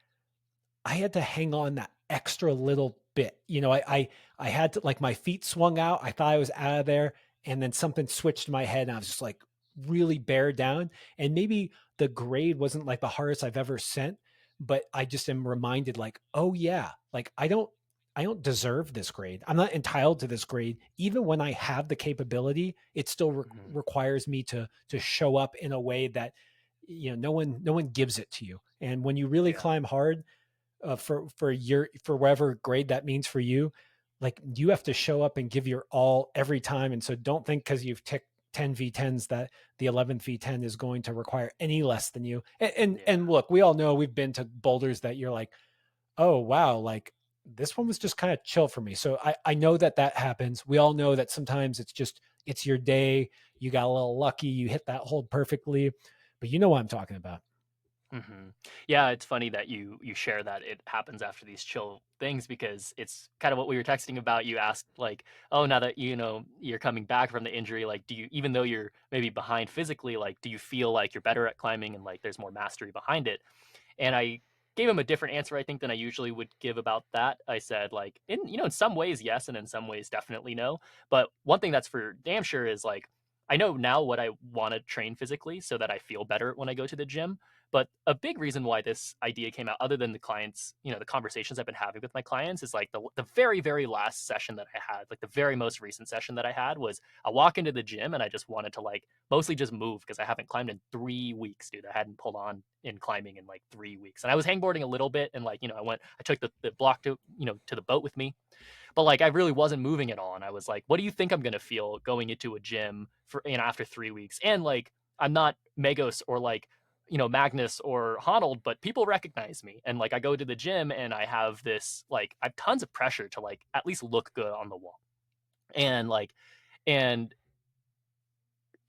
I had to hang on that extra little bit. I had to, like, my feet swung out. I thought I was out of there, and then something switched in my head, and I was just like really bear down. And maybe the grade wasn't like the hardest I've ever sent, but I just am reminded, like, oh yeah, like I don't deserve this grade. I'm not entitled to this grade. Even when I have the capability, it still Mhm. requires me to show up in a way that no one gives it to you. And when you really Yeah. climb hard, for whatever grade that means for you, like, you have to show up and give your all every time. And so don't think because you've ticked 10 V10s that the 11th V10 is going to require any less than you. And Yeah. look, we all know, we've been to boulders that you're like, oh wow, like this one was just kind of chill for me. So I know that happens. We all know that sometimes it's your day, you got a little lucky, you hit that hold perfectly. But you know what I'm talking about. Hmm. Yeah, it's funny that you share that it happens after these chill things, because it's kind of what we were texting about. You asked like, oh, now that you're coming back from the injury, like, do you, even though you're maybe behind physically, like, do you feel like you're better at climbing and like there's more mastery behind it? And I gave him a different answer, I think, than I usually would give about that. I said like, in some ways yes, and in some ways definitely no. But one thing that's for damn sure is like, I know now what I want to train physically so that I feel better when I go to the gym. But a big reason why this idea came out, other than the clients, the conversations I've been having with my clients, is like the very, very last session that I had, like the very most recent session that I had was I walk into the gym and I just wanted to like mostly just move because I haven't climbed in 3 weeks, dude. I hadn't pulled on in climbing in like 3 weeks. And I was hangboarding a little bit and like, I took the block to the boat with me, but like I really wasn't moving at all. And I was like, what do you think I'm gonna feel going into a gym for after 3 weeks? And like I'm not Megos or like Magnus or Honnold, but people recognize me. And like I go to the gym and I have this like I have tons of pressure to like at least look good on the wall. And like and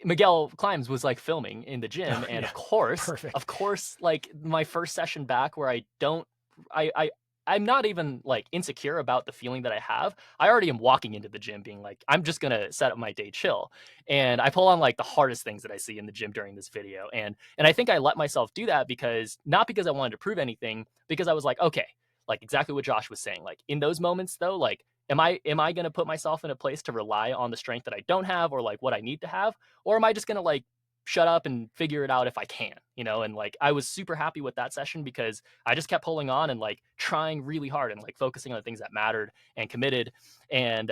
Miguel Climbs was like filming in the gym, Oh and yeah, of perfect. course, like my first session back where I don't, I'm not even like insecure about the feeling that I have. I already am walking into the gym being like, I'm just gonna set up my day chill, and I pull on like the hardest things that I see in the gym during this video, and I think I let myself do that because not because I wanted to prove anything, because I was like, okay, like exactly what Josh was saying, like in those moments though, like. Am I going to put myself in a place to rely on the strength that I don't have or like what I need to have, or am I just going to like shut up and figure it out if I can, and like I was super happy with that session because I just kept pulling on and like trying really hard and like focusing on the things that mattered and committed. And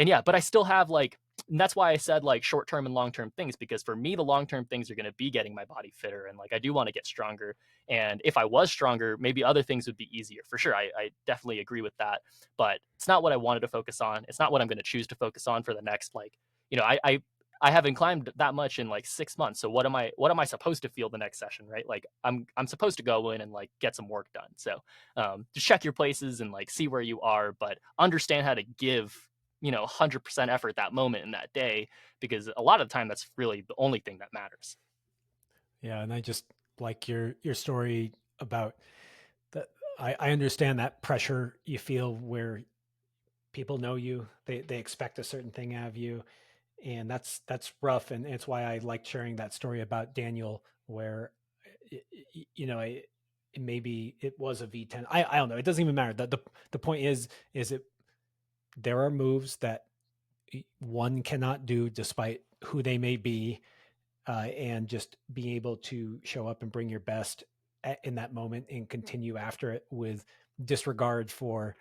yeah, but I still have like, and that's why I said like short-term and long-term things, because for me the long-term things are going to be getting my body fitter, and like I do want to get stronger. And if I was stronger, maybe other things would be easier for sure. I definitely agree with that, but it's not what I wanted to focus on. It's not what I'm going to choose to focus on for the next like, I haven't climbed that much in like 6 months. So what am I supposed to feel the next session, right? Like I'm supposed to go in and like get some work done. So just check your places and like see where you are, but understand how to give 100% effort that moment in that day, because a lot of the time that's really the only thing that matters. Yeah, and I just like your story about that. I understand that pressure you feel where people know you, they expect a certain thing out of you, and that's rough. And it's why I like sharing that story about Daniel, where you know maybe it was a V10. I don't know. It doesn't even matter. The point is it there are moves that one cannot do despite who they may be, and just being able to show up and bring your best in that moment and continue after it with disregard for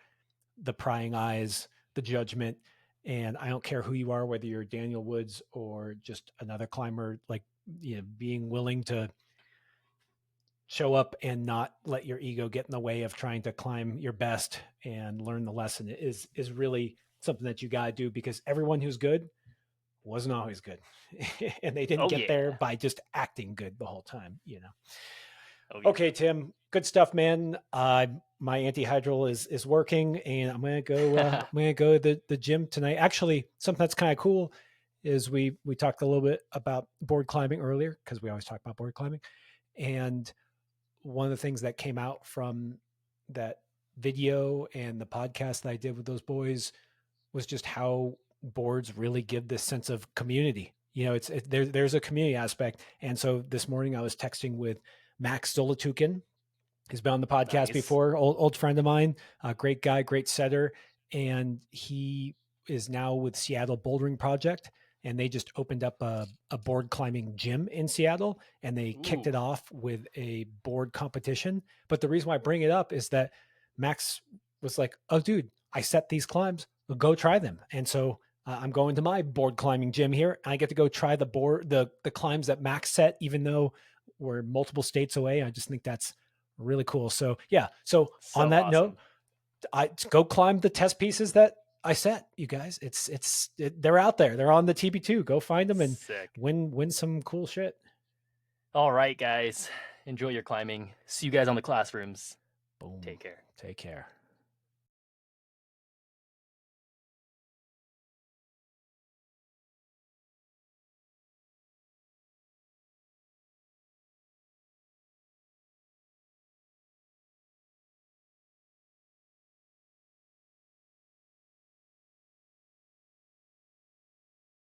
the prying eyes, the judgment. And I don't care who you are, whether you're Daniel Woods or just another climber, like, being willing to show up and not let your ego get in the way of trying to climb your best and learn the lesson is really something that you got to do, because everyone who's good wasn't always good. And they didn't Oh get there yeah. by just acting good the whole time. Oh yeah. Okay, Tim, good stuff, man. My antihydral is working, and I'm gonna go. I'm gonna go to the gym tonight. Actually, something that's kind of cool is we talked a little bit about board climbing earlier, because we always talk about board climbing, and one of the things that came out from that video and the podcast that I did with those boys was just how boards really give this sense of community. There's a community aspect. And so this morning I was texting with Max Zolatukin. He's been on the podcast Nice. before, old friend of mine, great guy, great setter. And he is now with Seattle Bouldering Project. And they just opened up a board climbing gym in Seattle, and they kicked Ooh. it off with a board competition. But the reason why I bring it up is that Max was like, "Oh, dude, I set these climbs. Go try them." And so I'm going to my board climbing gym here. I get to go try the climbs that Max set, even though we're multiple states away. I just think that's really cool. So yeah. So on So that note, awesome. I go climb the test pieces that I set. You guys, they're out there. They're on the TB2. Go find them and Sick. win some cool shit. All right, guys. Enjoy your climbing. See you guys on the classrooms. Boom. Take care. Take care.